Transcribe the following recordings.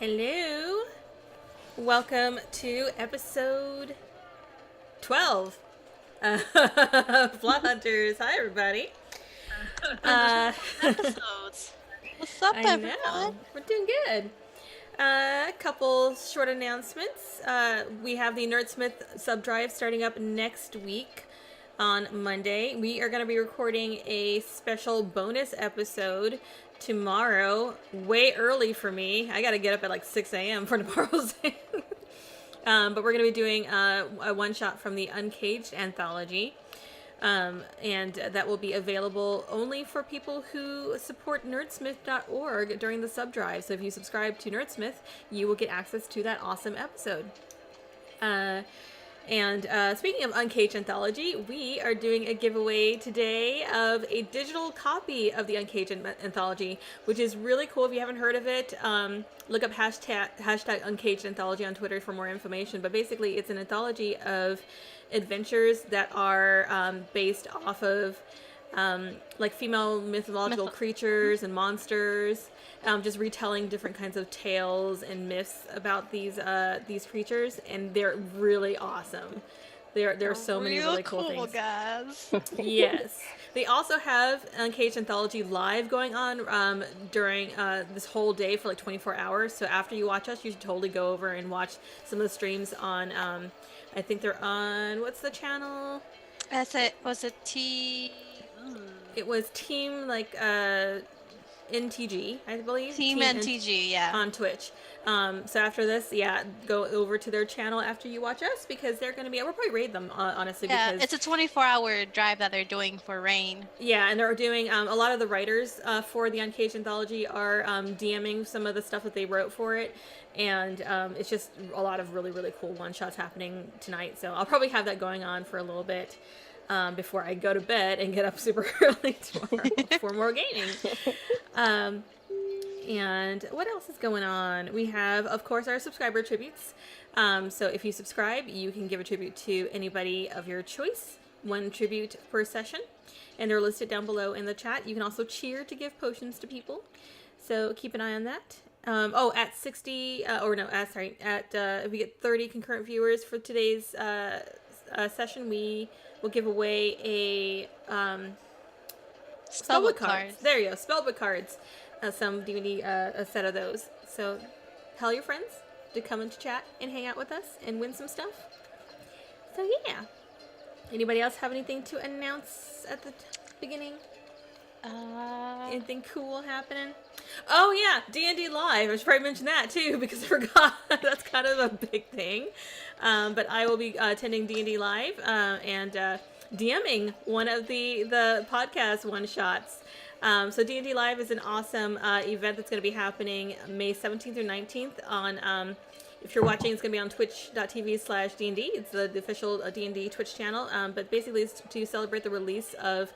Hello. Welcome to episode 12 of Plot Hunters. Hi, everybody. Episodes. What's up, I everyone? know. We're doing good. A couple short announcements. We have the Nerdsmith subdrive starting up next week on Monday. We are going to be recording a special bonus episode tomorrow, way early for me. I got to get up at like 6 a.m. for tomorrow's thing. But we're going to be doing a one-shot from the Uncaged anthology. And that will be available only for people who support nerdsmith.org during the subdrive. So if you subscribe to Nerdsmith, you will get access to that awesome episode. And speaking of Uncaged Anthology, we are doing a giveaway today of a digital copy of the Uncaged Anthology, which is really cool. If you haven't heard of it, look up hashtag Uncaged Anthology on Twitter for more information. But basically, it's an anthology of adventures that are based off of like female mythological creatures and monsters, just retelling different kinds of tales and myths about these creatures, and they're really awesome. There are so many really cool things. Guys. Yes. They also have Uncaged Anthology live going on during this whole day for like 24 hours. So after you watch us, you should totally go over and watch some of the streams on, I think they're on, what's the channel? Was it T? It was Team like NTG, I believe. Team NTG, yeah. On Twitch. So after this, yeah, go over to their channel after you watch us, because they're going to be, we'll probably raid them, honestly. Yeah, because it's a 24-hour drive that they're doing for Rain. Yeah, and they're doing, a lot of the writers for the Uncaged Anthology are DMing some of the stuff that they wrote for it. And it's just a lot of really, really cool one-shots happening tonight. So I'll probably have that going on for a little bit before I go to bed and get up super early tomorrow for more gaming. And what else is going on? We have, of course, our subscriber tributes. So if you subscribe, you can give a tribute to anybody of your choice. One tribute per session. And they're listed down below in the chat. You can also cheer to give potions to people. So keep an eye on that. At 60, if we get 30 concurrent viewers for today's session, we will give away a spellbook cards. There you go, spellbook cards. Some D&D, a set of those. So tell your friends to come into chat and hang out with us and win some stuff. So yeah. Anybody else have anything to announce at the beginning? Anything cool happening? Oh yeah, D&D Live. I should probably mention that too, because I forgot. That's kind of a big thing. But I will be attending D&D Live and DMing one of the podcast one-shots. So D&D Live is an awesome event that's going to be happening May 17th or 19th on, if you're watching, it's going to be on twitch.tv/D&D. It's the official D&D Twitch channel. But basically it's to celebrate the release of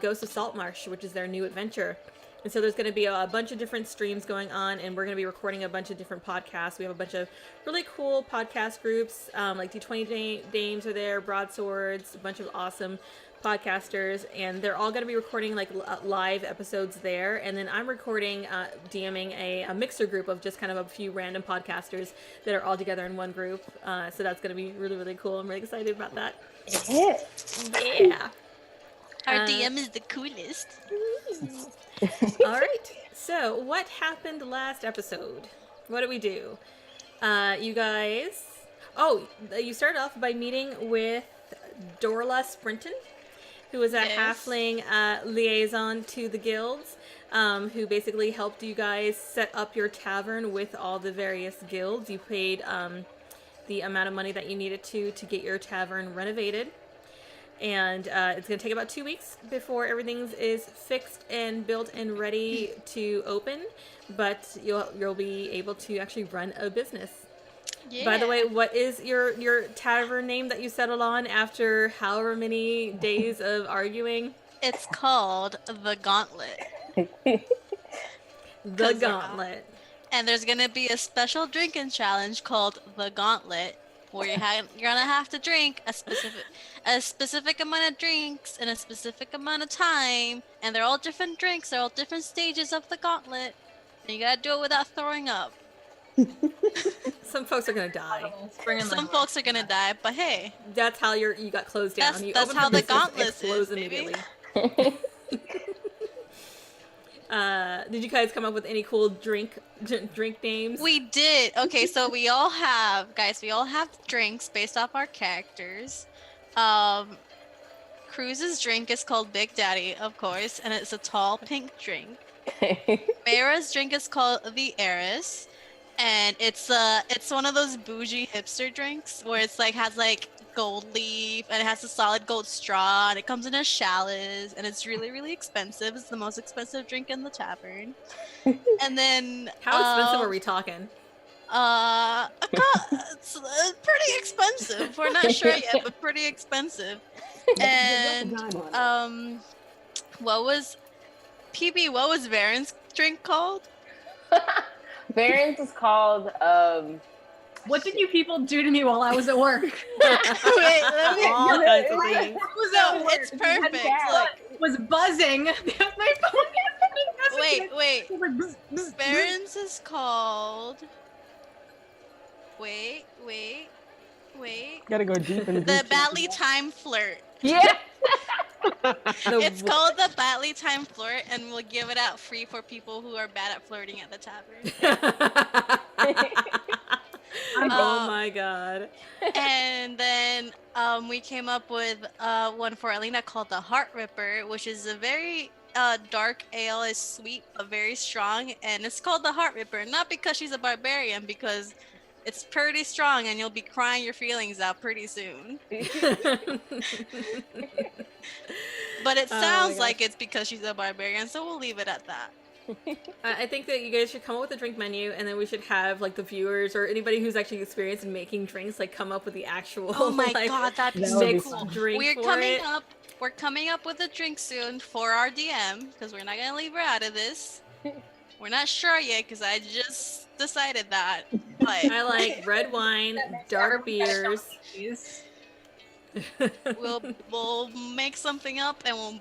Ghosts of Saltmarsh, which is their new adventure. And so there's going to be a bunch of different streams going on, and we're going to be recording a bunch of different podcasts. We have a bunch of really cool podcast groups, like D20 Dames are there, Broadswords, a bunch of awesome podcasters, and they're all going to be recording like live episodes there. And then I'm recording, DMing a mixer group of just kind of a few random podcasters that are all together in one group. So that's going to be really, really cool. I'm really excited about that. Yeah. Our DM is the coolest. All right. So, what happened last episode? What did we do? You guys... Oh, you started off by meeting with Dorla Sprinton, who was a halfling liaison to the guilds, who basically helped you guys set up your tavern with all the various guilds. You paid the amount of money that you needed to get your tavern renovated. And it's going to take about 2 weeks before everything is fixed and built and ready to open, but you'll be able to actually run a business. Yeah. By the way, what is your tavern name that you settled on after however many days of arguing? It's called The Gauntlet. The Gauntlet. And there's going to be a special drinking challenge called The Gauntlet, where you're gonna have to drink a specific amount of drinks in a specific amount of time, and they're all different drinks. They're all different stages of the gauntlet, and you gotta do it without throwing up. Some folks are gonna die. Some folks are gonna die, but hey, That's how you got closed down. that's open how her the business, gauntlet explodes is, baby. immediately. Did you guys come up with any cool drink names? We did. Okay, so we all have drinks based off our characters. Cruz's drink is called Big Daddy, of course, and it's a tall pink drink. Mayra's drink is called the Heiress, and it's one of those bougie hipster drinks where it's like has like gold leaf and it has a solid gold straw and it comes in a chalice and it's really, really expensive. It's the most expensive drink in the tavern. And then How expensive are we talking? It's pretty expensive. We're not sure yet, but pretty expensive. And what was Varen's drink called? Varen's is called What did you people do to me while I was at work? Wait, let me. All kinds of things. No, it's perfect. Look, Was buzzing. My phone wait. It was like, bzz, bzz, bzz. Varen's is called. Wait. Gotta go deep in The Batley Time Flirt. yeah. It's called the Batley Time Flirt, and we'll give it out free for people who are bad at flirting at the tavern. Oh my god. And then we came up with one for Alina called the Heart Ripper, which is a very dark ale. Is sweet but very strong, and it's called the Heart Ripper not because she's a barbarian, because it's pretty strong and you'll be crying your feelings out pretty soon. But it sounds like it's because she's a barbarian, so we'll leave it at that. I think that you guys should come up with a drink menu, and then we should have like the viewers or anybody who's actually experienced in making drinks, like come up with the actual. Oh my like, god, that'd be That would be mixed fun. drink We're for coming it. up. We're coming up with a drink soon for our DM because we're not gonna leave her out of this. We're not sure yet because I just decided that. But I like red wine, dark beers. we'll make something up and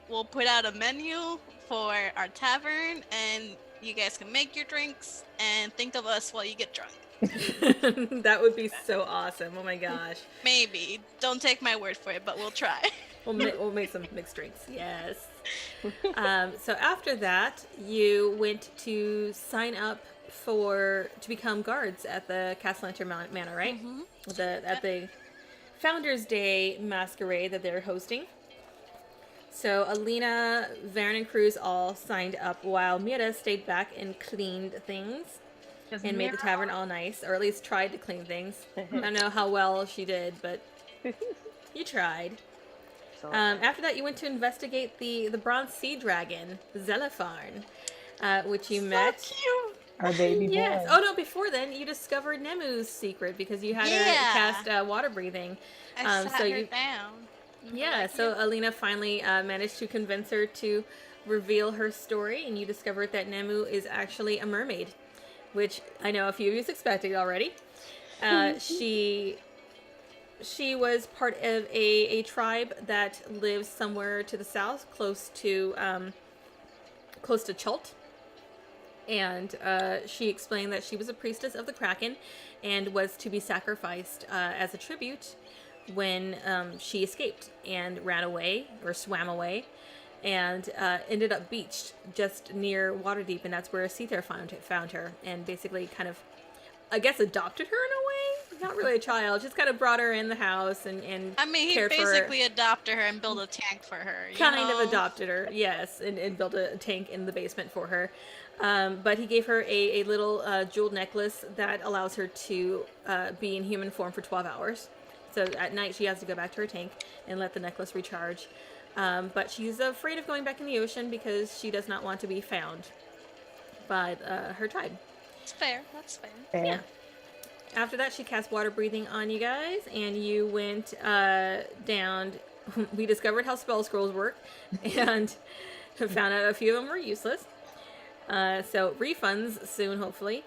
we'll put out a menu for our tavern, and you guys can make your drinks and think of us while you get drunk. That would be so awesome. Oh my gosh. Maybe. Don't take my word for it, but we'll try. We'll make some mixed drinks. Yes. So after that, you went to sign up to become guards at the Castellanter Manor, right? Mm-hmm. At the Founders Day masquerade that they're hosting. So Alina, Varen, and Cruz all signed up while Mira stayed back and cleaned things and made the tavern all nice, or at least tried to clean things. I don't know how well she did, but you tried. After that, you went to investigate the bronze sea dragon, Zelipharn, which you met. Cute. Our baby boy. Yes. Oh no! Before then, you discovered Nemu's secret because you had her cast water breathing. I sat her down. Yeah. So Alina finally managed to convince her to reveal her story, and you discovered that Nemu is actually a mermaid, which I know a few of you suspected already. She was part of a tribe that lives somewhere to the south, close to Chult. And she explained that she was a priestess of the Kraken and was to be sacrificed as a tribute when she escaped and ran away or swam away and ended up beached just near Waterdeep, and that's where Seether found her and basically kind of, I guess, adopted her in a way. Not really a child, just kind of brought her in the house and I mean, he basically adopted her and built a tank for her. Kind of adopted her, yes, and built a tank in the basement for her. But he gave her a little jeweled necklace that allows her to be in human form for 12 hours. So at night she has to go back to her tank and let the necklace recharge. But she's afraid of going back in the ocean because she does not want to be found by her tribe. It's fair. That's fair. Yeah. After that, she cast water breathing on you guys, and you went down. We discovered how spell scrolls work, and found out a few of them were useless. So refunds soon, hopefully.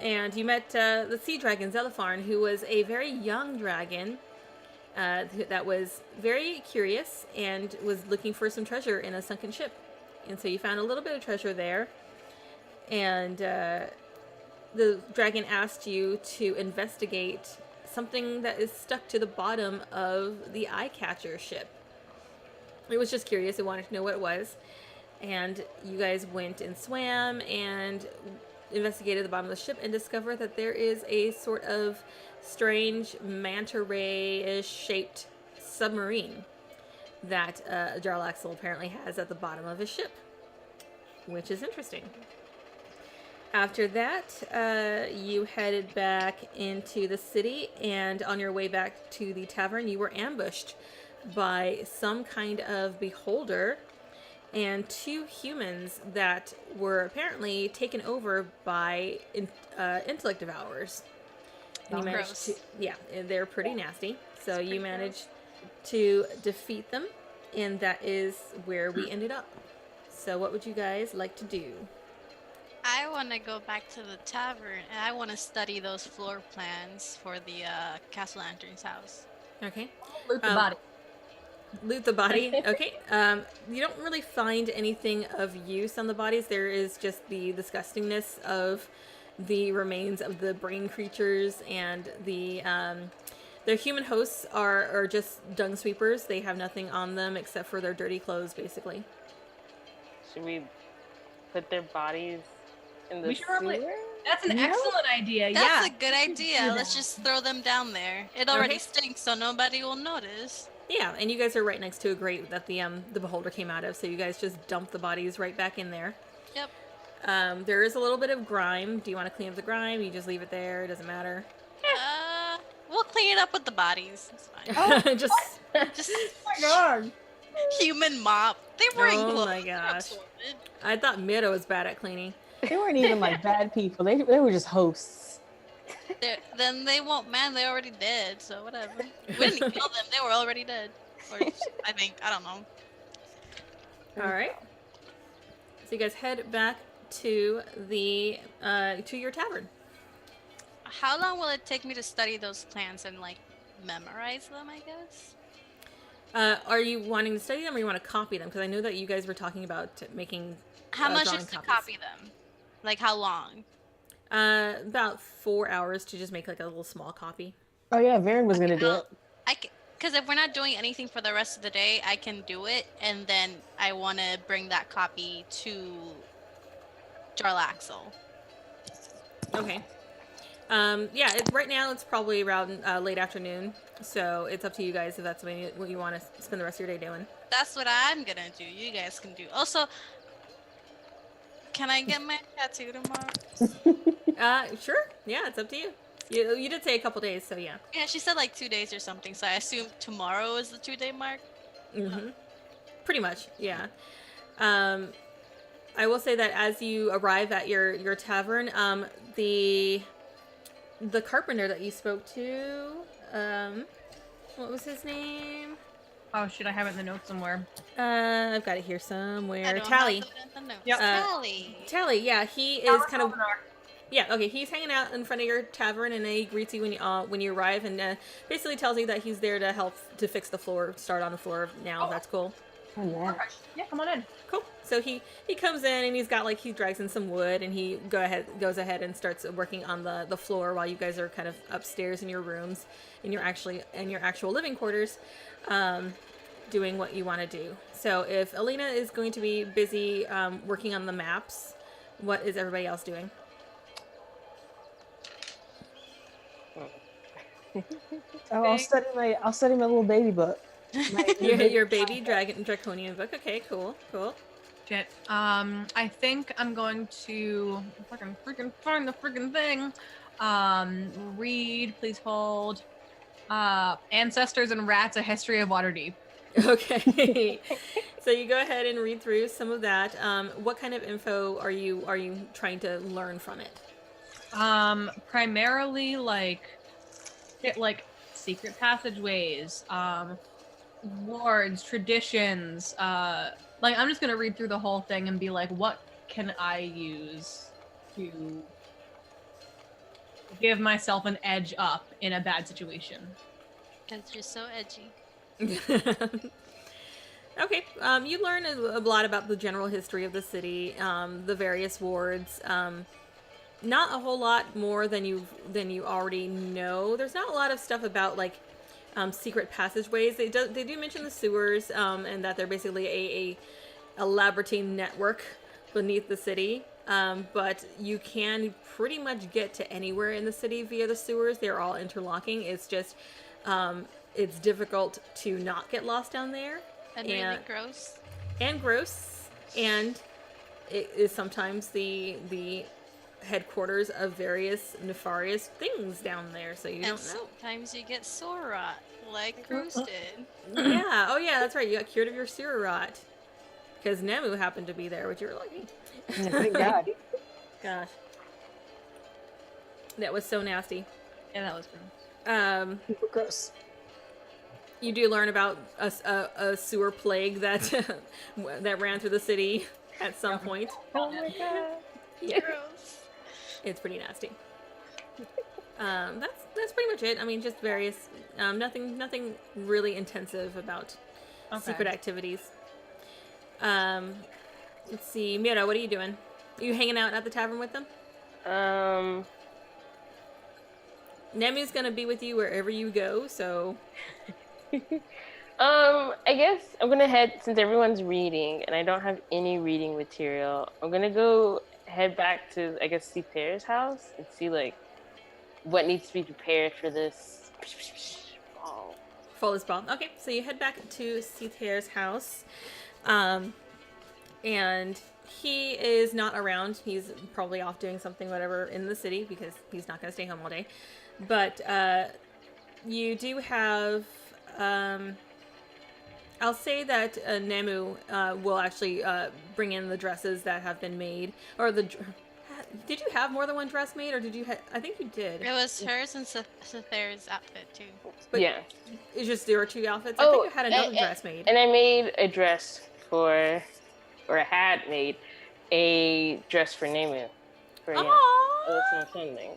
And you met the sea dragon Zelipharn, who was a very young dragon that was very curious and was looking for some treasure in a sunken ship. And so you found a little bit of treasure there. And the dragon asked you to investigate something that is stuck to the bottom of the eye catcher ship. It was just curious. It wanted to know what it was. And you guys went and swam and investigated the bottom of the ship and discovered that there is a sort of strange manta ray-ish shaped submarine that Jarlaxle apparently has at the bottom of his ship, which is interesting. After that, you headed back into the city, and on your way back to the tavern, you were ambushed by some kind of beholder and 2 humans that were apparently taken over by intellect devourers. And you managed to, yeah, they're pretty nasty. So you managed to defeat them, and that is where we ended up. So what would you guys like to do? I want to go back to the tavern, and I want to study those floor plans for the Castle Lantern's house. Okay. Loot the body. Loot the body. Okay. You don't really find anything of use on the bodies. There is just the disgustingness of the remains of the brain creatures, and the their human hosts are just dung sweepers. They have nothing on them except for their dirty clothes, basically. Should we put their bodies in the We should probably. sewer? That's an excellent idea. That's yeah. a good idea. Let's just throw them down there. It already stinks, so nobody will notice. Yeah, and you guys are right next to a grate that the beholder came out of, so you guys just dump the bodies right back in there. Yep. There is a little bit of grime. Do you want to clean up the grime? You just leave it there. It doesn't matter. We'll clean it up with the bodies. It's fine. just Oh my god. Human mop. They were in Oh clothes. my They're gosh. absorbed. I thought Miro was bad at cleaning. They weren't even like bad people. They were just hosts. Then they won't, man. They already dead, so whatever. We didn't kill them. They were already dead. Or I think. I don't know. All right. So you guys head back to the to your tavern. How long will it take me to study those plans and like memorize them? I guess. Are you wanting to study them, or you want to copy them? Because I know that you guys were talking about making. How much drawing is to copies. copy them? Like how long? About 4 hours to just make like a little small copy. Oh yeah, Varen was gonna do it. Because if we're not doing anything for the rest of the day, I can do it, and then I want to bring that copy to Jarlaxle. Okay. Yeah, right now it's probably around late afternoon, so it's up to you guys if that's what you want to spend the rest of your day doing. That's what I'm gonna do. You guys can do. Also, can I get my tattoo tomorrow? Sure. Yeah, it's up to you. You did say a couple days, so yeah. Yeah, she said like 2 days or something, so I assume tomorrow is the 2-day mark. Mm-hmm. Pretty much, yeah. I will say that as you arrive at your tavern, the carpenter that you spoke to, what was his name? Oh shit, I have it in the notes somewhere. I've got it here somewhere. I don't Tally. have it in the notes. Yep. Tally. Tally, yeah, he is kind of. Yeah, okay. He's hanging out in front of your tavern, and he greets you when you arrive, and basically tells you that he's there to help to fix the floor, start on the floor now. That's cool. Oh yeah. Yeah, come on in. Cool. So he comes in, and he's got like he drags in some wood, and he goes ahead and starts working on the floor while you guys are kind of upstairs in your rooms, in your actual living quarters, doing what you want to do. So if Alina is going to be busy working on the maps, what is everybody else doing? Oh, I'll study my little baby book. Your baby draconian book. Okay, cool. Shit. I think I'm going to freaking find the freaking thing. Read, please hold. Ancestors and Rats: A History of Waterdeep. Okay. So you go ahead and read through some of that. What kind of info are you trying to learn from it? Primarily like secret passageways, wards, traditions. Like I'm just gonna read through the whole thing and be like, what can I use to give myself an edge up in a bad situation? Because you're so edgy. Okay. You learn a lot about the general history of the city, the various wards. not a whole lot more than you already know. There's not a lot of stuff about like secret passageways. They do mention the sewers, and that they're basically a labyrinthine network beneath the city. But you can pretty much get to anywhere in the city via the sewers. They're all interlocking. It's just it's difficult to not get lost down there. And really gross. And gross. And it is sometimes the headquarters of various nefarious things down there, so you don't know. Sometimes you get sewer rot, like Cruz did. Yeah, oh yeah, that's right. You got cured of your sewer rot. Because Nemu happened to be there, which you were lucky. Thank God. Gosh. That was so nasty. Yeah, that was gross. Super gross. You do learn about a sewer plague that that ran through the city at some point. Oh my God. Yeah. Gross. It's pretty nasty. That's pretty much it. I mean, just various, nothing really intensive about secret activities. Let's see, Mira, what are you doing? Are you hanging out at the tavern with them? Nemu's gonna be with you wherever you go, so. I guess I'm gonna head, since everyone's reading and I don't have any reading material, I'm gonna go head back to, I guess, Seafair's house and see like what needs to be prepared for this ball. For this ball. Okay, so you head back to Seafair's house. And he is not around. He's probably off doing something, whatever, in the city because he's not going to stay home all day. But you do have, I'll say that Nemu will actually bring in the dresses that have been made. Or did you have more than one dress made, or did you I think you did. It was hers and Sathair's outfit, too. But yeah. It's just there were two outfits? I think you had another dress made. And I made a dress or I had made a dress for Nemu. For him. Oh, that's my son thing.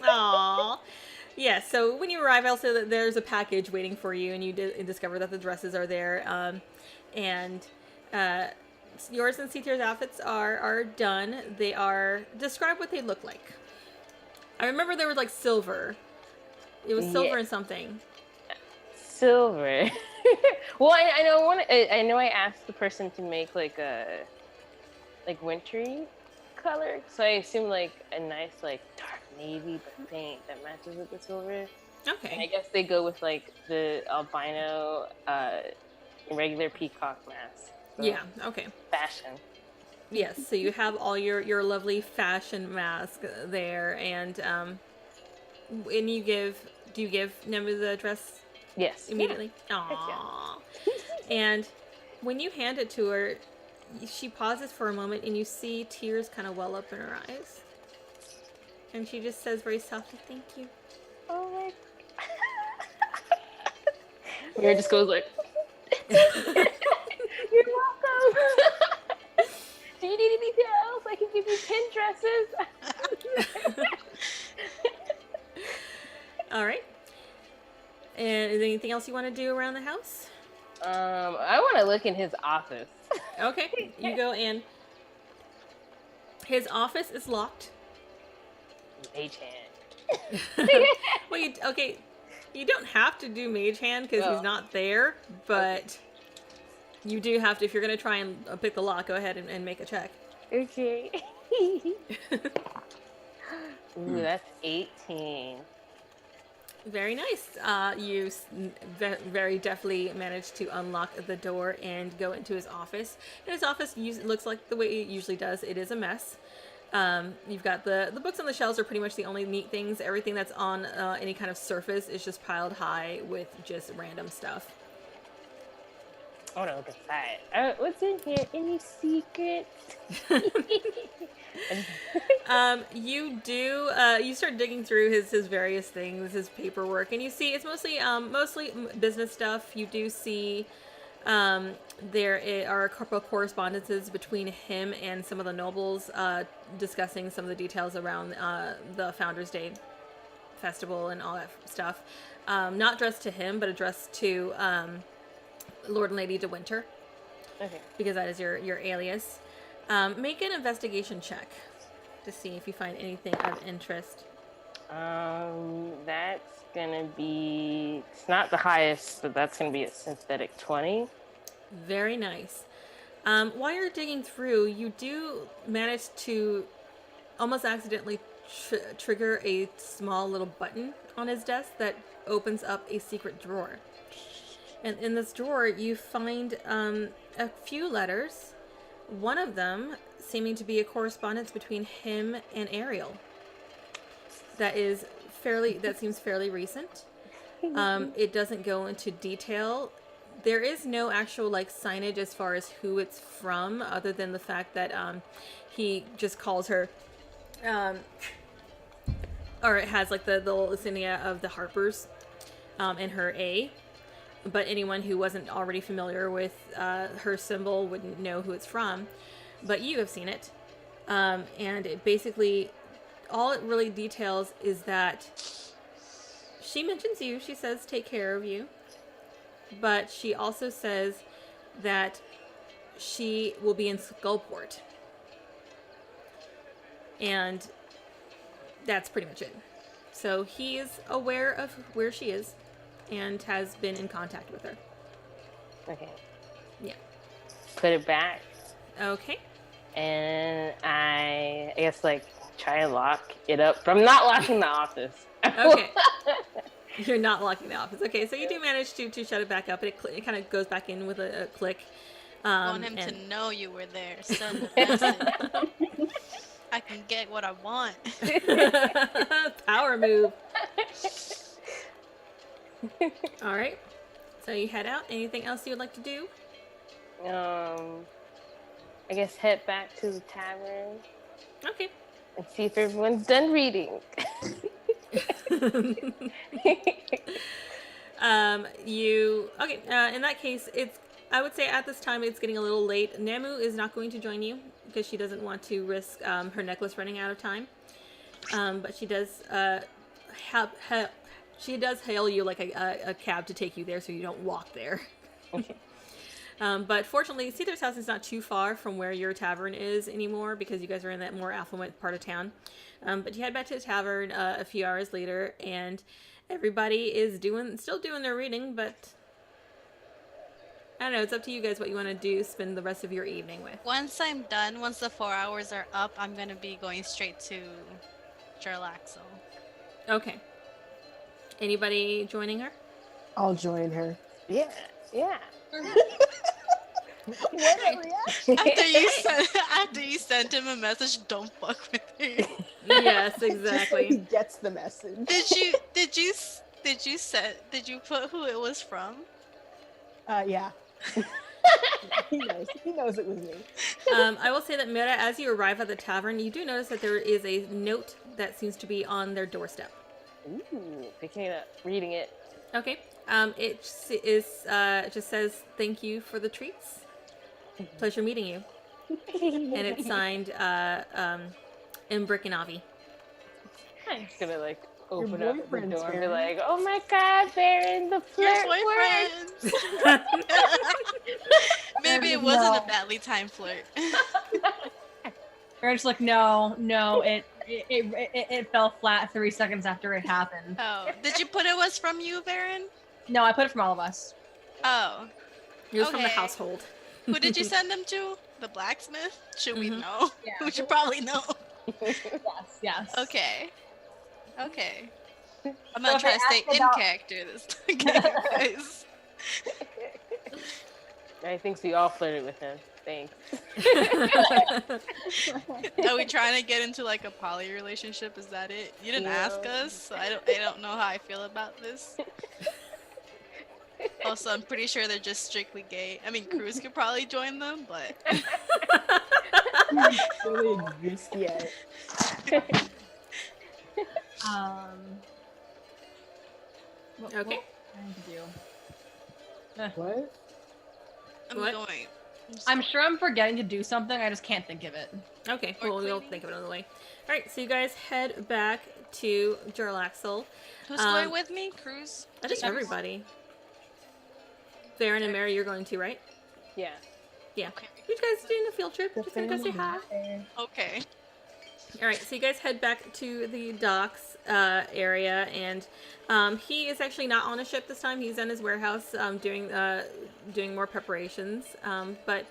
Aww. Yeah, so when you arrive, I'll say that there's a package waiting for you, and you discover that the dresses are there. And yours and Cetier's outfits are done. They are... Describe what they look like. I remember they were like silver. It was silver and something. Silver. Well, I know I asked the person to make like a wintry color, so I assume like a nice like dark navy but faint that matches with the silver. Okay. And I guess they go with like the albino regular peacock mask. So Yeah, okay. fashion. Yes, so you have all your lovely fashion mask there, and when you give Nemu the dress Yes. immediately? Aww. And when you hand it to her, she pauses for a moment, and you see tears kind of well up in her eyes. And she just says very softly, "Thank you." Oh my. Mira just goes like, "You're welcome." Do you need anything else? I can give you 10 dresses. All right. And is there anything else you want to do around the house? I want to look in his office. Okay, you go in. His office is locked. Mage hand. Well, you don't have to do mage hand because he's not there, but you do have to, if you're going to try and pick the lock, go ahead and make a check. Okay. Ooh, that's 18. Very nice. You very deftly managed to unlock the door and go into his office. And his office looks like the way it usually does. It is a mess. You've got the books on the shelves are pretty much the only neat things. Everything that's on any kind of surface is just piled high with just random stuff. I want to look inside. What's in here? Any secrets? You start digging through his various things, his paperwork, and you see it's mostly business stuff. You do see there are a couple of correspondences between him and some of the nobles discussing some of the details around the Founders Day festival and all that stuff. Not addressed to him, but addressed to Lord and Lady de Winter. Okay. Because that is your alias. Make an investigation check. to see if you find anything of interest. That's gonna be. It's not the highest, but that's gonna be a synthetic 20. Very nice. While you're digging through, you do manage to almost accidentally trigger a small little button on his desk that opens up a secret drawer. And in this drawer, you find a few letters. One of them seeming to be a correspondence between him and Ariel. That seems fairly recent. It doesn't go into detail. There is no actual like signage as far as who it's from, other than the fact that he just calls her, or it has like the little insignia of the Harpers, and her A. But anyone who wasn't already familiar with her symbol wouldn't know who it's from. But you have seen it, and it basically, all it really details is that she mentions you. She says, "Take care of you." But she also says that she will be in Skullport. And that's pretty much it. So he is aware of where she is and has been in contact with her. Okay. Yeah. Put it back. Okay. And I guess like try and lock it up. But I'm not locking the office. Okay. You're not locking the office. Okay, so you do manage to shut it back up. It kind of goes back in with a click. I want him to know you were there. Send the message. I can get what I want. Power move. All right. So you head out. Anything else you would like to do? I guess head back to the tavern Okay. and see if everyone's done reading. In that case, I would say at this time it's getting a little late. Namu is not going to join you because she doesn't want to risk her necklace running out of time. But she does hail you like a cab to take you there, so you don't walk there. But fortunately, Seether's house is not too far from where your tavern is anymore because you guys are in that more affluent part of town. But you head back to the tavern a few hours later, and everybody is still doing their reading, but I don't know, it's up to you guys what you want to do, spend the rest of your evening with. Once I'm done, once the 4 hours are up, I'm going to be going straight to Jarlaxle. Okay. Anybody joining her? I'll join her. Yeah. After you sent him a message, don't fuck with me. Yes, Just so he exactly. gets the message. Did you put who it was from? Yeah. He knows it was me. I will say that, Mira, as you arrive at the tavern, you do notice that there is a note that seems to be on their doorstep. Ooh, picking it up, reading it. Okay. It just says, "Thank you for the treats. Pleasure meeting you." And it's signed Imbrickanavi. I'm just gonna like open Your up the boyfriend's door and be Baron. like, "Oh my God, Baron, the flirt works." Maybe it wasn't a badly timed flirt. We're just like, no, it fell flat 3 seconds after it happened. Oh, did you put it was from you, Baron? No, I put it from all of us. Oh, It was from the Okay. household. who did you send them to? The blacksmith? Should we Mhm. know? Yeah. We should probably know. Yes. Okay. I'm So gonna if try I to stay ask in about- character this time, guys. I think we all flirted with him. Thanks. Are we trying to get into like a poly relationship? Is that it? You didn't ask No. us, so I don't know how I feel about this. Also, I'm pretty sure they're just strictly gay. I mean, Cruz could probably join them, but Really exist yet. What Okay. can I do? What? I'm What? going. I'm sure I'm forgetting to do something. I just can't think of it. Okay, Or well, we'll cleaning. think of it on the way. All right, so you guys head back to Jarlaxle. Who's going with me? Cruz? I think everybody. Theron and Mary, you're going to, right? Yeah. Yeah. Okay. You guys doing a field trip? The Just gonna go say hi. family. Okay. All right, so you guys head back to the docks area, and he is actually not on a ship this time. He's in his warehouse doing more preparations. But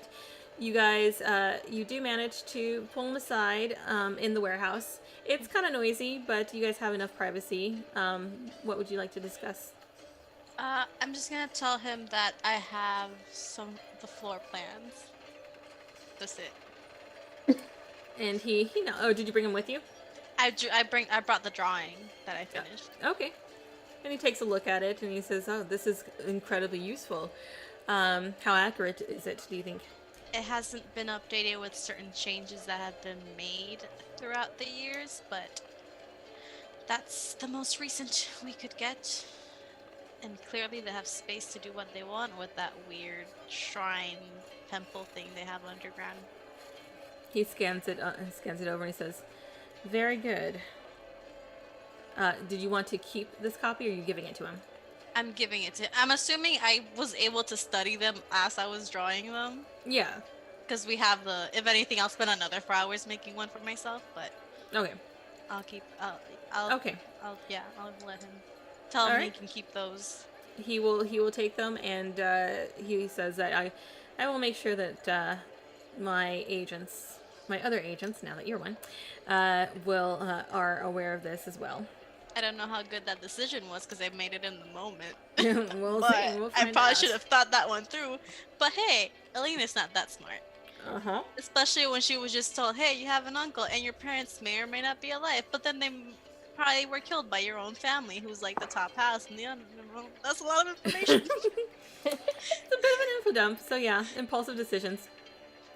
you guys, you do manage to pull him aside in the warehouse. It's kind of noisy, but you guys have enough privacy. What would you like to discuss? I'm just gonna tell him that I have the floor plans. That's it. And he know. Oh, did you bring him with you? I brought the drawing that I finished. Okay. And he takes a look at it and he says, "Oh, this is incredibly useful. How accurate is it, do you think?" It hasn't been updated with certain changes that have been made throughout the years, but that's the most recent we could get. And clearly they have space to do what they want with that weird shrine temple thing they have underground. He scans it over and he says, "Very good. Did you want to keep this copy or are you giving it to him?" I'm giving it to. I'm assuming I was able to study them as I was drawing them. Yeah. Because we have if anything, I'll spend another 4 hours making one for myself. But Okay. I'll keep. Okay. I'll let him. Tell him All he right. can keep those. He will take them, and he says that I will make sure that my other agents, now that you're one, are aware of this as well. I don't know how good that decision was because I made it in the moment. We'll But see. We'll I find probably out. should have thought that one through. But hey, Elena's not that smart. Uh-huh. Especially when she was just told, hey, you have an uncle and your parents may or may not be alive. But then they probably were killed by your own family, who's like the top house. And that's a lot of information. It's a bit of an info dump, so yeah, impulsive decisions.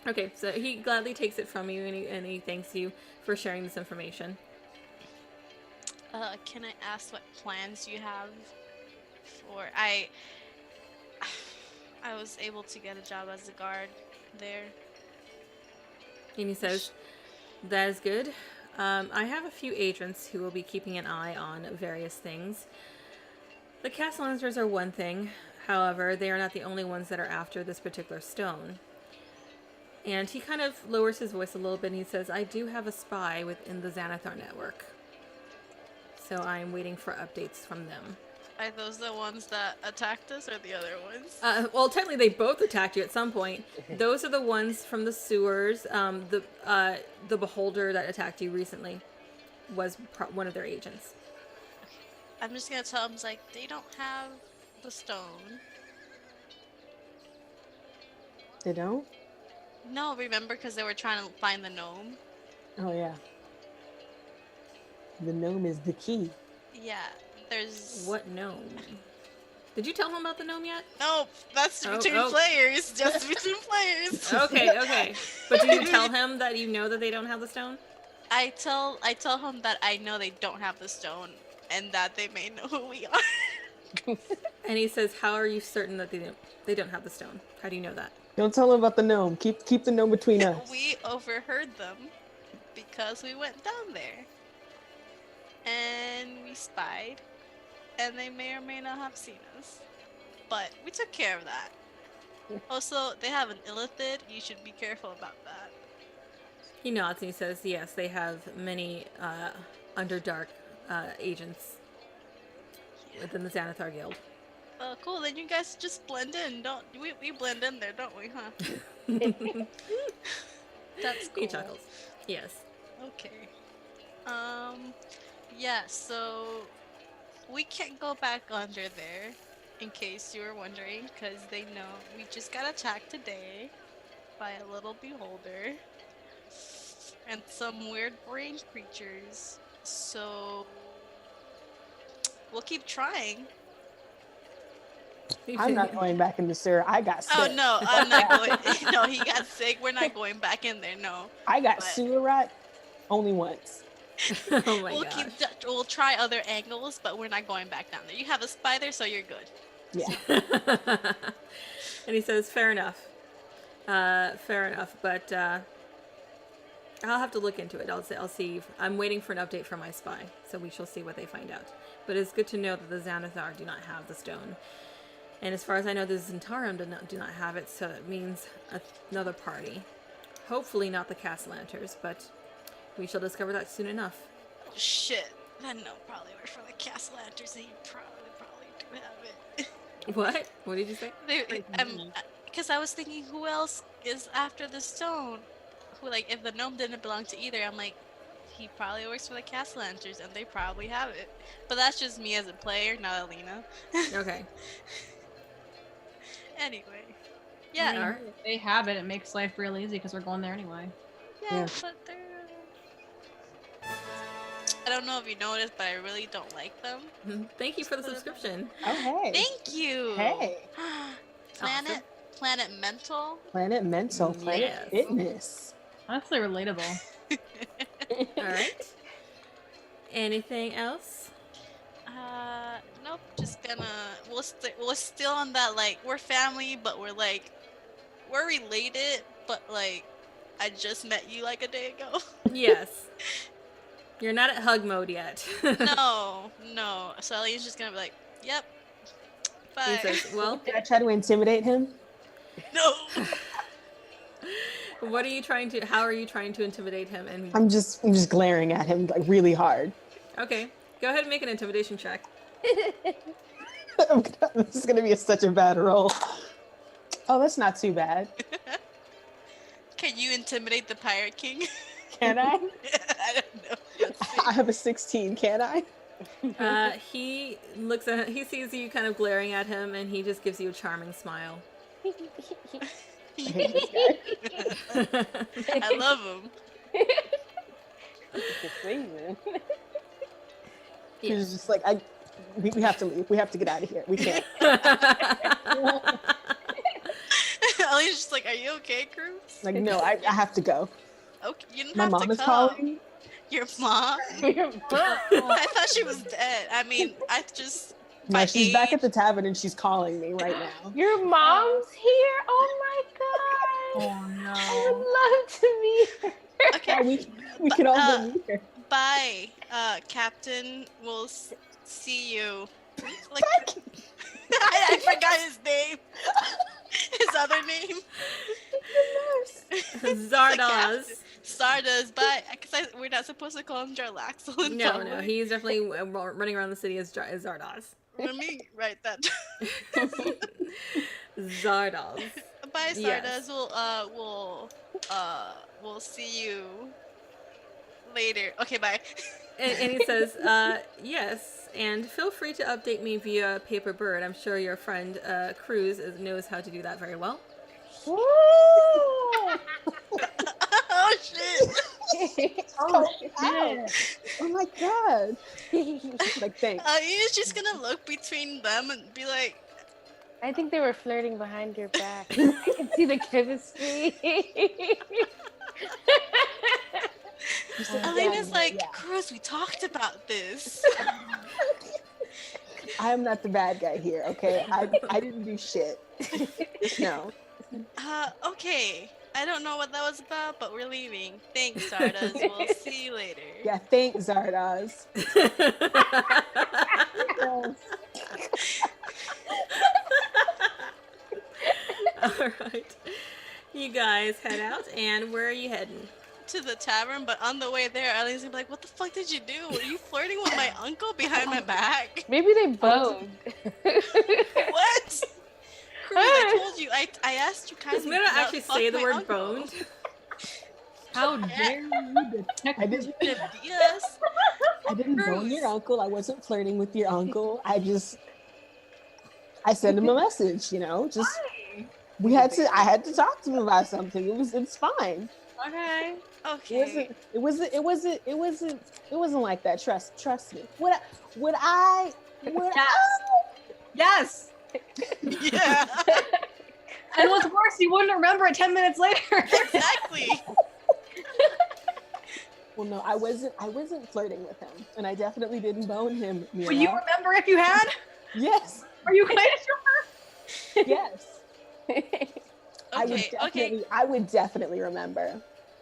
Okay, so he gladly takes it from you, and he thanks you for sharing this information. Can I ask what plans you have for... I was able to get a job as a guard there. And he says, "That is good. I have a few agents who will be keeping an eye on various things. The Castellansters are one thing. However, they are not the only ones that are after this particular stone." And he kind of lowers his voice a little bit and he says, "I do have a spy within the Xanathar network. So I'm waiting for updates from them." Are those the ones that attacked us or the other ones? Well, technically they both attacked you at some point. Those are the ones from the sewers. The beholder that attacked you recently was one of their agents. I'm just gonna tell them, like, they don't have the stone. They don't? No, remember, because they were trying to find the gnome? Oh, yeah. The gnome is the key. Yeah, there's... What gnome? Did you tell him about the gnome yet? Nope, that's between players. Just between players. Okay. But do you tell him that you know that they don't have the stone? I tell him that I know they don't have the stone and that they may know who we are. And he says, "How are you certain that they don't have the stone? How do you know that?" Don't tell him about the gnome. Keep the gnome between us. We overheard them because we went down there. And we spied. And they may or may not have seen us. But we took care of that. Also, they have an illithid. You should be careful about that. He nods and he says, "Yes, they have many Underdark agents within the Xanathar Guild." Oh, cool. Then you guys just blend in, don't we blend in there, don't we, huh? That's cool. He chuckles. Yes. Okay. Yeah, so we can't go back under there, in case you were wondering, because they know we just got attacked today by a little beholder and some weird brain creatures. So we'll keep trying. I'm not going back in the sewer. I got sick. Oh no, I'm not going. No, he got sick. We're not going back in there. No. I got But- sewer rat only once. Oh my gosh. We'll try other angles, but we're not going back down there. You have a spider, so you're good. Yeah. And he says, "Fair enough. Fair enough, but I'll have to look into it. I'll see. I'm waiting for an update from my spy, so we shall see what they find out. But it's good to know that the Xanathar do not have the stone. And as far as I know, the Zentarum do not have it, so it means another party. Hopefully not the Castellanters, but We shall discover that soon enough. Shit. I know probably works for the castle lanterns, and you probably do have it. What? What did you say? Because I was thinking, who else is after the stone? Who, like, if the gnome didn't belong to either, I'm like, he probably works for the castle lanterns, and they probably have it. But that's just me as a player, not Alina. Okay. Anyway. I Yeah. mean, if they have it, it makes life real easy because we're going there anyway. Yeah, Yeah. but they're... I don't know if you noticed, but I really don't like them. Thank you for the subscription. Oh, hey. Thank you! Hey. Planet Mental? Planet Mental, Planet Yes. Fitness. Honestly, relatable. All right. Anything else? Nope. Just gonna. We're still on that, like, we're family, but we're related, but like, I just met you like a day ago. Yes. You're not at hug mode yet. No. So Ellie's just gonna be like, yep. He Bye. says, well, Did I try to intimidate him? No. what are you trying to, how are you trying to intimidate him? And I'm just glaring at him like really hard. okay, go ahead and make an intimidation check. This is gonna be such a bad roll. Oh, that's not too bad. Can you intimidate the Pirate King? Can I? I don't know. Let's see. I have a 16. Can I? He sees you kind of glaring at him, and he just gives you a charming smile. I hate this guy. I love him. Persuasion. He's just like, we have to leave. We have to get out of here. We can't. Ellie's just like, are you okay, Cruz? Like, no, I have to go. Okay, you didn't My have mom to is come. calling. Your mom? Your mom. I thought she was dead. I mean, I just... No, by she's back age- at the tavern and she's calling me right now. Your mom's here? Oh my god. Oh no. I would love to meet her. Okay, We can all uh, go meet her. bye, Captain. We'll see you. Like, I forgot his name. His other name. Zardoz. Stardust, but because we're not supposed to call him Jarlaxle in No, public. he's definitely running around the city as Zardoz. Let me write that down. Zardoz. Bye, Stardust. Yes. We'll see you later. Okay, bye. And he says, yes, and feel free to update me via paper bird. I'm sure your friend Cruz knows how to do that very well. Woo! Oh shit! Oh, Ow. Oh my god. Like, thanks. He's just gonna look between them and be like, I think they were flirting behind your back. I can see the chemistry. Elena's like, yeah. Cruz, we talked about this. I am not the bad guy here, okay? I didn't do shit. No. Okay. I don't know what that was about, but we're leaving. Thanks, Stardust. We'll see you later. Yeah, thanks, Zardoz. All right. You guys head out, and where are you heading? To the tavern, but on the way there, Ellie's gonna be like, what the fuck did you do? Were you flirting with my uncle behind my back? Maybe they boned. What? Cruz, I told you. I asked you Does kindly. Mira to not actually fuck say the my word uncle. boned? How dare you detect I didn't, Yes. I didn't bone your uncle. I wasn't flirting with your uncle. I sent him a message, you know, just I had to talk to him about something. It's fine. Okay. Okay. It wasn't like that. Trust me. Would I Yes. Yeah. And what's worse, you wouldn't remember it 10 minutes later. Exactly. Well, no, I wasn't flirting with him, and I definitely didn't bone him. Mira. Would you remember if you had? Yes, Are you quite sure? yes. Okay. I would definitely remember.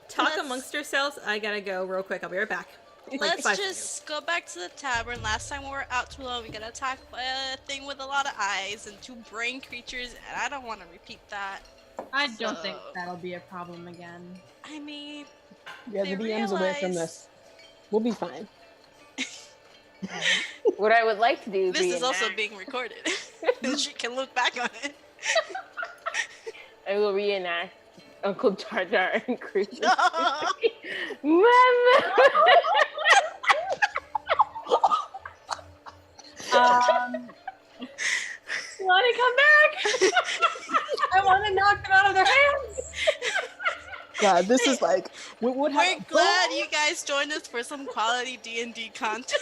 Talk Let's- amongst yourselves. I gotta go real quick. I'll be right back. Like Let's 5 just go back to the tavern. Last time we were out too long, we got attacked by a thing with a lot of eyes and 2 brain creatures, and I don't want to repeat that. I don't think So- that'll be a problem again. I mean, Yeah, They the DM's away from realize- this. We'll be fine. What I would like to do This is also reenact- being recorded. She can look back on it. I will reenact Uncle Jar Jar and Cruise. No. Mama! Lonnie, come back! I want to knock them out of their hands. God, this is like we would We're have. glad you guys joined us for some quality D&D content.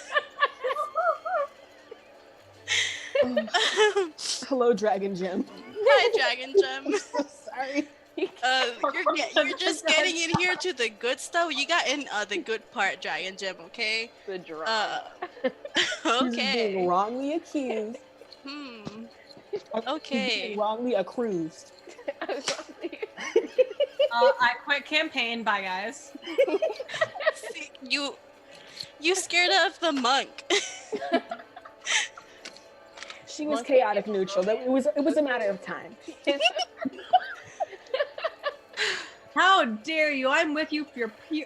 Hello, Dragon Gem. Hi, Dragon Gem. So sorry. You're just getting in here to the good stuff. You got in the good part, Dragon Gem, okay? The drama. She's being Okay. wrongly accused. Okay. She's being wrongly accused. I quit campaign. Bye, guys. See, you scared of the monk. She was chaotic neutral. It was a matter of time. How dare you? I'm with you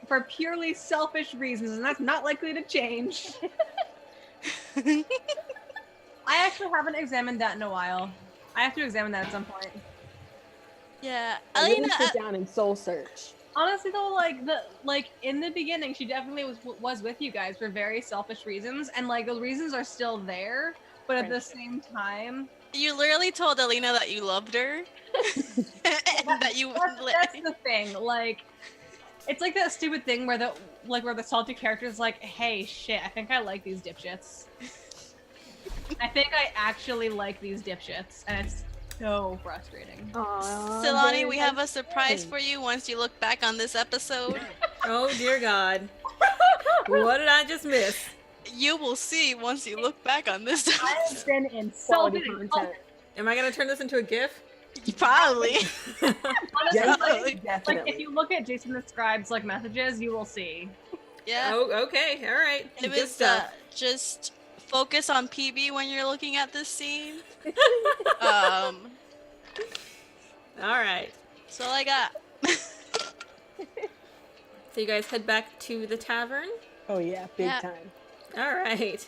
for purely selfish reasons, and that's not likely to change. I actually haven't examined that in a while. I have to examine that at some point. Yeah, I really Alina, sit down and soul search. Honestly, though, like in the beginning, she definitely was with you guys for very selfish reasons, and like those reasons are still there. But at the same time, you literally told Alina that you loved her. And that you that's the thing. Like, it's like that stupid thing where the salty character is like, "Hey, shit, I think I like these dipshits. I think I actually like these dipshits," and it's so frustrating. Silani, we have a surprise for you once you look back on this episode. Oh dear God. What did I just miss? You will see once you look back on this episode. I've been insulted. content. Am I gonna turn this into a GIF? Probably. Honestly, like Definitely. if you look at Jason the Scribe's like messages, you will see. Yeah. Oh, okay, all right. It Good was stuff. just focus on PB when you're looking at this scene. All right. That's all I got. So you guys head back to the tavern. Oh yeah, big Yeah. time. All right.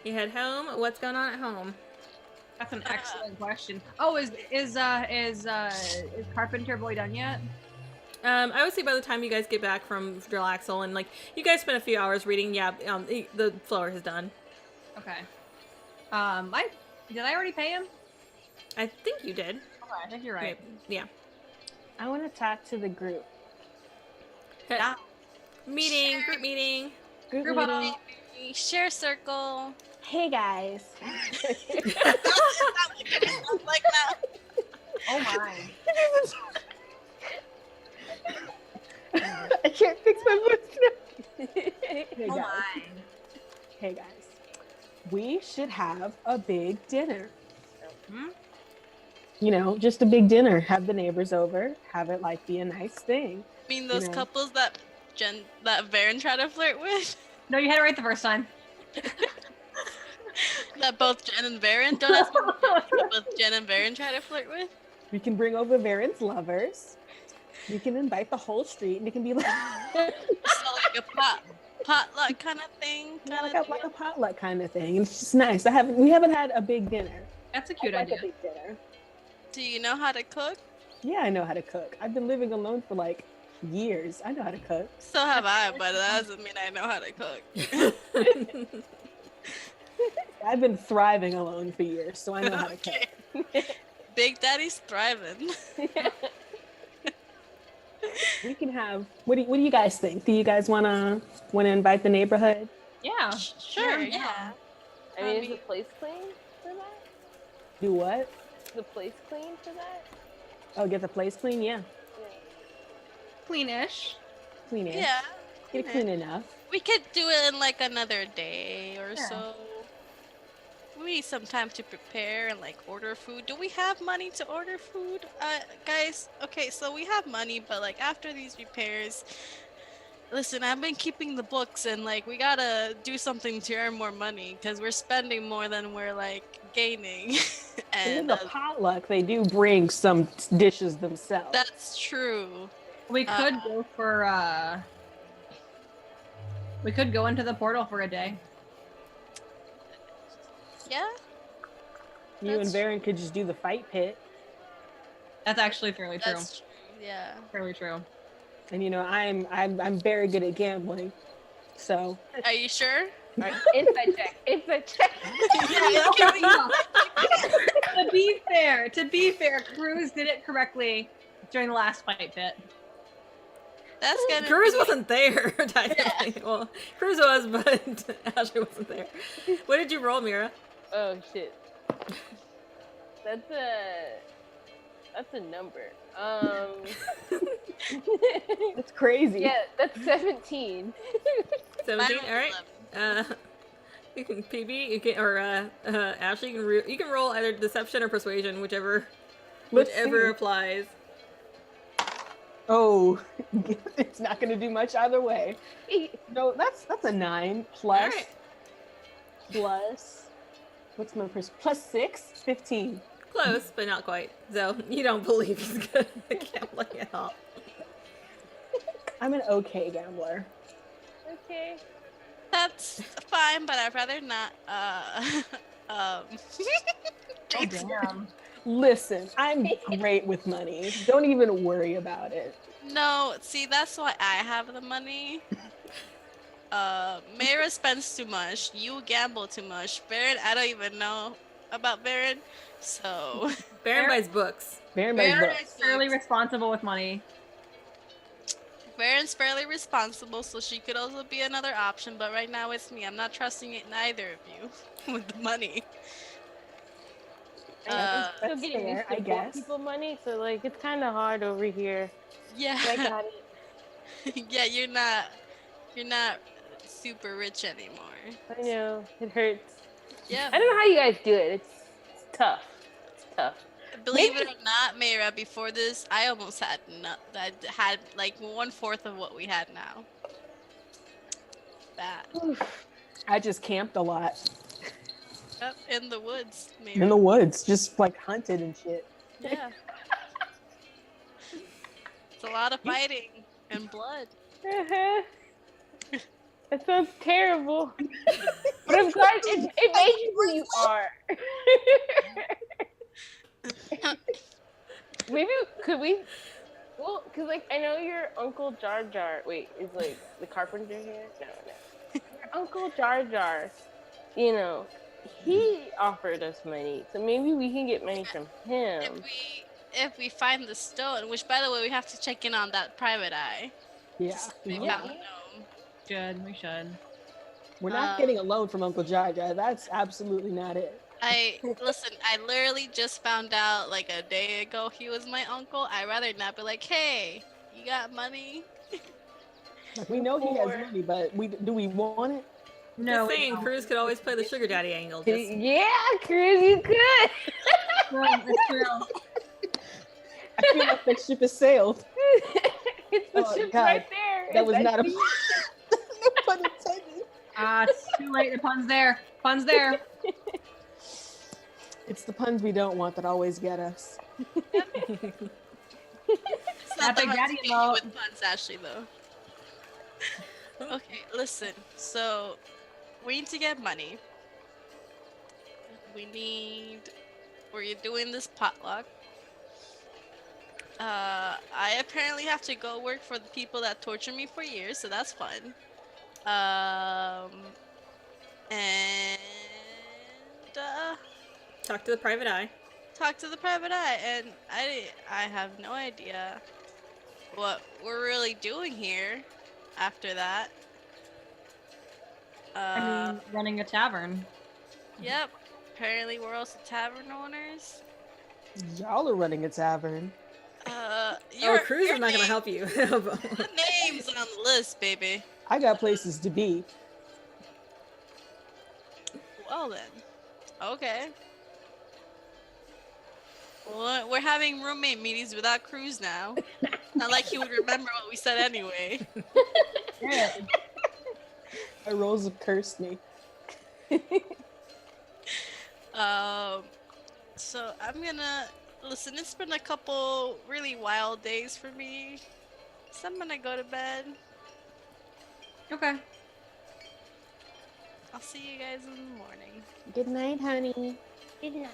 You head home. What's going on at home? That's an excellent question. Oh, is Carpenter Boy done yet? I would say by the time you guys get back from Drillaxel and like you guys spent a few hours reading, yeah, the floor is done. Okay. Did I already pay him? I think you did. Okay, I think you're right. Yeah. I want to talk to the group. Yeah. Meeting, group meeting. Group Group meeting. Share circle. Hey guys. Like that. Oh my. I can't fix my voice. Hey Oh guys. my. Hey guys. We should have a big dinner. Hmm? You know, just a big dinner. Have the neighbors over. Have it like be a nice thing. I mean those You know. couples that Varen tried to flirt with? No, you had it right the first time. That both Jen and Varen don't ask me that both Jen and Varen try to flirt with? We can bring over Varen's lovers. We can invite the whole street, and it can be like So like a potluck kind of thing. like a potluck kind of thing. And it's just nice. We haven't had a big dinner. That's a cute I'd like idea. a big dinner. Do you know how to cook? Yeah, I know how to cook. I've been living alone for like years. I know how to cook. So have I, but that doesn't mean I know how to cook. I've been thriving alone for years, so I know how to cook. Big Daddy's thriving. We can have. What do you guys think? Do you guys wanna invite the neighborhood? Yeah. Sure, yeah. I mean, is the place clean for that? Do what? Is the place clean for that? Oh, get the place clean. Yeah, Cleanish. clean it. Yeah. Get it clean enough. We could do it in like another day or Yeah. so. We need some time to prepare and like order food. Do we have money to order food? Guys, okay, so we have money, but like after these repairs, listen, I've been keeping the books and like we gotta do something to earn more money because we're spending more than we're like gaining. And And the potluck, they do bring some dishes themselves. that's true. We could go for We could go into the portal for a day. Yeah. You and That's Varen could just do the fight pit. That's actually fairly true. That's true. Yeah. Fairly true. And you know, I'm very good at gambling. So Are you sure? Alright, inside check. Inside check. To be fair, Cruz did it correctly during the last fight pit. That's gonna. Cruz be... wasn't there, technically. Well, Cruz was, but Ashley wasn't there. What did you roll, Mira? Oh shit. That's a number. it's crazy. Yeah, that's 17. 17. Mine All right. was You can PB. You can Ashley. You can roll either deception or persuasion, whichever Let's see. applies. Oh, it's not going to do much either way. No, that's a 9 plus. All right. Plus. What's my plus 6? 15. Close, but not quite. So you don't believe he's good at gambling at all. I'm an okay gambler. Okay. That's fine, but I'd rather not. Oh, damn. Listen, I'm great with money. Don't even worry about it. No, see, that's why I have the money. Mara spends too much. You gamble too much. Baron, I don't even know about Baron, so. Baron buys books. Baron buys Baron books. is fairly responsible with money. Baron's fairly responsible, so she could also be another option, but right now it's me. I'm not trusting it neither of you with the money. That's Still getting fair, used to I poor guess. people money, so like it's kind of hard over here. Yeah. I got it. Yeah, you're not super rich anymore. I know it hurts. Yeah. I don't know how you guys do it. It's tough. It's tough. Believe Maybe- it or not, Mayra, before this, I almost had I had like 1/4 of what we had now. Bad. Oof. I just camped a lot Up in the woods, Mayra. in the woods, just like hunted and shit. Yeah. It's a lot of fighting and blood. That sounds terrible. But I'm glad it made you who you are. Maybe could we? Well, cause like I know your Uncle Jar Jar. Wait, is like the carpenter here? No. Your Uncle Jar Jar. You know, he offered us money, so maybe we can get money from him. If we find the stone, which by the way we have to check in on that private eye. Yeah. We Yeah. found gnome. We should. We're not getting a loan from Uncle Jar Jar. That's absolutely not it. Listen, I literally just found out like a day ago he was my uncle. I'd rather not be like, hey, you got money? Like, we know he has money, but do we want it? No, Just saying, Cruz could always play the sugar daddy angle. Just Yeah, Cruz, you could. it's true. I feel like that ship has sailed. It's the Oh, ship God. right there. That was It's not a actually- no pun intended. It's too late. The pun's there. Pun's there. It's the puns we don't want that always get us. It's not Big that hard Daddy to beat you Mo. with puns, Ashley, though. Okay, listen. So, we need to get money. We're doing this potluck. I apparently have to go work for the people that tortured me for years, so that's fun. And talk to the private eye. talk to the private eye, and I have no idea what we're really doing here after that. I mean, running a tavern. Yep. Apparently we're also tavern owners. Y'all are running a tavern. Cruz is not going to help you. Your name's on the list, baby. I got places to be. Well then. Okay. Well, we're having roommate meetings without Cruz now. Not like he would remember what we said anyway. Yeah. My rolls have cursed me. So I'm gonna listen. It's been a couple really wild days for me, so I'm gonna go to bed. Okay. I'll see you guys in the morning. Good night, honey. Good night.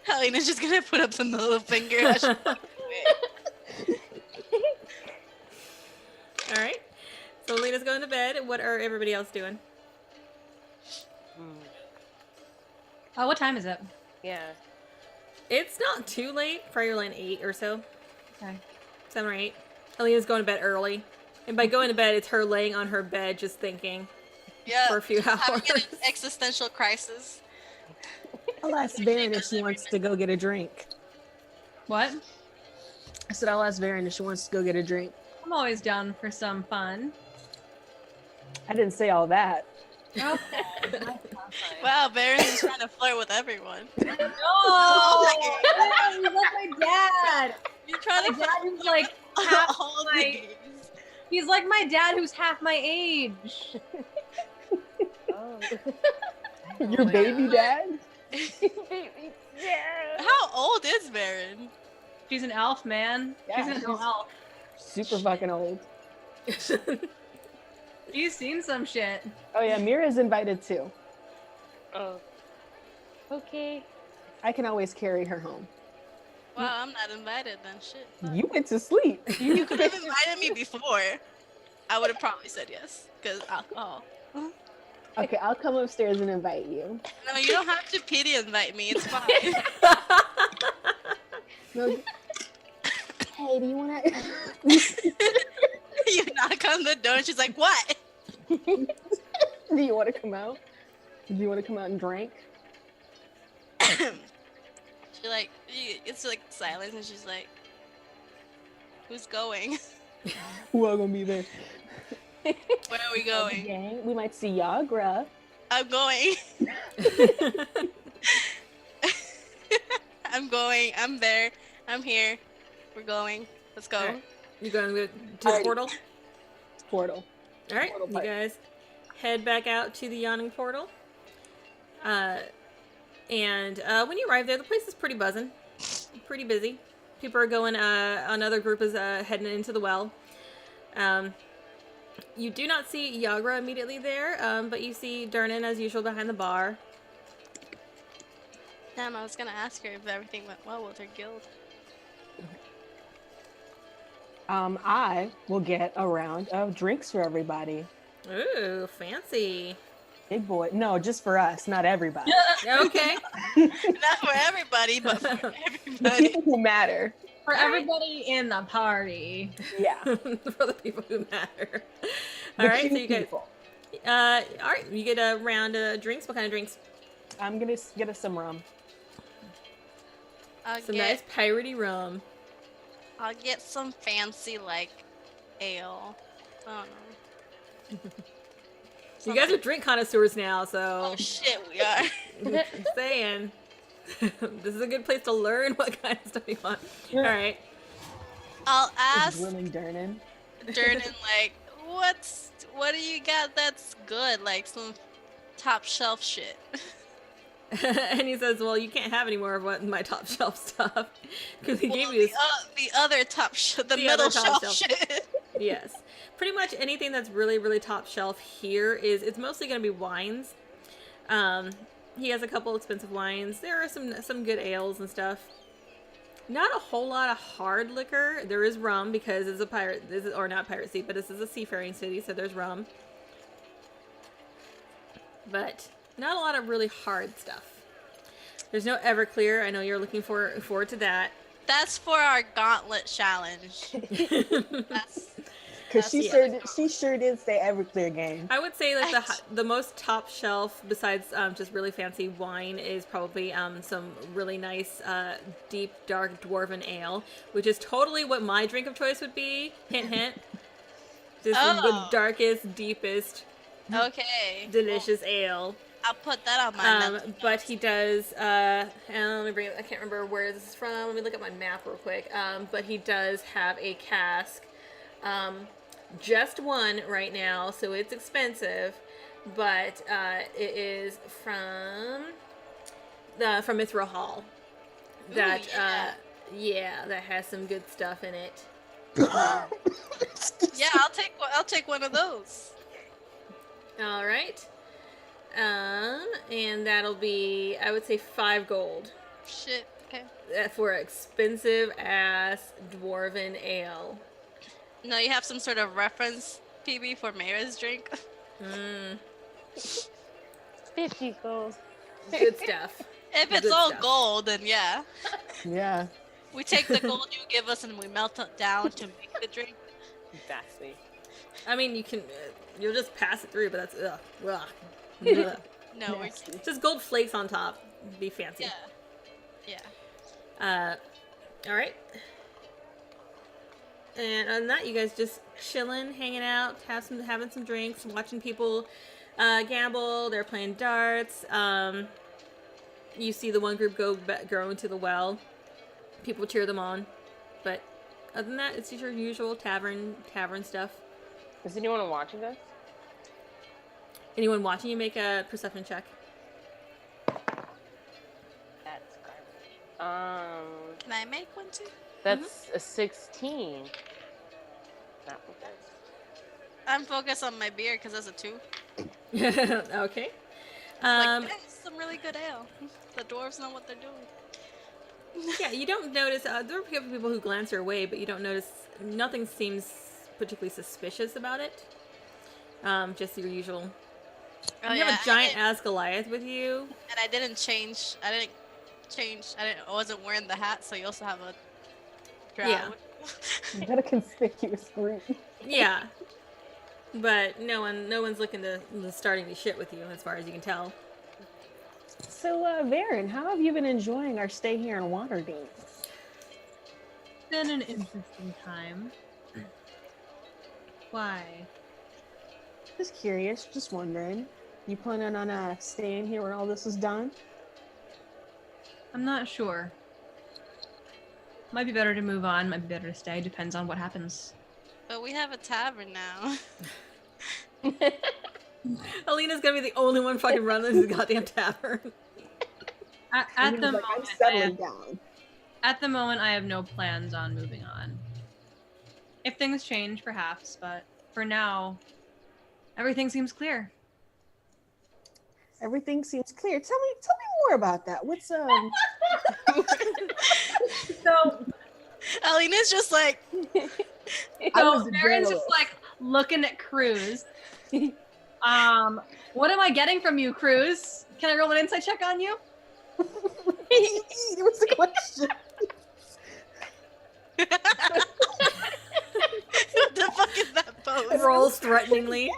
Helena's just gonna put up the middle finger. as she- All right. So Lena's going to bed. What are everybody else doing? Oh, what time is it? Yeah. It's not too late. Probably around 8 or so. Okay. 7 or 8. Elena's going to bed early. And by going to bed, it's her laying on her bed just thinking Yeah, for a few hours. having an existential crisis. I'll ask Varen if she wants to go get a drink. What? I said I'll ask Varen if she wants to go get a drink. I'm always down for some fun. I didn't say all that. Okay. Wow, Baron's trying to flirt with everyone. No! He's like my dad. You're trying My to flirt dad who's like half all my. these. He's like my dad who's half my age. Oh. Your baby dad? Baby. Yeah. How old is Baron? She's an elf, man. Yeah, She's an she's- elf. Super fucking old. She's seen some shit. Oh yeah, Mira's invited too. Oh. Okay. I can always carry her home. Wow, I'm not invited then. Shit. You went to sleep. You could have invited me before. I would have probably said yes. Because alcohol. Okay, I'll come upstairs and invite you. No, you don't have to pity invite me. It's fine. No, hey, do you want to? You knock on the door and she's like, what? Do you want to come out? Do you want to come out and drink? She like, it's like silence and she's like, who's going? Who are gonna be there? Where are we going? Gang. We might see Yagra. I'm going. I'm going. I'm there. I'm here. We're going. Let's go. Alright. You going to the Alrighty. portal? Portal. All right, Portal you pipe. guys head back out to the yawning portal. And when you arrive there, the place is pretty buzzing, pretty busy. People are going. Another group is heading into the well. You do not see Yagra immediately there, but you see Durnan as usual behind the bar. Damn, I was gonna ask her if everything went well with her guild. I will get a round of drinks for everybody. Ooh, fancy. Big boy. No, just for us, not everybody. Okay. Not for everybody, but for The everybody. people who matter. For everybody in the party. Yeah. For the people who matter. The All right, key so you get. people. All right, you get a round of drinks. What kind of drinks? I'm gonna get us some rum. Some nice piratey rum. I'll get some fancy like ale. I don't know. You guys are drink connoisseurs now, so Oh shit, we are. I'm saying this is a good place to learn what kind of stuff you want. All right. I'll Is ask Willing Durnan. Durnan like, what do you got that's good? Like some top shelf shit. And he says, "Well, you can't have any more of what my top shelf stuff because he gave Well, you this." the other top the middle other top shelf shelf. shit. Yes, pretty much anything that's really, really top shelf here it's mostly going to be wines. He has a couple expensive wines. There are some good ales and stuff. Not a whole lot of hard liquor. There is rum because it's a pirate, or not piracy, but this is a seafaring city, so there's rum. But not a lot of really hard stuff. There's no Everclear. I know you're looking forward to that. That's for our gauntlet challenge. That's Because she sure did say Everclear game. I would say like the most top shelf besides just really fancy wine is probably some really nice deep dark dwarven ale, which is totally what my drink of choice would be. Hint hint. Just the darkest, deepest, okay. delicious ale. I'll put that on my mental But he does, and let me bring it, I can't remember where this is from. Let me look at my map real quick. But he does have a cask. Just one right now, so it's expensive. But it is from Mithril Hall. That that has some good stuff in it. Yeah, I'll take one of those. All right. And that'll be, I would say, 5 gold Shit. Okay. for expensive ass dwarven ale. No, you have some sort of reference, PB, for Mayra's drink. Mm, 50 gold. good stuff. If it's Good all stuff. gold, then yeah. Yeah. We take the gold you give us and we melt it down to make the drink. Exactly. I mean, you can, you'll just pass it through, but that's, ugh. Ugh. No, we're Nasty. Just gold flakes on top. Be fancy. yeah. All right. And other than that, you guys just chilling, hanging out, having some drinks, watching people gamble. They're playing darts. You see the one group go into the well. People cheer them on. But other than that, it's just your usual tavern stuff. Is anyone watching us? Anyone watching you, make a perception check. That's garbage. Can I make one too? That's a 16. Not with that. I'm focused on my beer because that's a 2. Okay. Like, that's some really good ale. The dwarves know what they're doing. Yeah, you don't notice. There are people who glance your way, but you don't notice. Nothing seems particularly suspicious about it. Just your usual. Oh, You have a giant ass Goliath with you. And I didn't change. I wasn't wearing the hat, so you also have a drow. Yeah. You got a conspicuous group. Yeah. But no one's looking to starting to shit with you, as far as you can tell. So, Varen, how have you been enjoying our stay here in Waterdeep? It's been an interesting time. Why? Just curious, just wondering. You planning on staying here when all this is done? I'm not sure. Might be better to move on, might be better to stay, depends on what happens. But we have a tavern now. Alina's gonna be the only one fucking running this goddamn tavern. At the Like, I'm moment, settling down. at the moment, I have no plans on moving on. If things change, perhaps, but for now, everything seems clear. Everything seems clear. Tell me more about that. What's So, Alina's just like, I was so a Varen's just journalist. like looking at Cruz. What am I getting from you, Cruz? Can I roll an insight check on you? What's the question? what the fuck is that pose? Rolls threateningly.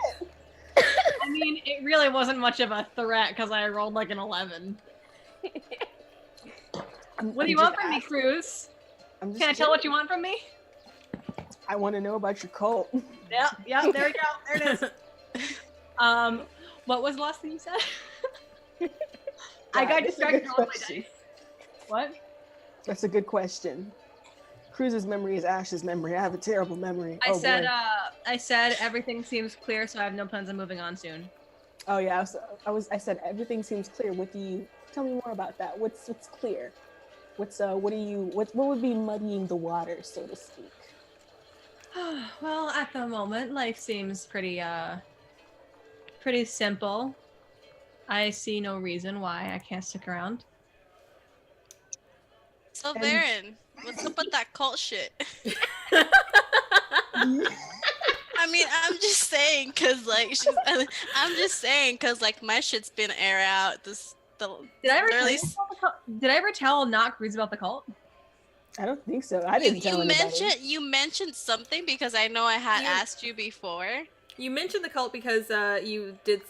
I mean, it really wasn't much of a threat because I rolled like an 11. What do you want from me, Cruz? Can I tell what you want from me? I want to know about your cult. Yep, there we go. There it is. What was the last thing you said? I got That's a good distracted rolling my question. dice. What? That's a good question. Cruz's memory is Ash's memory. I have a terrible memory. I said, boy. I said everything seems clear, so I have no plans on moving on soon. Oh yeah, I said everything seems clear. What do you tell me more about that? What's clear? What would be muddying the water, so to speak? Well, at the moment, life seems pretty simple. I see no reason why I can't stick around. So, And- Varen, what's up with that cult shit? I mean, I'm just saying, cause like, my shit's been air out. Did I ever tell early you about the cult? Did I ever tell not Cruz about the cult? I don't think so. I didn't tell anybody. You mentioned something because I know I had You- asked you before. You mentioned the cult because you did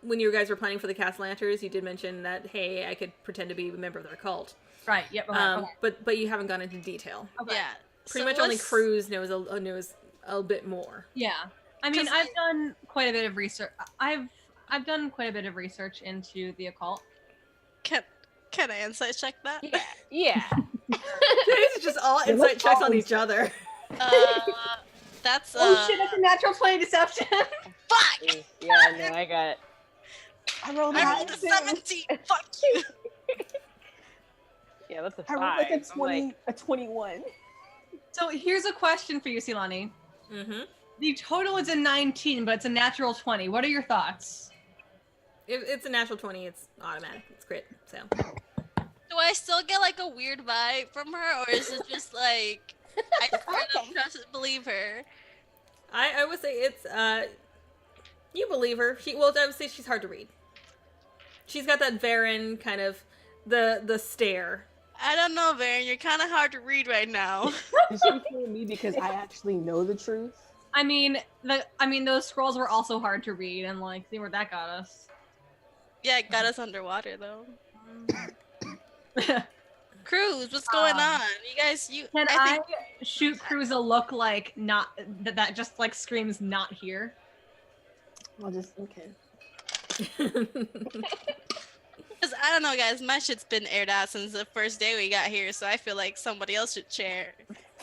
when you guys were planning for the Castlanters. You did mention that, hey, I could pretend to be a member of their cult. Right. Yep. Okay. But you haven't gone into detail. Okay. Yeah. Pretty So much only what's- Cruz knows a bit more. Yeah. I mean, 'Cause I've done quite a bit of research. I've done quite a bit of research into the occult. Can I insight check that? Yeah. These are just all It insight looks checks on always- each other. That's Oh shit! That's a natural 20 deception. fuck. Yeah, no, I got. I rolled I a rolled a 17. Fuck you. Yeah, that's a I 5. rolled like I'm like, a 21. So here's a question for you, Silani. Mm-hmm. The total is a 19, but it's a natural 20. What are your thoughts? If it's a natural 20, it's automatic. It's crit. So Do I still get like a weird vibe from her, or is it just like I don't trust believe her? I would say it's you believe her. I would say she's hard to read. She's got that Varen kind of the stare. I don't know, Varen. You're kind of hard to read right now. Is she killing me because I actually know the truth? I mean, those scrolls were also hard to read, and like, see where that got us. Yeah, it got us underwater though. Cruz, what's going on? You guys, Can I shoot Cruz a look like not that just like screams not here? I'll just okay. Because I don't know, guys. My shit's been aired out since the first day we got here, so I feel like somebody else should share.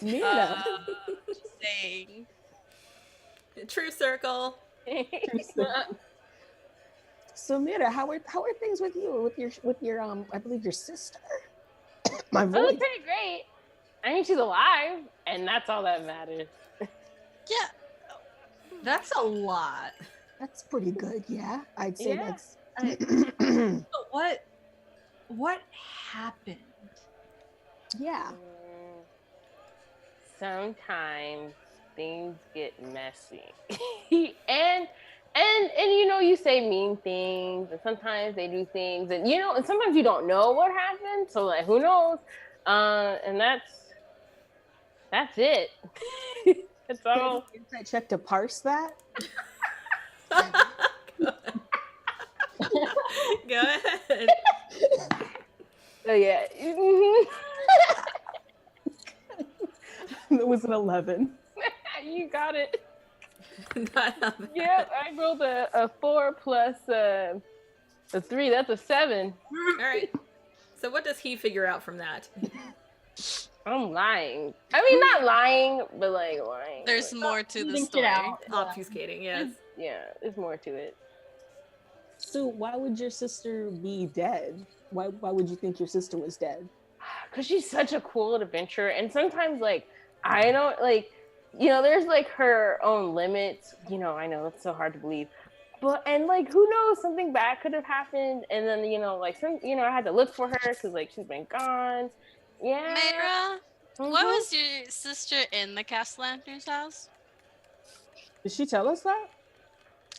Mira. Just saying. True circle. So Mira, how are things with you? With your I believe your sister? My Oh, voice. pretty great. I mean, she's alive, and that's all that matters. Yeah. That's a lot. That's pretty good, yeah. I'd say Yeah. that's But what happened? yeah. Sometimes things get messy, and you know, you say mean things, and sometimes they do things, and you know, and sometimes you don't know what happened. So like, who knows? And that's it. That's all. I check to parse that. Go ahead. So yeah. It was an 11. You got it. Not how bad. Yep, I rolled a 4 plus a 3. That's a 7. All right. So what does he figure out from that? I'm lying. I mean, not lying, but like lying. There's Like, more to the Think it story. out. Obfuscating, yes. yeah, there's more to it. So why would your sister be dead? Why would you think your sister was dead? Cause she's such a cool adventurer, and sometimes like I don't like, you know, there's like her own limits. You know, I know it's so hard to believe, but and like who knows, something bad could have happened, and then you know, like I had to look for her because like she's been gone. Yeah. Mayra, what Mhm. was your sister in the Castellanter's house? Did she tell us that?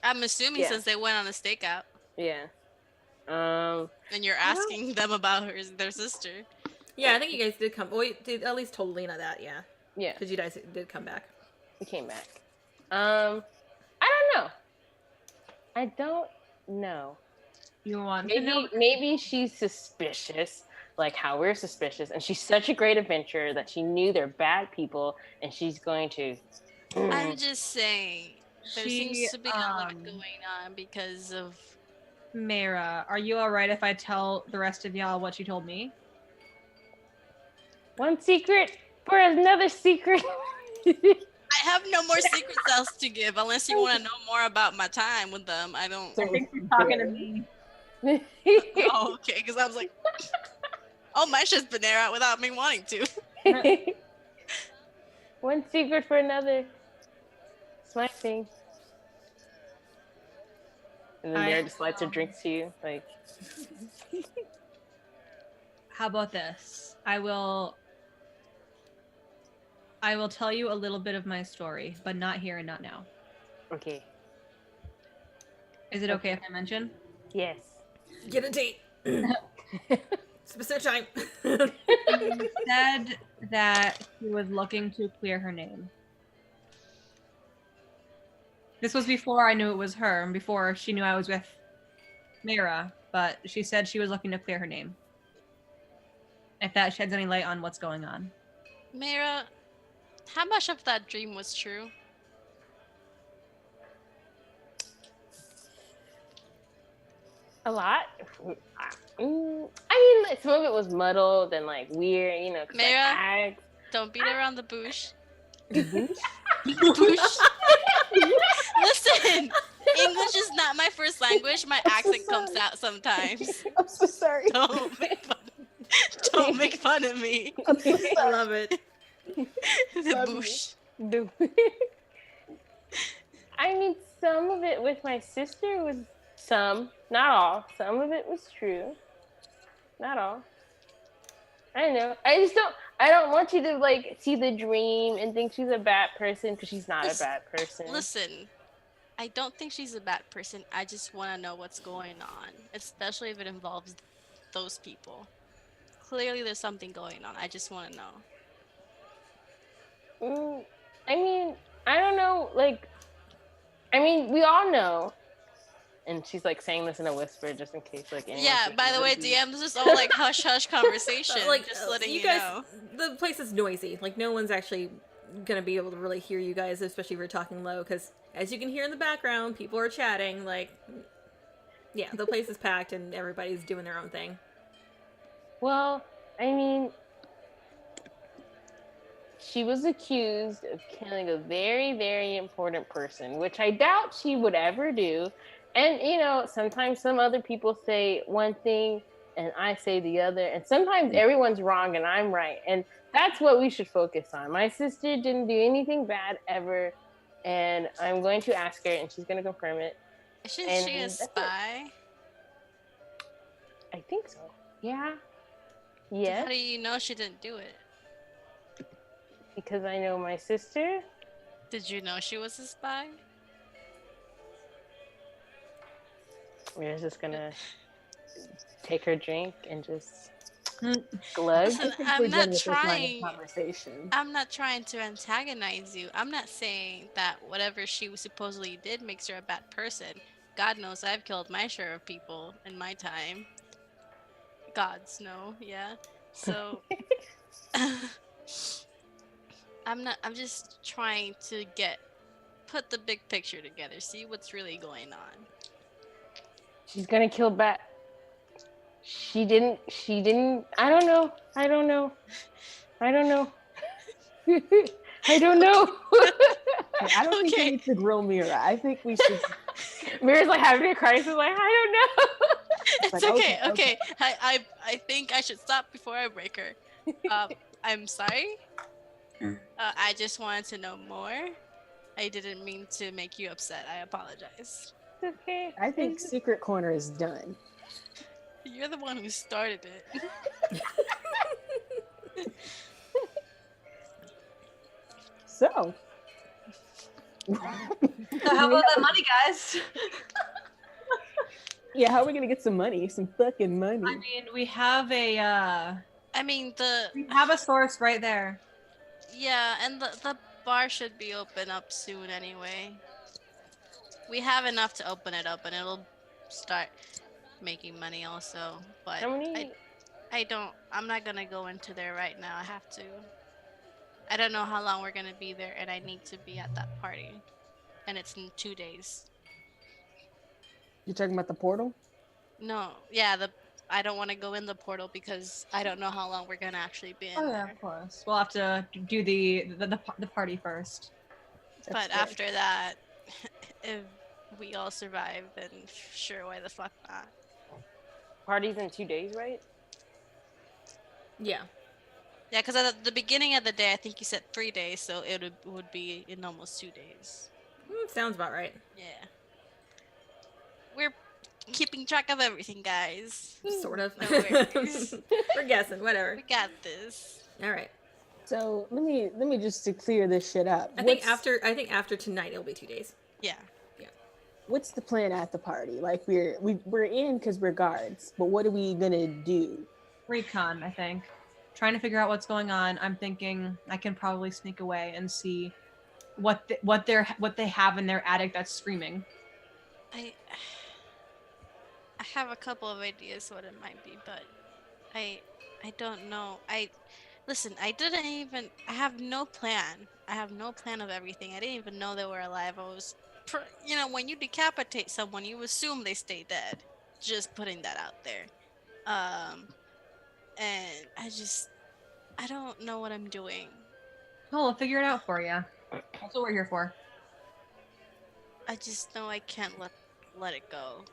I'm assuming Yeah. since they went on a stakeout, Yeah. and you're asking them about their sister. Yeah, I think you guys did come. Well, you did at least told Lena that, yeah. Yeah. Because you guys did come back. We came back. I don't know. You want to know? Maybe she's suspicious, like how we're suspicious, and she's such a great adventurer that she knew they're bad people, and she's going to. I'm just saying, there She, seems to be a lot going on because of. Mara, are you alright if I tell the rest of y'all what she told me? One secret for another secret. I have no more secrets else to give unless you want to know more about my time with them. I don't. So I think she's talking to me. Oh, okay, because I was like, oh, my shit's been there out without me wanting to. One secret for another. It's my thing. And then Mara just lights her drinks to you, like. How about this? I will tell you a little bit of my story, but not here and not now. Okay. Is it okay if I mention? Yes. Get a date. Specific time. She said that she was looking to clear her name. This was before I knew it was her and before she knew I was with Mira, but she said she was looking to clear her name. If that sheds any light on what's going on. Mira, how much of that dream was true? A lot. I mean, like, some of it was muddled and like weird, you know. 'Cause, like, Mara? I- Don't beat around the bush. Bush? Bush. Listen, English is not my first language. My accent comes out sometimes. I'm so sorry. Don't make fun of me. I'm so I sorry. love it. The Love you. bush. Do- I mean, some of it with my sister was not all. Some of it was true. Not all. I don't know. I don't want you to like see the dream and think she's a bad person because she's not a bad person. Listen, I don't think she's a bad person. I just want to know what's going on, especially if it involves those people. Clearly, there's something going on. I just want to know. I mean, I don't know. Like, I mean, we all know. And she's like saying this in a whisper just in case like anyone Yeah, by the way, DM, this is all like hush hush conversation. Like, just letting you guys, know. the place is noisy. Like, no one's actually gonna be able to really hear you guys, especially if you're talking low, because as you can hear in the background, people are chatting. Like, yeah, the place is packed and everybody's doing their own thing. Well, I mean, she was accused of killing a very, very important person, which I doubt she would ever do. And, you know, sometimes some other people say one thing and I say the other. And sometimes everyone's wrong and I'm right. And that's what we should focus on. My sister didn't do anything bad ever. And I'm going to ask her and she's going to confirm it. Isn't And she a spy? I think so. Yeah. Yes. How do you know she didn't do it? Because I know my sister. Did you know she was a spy? We're just gonna take her drink and just glug. Listen, I'm not trying. Conversation. I'm not trying to antagonize you. I'm not saying that whatever she supposedly did makes her a bad person. God knows I've killed my share of people in my time. Gods know, yeah. So I'm just trying to put the big picture together, see what's really going on. She's gonna kill Bat. She didn't. I don't know. I don't know. I don't know. I don't think we need to grill Mira. I think we should. Mira's like having a crisis. Like, I don't know. It's like, okay. I think I should stop before I break her. I'm sorry. I just wanted to know more. I didn't mean to make you upset. I apologize. It's okay. I think Secret Corner is done. You're the one who started it. So. How about that money, guys? Yeah, how are we gonna get some money? Some fucking money. I mean, we have a we have a source right there. Yeah, and the bar should be open up soon anyway. We have enough to open it up and it'll start making money also. But How many? I'm not gonna go into there right now. I have to. I don't know how long we're gonna be there and I need to be at that party. And it's in 2 days. You're talking about the portal? No, yeah, I don't want to go in the portal because I don't know how long we're gonna actually be in Oh yeah, there. of course. We'll have to do the party first. But after that, if we all survive, then sure, why the fuck not? Party's in 2 days, right? Yeah. Yeah, because at the beginning of the day, I think you said 3 days, so it would be in almost 2 days. Sounds about right. Yeah. We're keeping track of everything, guys. Sort of. No worries. We're guessing, whatever. We got this. All right. So let me just to clear this shit up. I think after tonight it'll be 2 days. Yeah. What's the plan at the party? Like we're in because we're guards, but what are we gonna do? Recon, I think. Trying to figure out what's going on. I'm thinking I can probably sneak away and see what they have in their attic that's screaming. I have a couple of ideas what it might be, but I don't know. Listen, I have no plan. I have no plan of everything. I didn't even know they were alive. When you decapitate someone, you assume they stay dead. Just putting that out there. And I don't know what I'm doing. Oh, we'll figure it out for you. That's what we're here for. I just know I can't let it go.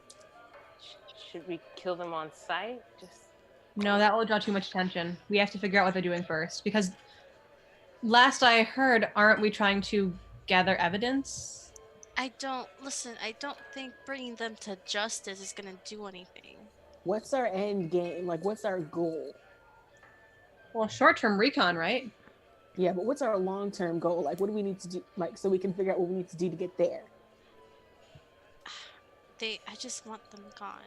Should we kill them on sight? No, that will draw too much attention. We have to figure out what they're doing first. Because last I heard, aren't we trying to gather evidence? I don't think bringing them to justice is gonna do anything. What's our end game? Like, what's our goal? Well, short-term recon, right? Yeah, but what's our long-term goal? Like, what do we need to do? Like, so we can figure out what we need to do to get there. I just want them gone.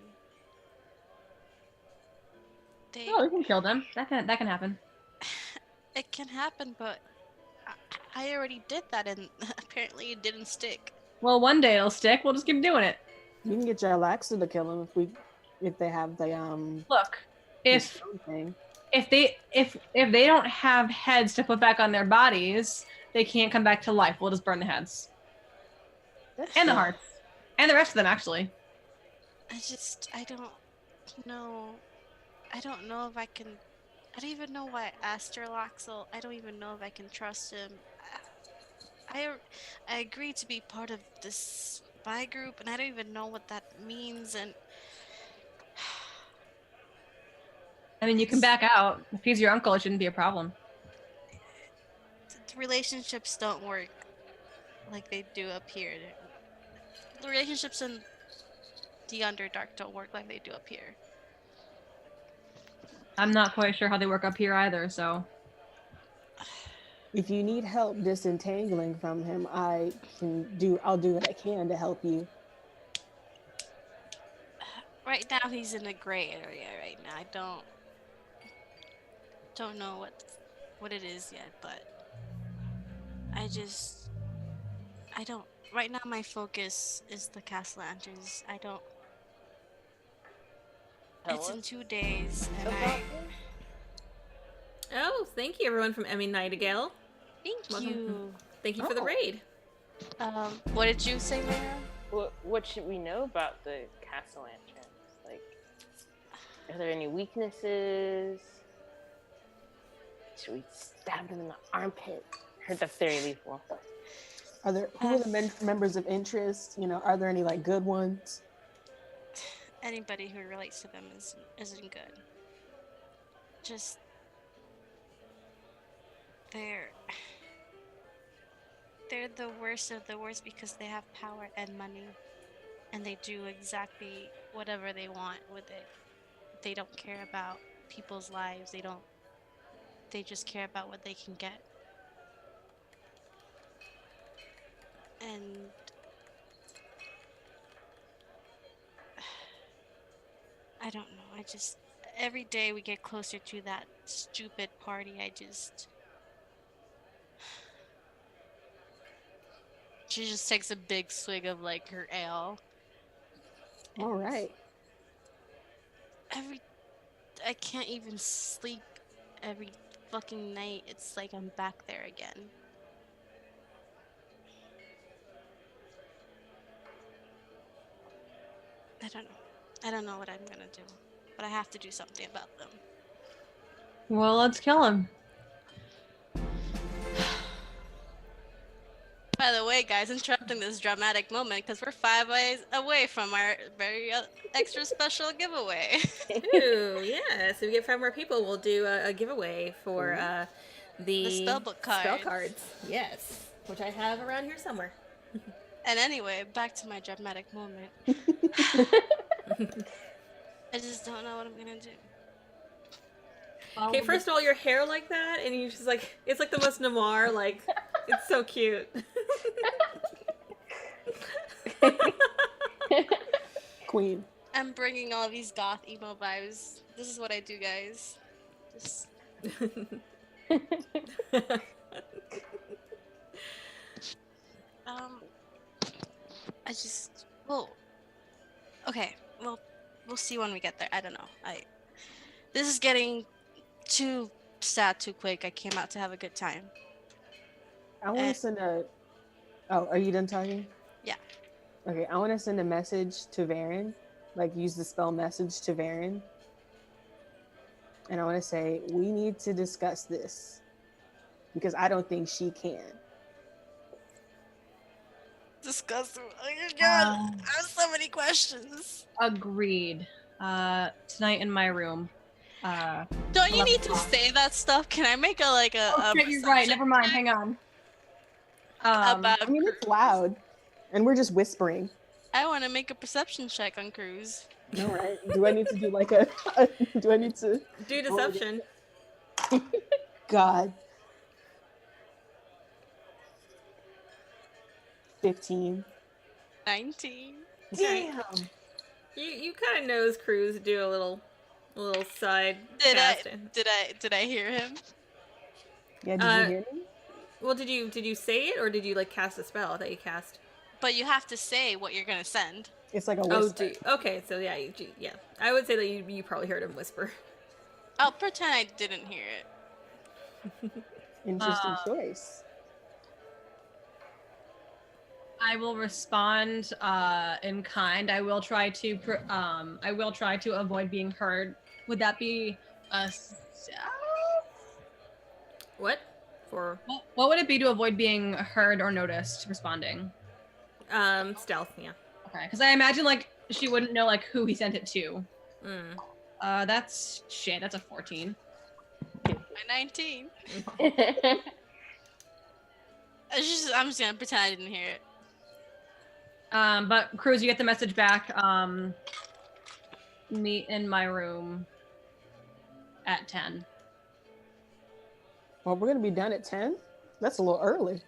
Oh, we can kill them. That can happen. It can happen, but I already did that, and apparently it didn't stick. Well, one day it'll stick. We'll just keep doing it. We can get Jarlaxle to kill him if they have the Look, the if stone thing. if they don't have heads to put back on their bodies, they can't come back to life. We'll just burn the heads and the hearts and the rest of them, actually. I don't know. I don't know if I can. I don't even know why I asked Jarlaxle. I don't even know if I can trust him. I agreed to be part of this spy group, and I don't even know what that means. And I mean, you can back out. If he's your uncle, it shouldn't be a problem. relationships don't work like they do up here. The relationships in the Underdark don't work like they do up here. I'm not quite sure how they work up here either, so. If you need help disentangling from him, I'll do what I can to help you. Right now he's in a gray area right now. I don't know what it is yet, but I don't right now my focus is the Castle Lanterns. It's in 2 days and Oh, thank you everyone from Emmy Nightingale. thank you. Thank you for the raid. What did you say, Mara? What should we know about the Castle Lanterns? Like, are there any weaknesses? Should we stab them in the armpit? Heard that's very lethal. Who are the members of interest? You know, are there any like good ones? Anybody who relates to them isn't good. Just they're the worst of the worst because they have power and money, and they do exactly whatever they want with it. They don't care about people's lives. They just care about what they can get. And I don't know. Every day we get closer to that stupid party. She just takes a big swig of like her ale. All right. I can't even sleep every fucking night. It's like I'm back there again. I don't know what I'm gonna do, but I have to do something about them. Well, let's kill him. By the way, guys, interrupting this dramatic moment because we're 5 ways away from our very extra special giveaway. Ooh, yeah. So we get 5 more people. We'll do a giveaway for the spellbook cards. Spell cards. Yes, which I have around here somewhere. And anyway, back to my dramatic moment. I just don't know what I'm gonna do. Okay, first of all, your hair like that, and you just like, it's like the most noir, like, it's so cute. Queen. I'm bringing all these goth emo vibes. This is what I do, guys. Just well, okay, well, we'll see when we get there. I don't know. This is getting too sad too quick. I came out to have a good time. I want to send a... Oh, are you done talking? Yeah. Okay, I want to send a message to Varen. Like, use the spell message to Varen. And I want to say, we need to discuss this. Because I don't think she can. Discuss. Oh my god, I have so many questions. Agreed. Tonight in my room. Don't you need to say that stuff? Can I make Okay, you're right. Never mind. Hang on. About I mean, it's loud. And we're just whispering. I want to make a perception check on Cruz. All right. Do I need to do like do I need to Do deception. God. 15. 19. Damn. You kind of nose Cruz do a little side Did cast. I hear him? Yeah, did you hear me? Well, did you say it or did you like cast a spell that you cast? But you have to say what you're gonna send. It's like a Oh, whisper. okay. So yeah, yeah. I would say that you probably heard him whisper. I'll pretend I didn't hear it. Interesting choice. I will respond in kind. I will try to avoid being heard. Would that be a What? For what would it be to avoid being heard or noticed responding? stealth, yeah. Okay, because I imagine like she wouldn't know like who he sent it to. That's shit. That's a 14. My 19. I'm just gonna pretend I didn't hear it. But Cruz, you get the message back. Meet in my room at 10. Well, we're gonna be done at 10. That's a little early.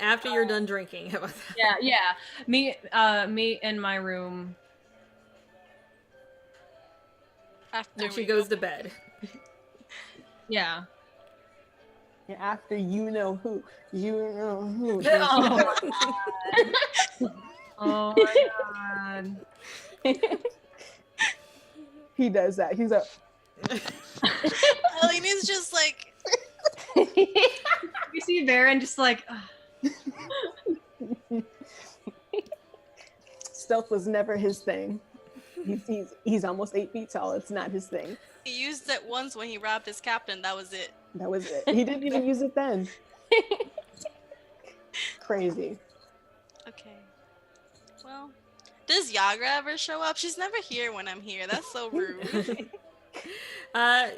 After you're done drinking, how about that? Yeah. Meet in my room. After When she we goes go- to bed. Yeah. Yeah, after you know who. You know who. Oh my god. He does that. He's like, Elena's just like, You see Varen just like, stealth was never his thing. He's almost 8 feet tall. It's not his thing. he used it once when he robbed his captain. That was it. That was it. He didn't even use it then. Crazy. Okay. Well, does Yagra ever show up? She's never here when I'm here. That's so rude. Are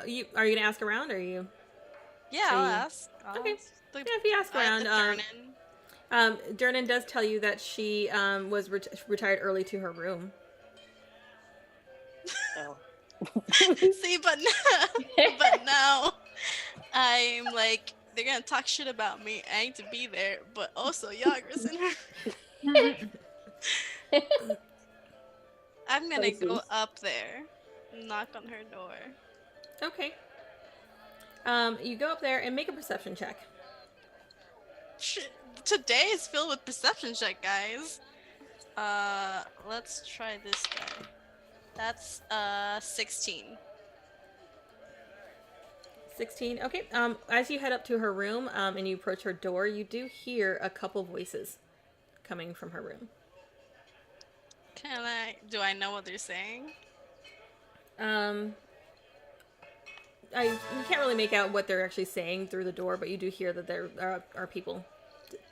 you gonna ask around or are you? Yeah, I'll ask. Okay. ask. Yeah, if you ask around, Durnan does tell you that she was retired early to her room. Oh. See, but now I'm like, they're gonna talk shit about me. I need to be there, but also Yagra's in her. I'm gonna go up there, knock on her door. Okay. You go up there and make a perception check. Shit, today is filled with perception check, guys. Let's try this guy. That's 16. 16. Okay. As you head up to her room, and you approach her door, you do hear a couple voices coming from her room. Do I know what they're saying? You can't really make out what they're actually saying through the door, but you do hear that there are people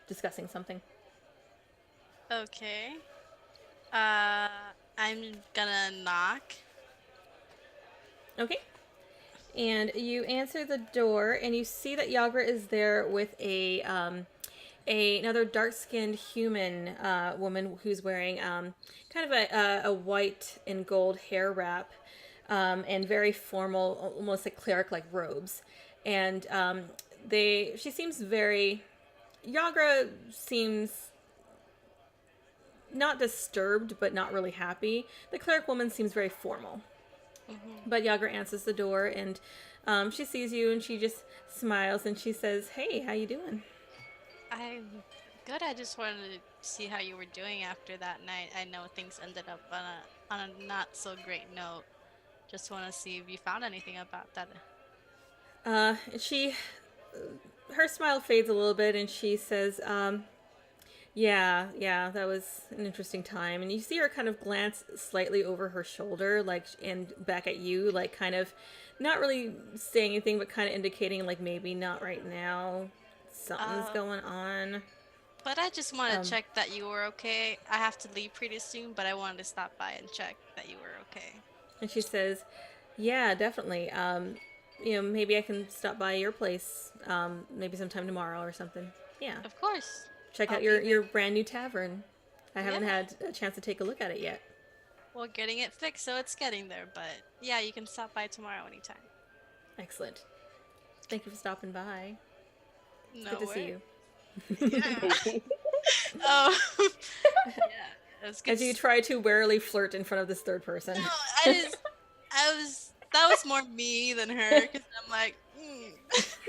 discussing something. Okay. I'm gonna knock. Okay. And you answer the door, and you see that Yagra is there with another dark-skinned human woman who's wearing kind of a white and gold hair wrap, and very formal, almost like cleric-like robes. And she seems very. Yagra seems not disturbed, but not really happy. The cleric woman seems very formal. But Yagra answers the door, and she sees you, and she just smiles, and she says, "Hey, how you doing?" I'm good. I just wanted to see how you were doing after that night. I know things ended up on a not so great note. Just want to see if you found anything about that. Her smile fades a little bit, and she says, yeah, that was an interesting time. And you see her kind of glance slightly over her shoulder, like, and back at you, like, kind of not really saying anything, but kind of indicating, like, maybe not right now. Something's going on. But I just want to check that you were okay. I have to leave pretty soon, but I wanted to stop by and check that you were okay. And she says, yeah, definitely. maybe I can stop by your place, maybe sometime tomorrow or something. Yeah. Of course. Check I'll out be your brand new tavern. I haven't Yeah. had a chance to take a look at it yet. We're getting it fixed, so it's getting there. But yeah, you can stop by tomorrow anytime. Excellent. Thank you for stopping by. No Good to see way. you. Yeah. Oh. Yeah. It was good. As you try to warily flirt in front of this third person. No, that was more me than her, because I'm like,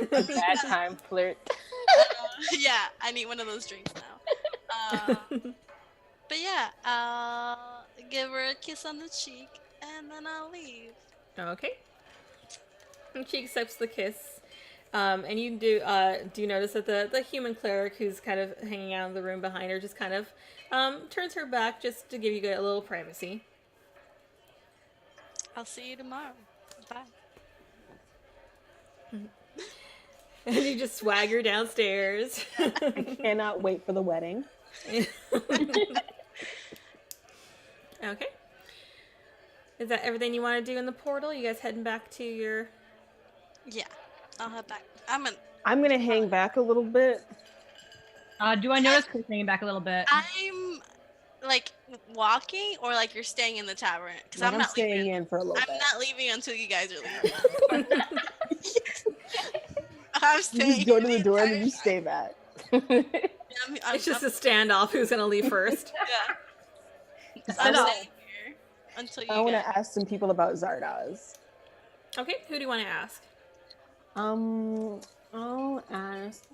Bad time flirt. yeah, I need one of those drinks now. But yeah, I'll give her a kiss on the cheek, and then I'll leave. Okay. And she accepts the kiss. And you do notice that the human cleric who's kind of hanging out in the room behind her just kind of turns her back just to give you a little privacy. I'll see you tomorrow. Bye. And you just swagger downstairs. I cannot wait for the wedding. Okay. Is that everything you want to do in the portal? You guys heading back to your... Yeah, I'll head back. I'm gonna hang back a little bit. Do I notice Chris hanging back a little bit? I'm like walking, or like you're staying in the tavern? Because Like, I'm I'm not staying leaving. in for a little I'm bit. not leaving until you guys are leaving. I'm You staying. just go to the door and entire then you time. stay back. It's just a standoff who's going to leave first. Yeah. I I'm know. staying here until you I want guys. to ask some people about Zardoz. Okay, who do you want to ask? I'll ask,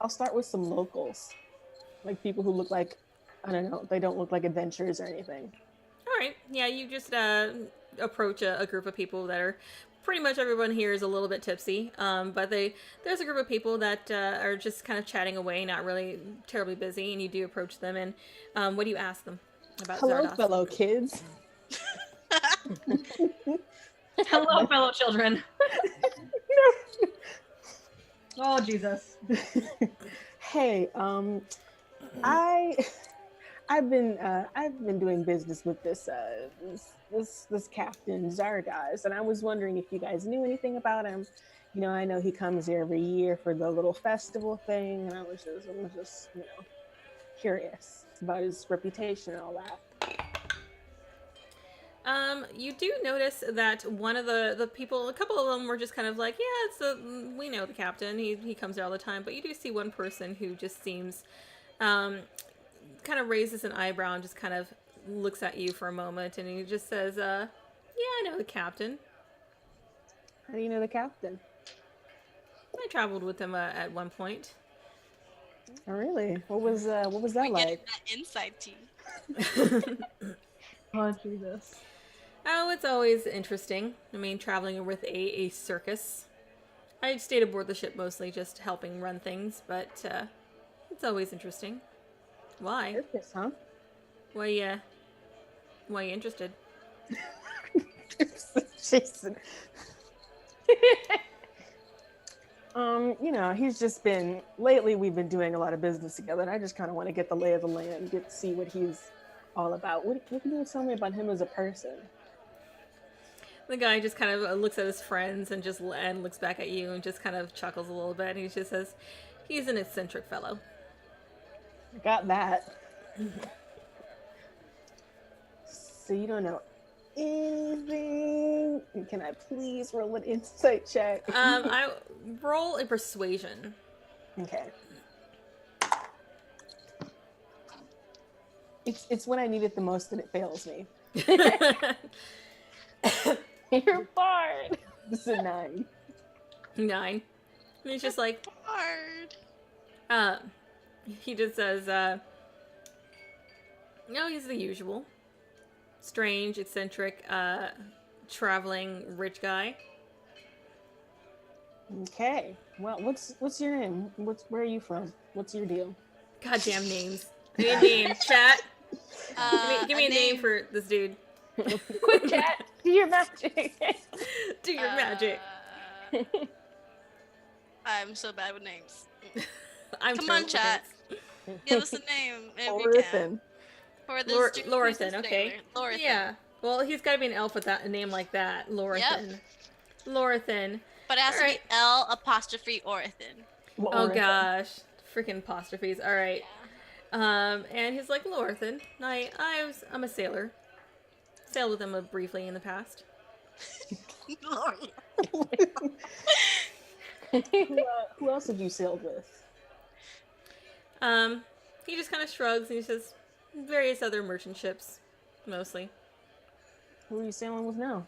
I'll start with some locals. Like people who look like, I don't know, they don't look like adventurers or anything. All right. Yeah, you just approach a group of people that are pretty much everyone here is a little bit tipsy. But there's a group of people that are just kind of chatting away, not really terribly busy, and you do approach them. And what do you ask them about Hello, Zardoz? fellow kids. Hello, fellow children. Oh, Jesus. Hey, I've been doing business with this Captain Zardoz, and I was wondering if you guys knew anything about him. You know, I know he comes here every year for the little festival thing, and I was just curious about his reputation and all that. You do notice that one of the people, a couple of them were just kind of like, yeah, we know the captain. He comes here all the time. But you do see one person who just seems, kind of raises an eyebrow and just kind of looks at you for a moment, and he just says, yeah, I know the captain. How do you know the captain? I traveled with him at one point. Oh, really? What was that We're getting like? that inside tea. Oh, Jesus. Oh, it's always interesting. I mean, traveling with a circus. I stayed aboard the ship mostly just helping run things, but it's always interesting. Why? Circus, huh? Why you interested? Jason. He's just been lately. We've been doing a lot of business together, and I just kind of want to get the lay of the land, get to see what he's all about. What can you tell me about him as a person? The guy just kind of looks at his friends and looks back at you and just kind of chuckles a little bit. And he just says, "He's an eccentric fellow." I got that. So you don't know anything? Can I please roll an insight check? I roll a persuasion. Okay. It's when I need it the most that it fails me. You're barred. This is a 9. 9. And he's just like, Hard. he just says, no, he's the usual. Strange, eccentric, traveling rich guy. Okay. Well, what's your name? Where are you from? What's your deal? Goddamn names. Give me a name, chat. Give me a name for this dude. Quick chat. Do your magic. Do your magic. I'm so bad with names. I'm Come terrible on, with chat. names. Give us a name if you can. Orithan. For this Lorithan, okay. Lorithan. Yeah. Well, he's got to be an elf with a name like that. Lorithan. Lorathan. But it has to Alright. be L apostrophe Orathan. Oh gosh, freaking apostrophes. All right. Yeah. And he's like, Lorathan, I'm a sailor. Sailed with him briefly in the past. Lord. Who else have you sailed with? He just kind of shrugs and he says, various other merchant ships, mostly. Who are you sailing with now?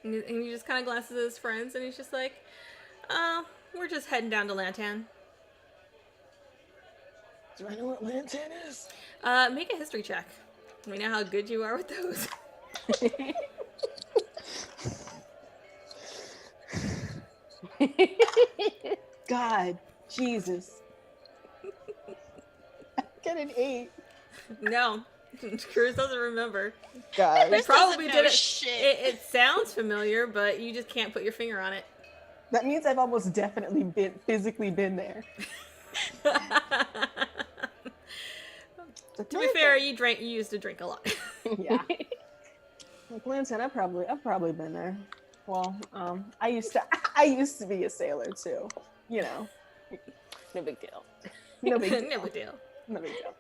And he just kind of glances at his friends and he's just like, we're just heading down to Lantan. Do I know what Lantan is? Make a history check. We know how good you are with those. God, Jesus. I get an 8. No. Cruz doesn't remember. God. You Chris probably doesn't know did it. shit. It sounds familiar, but you just can't put your finger on it. That means I've almost definitely physically been there. To be fair, you used to drink a lot. Yeah. Like Lantan, I've probably been there. Well, I used to be a sailor too. You know. No big deal. No big deal. No big deal. No big deal.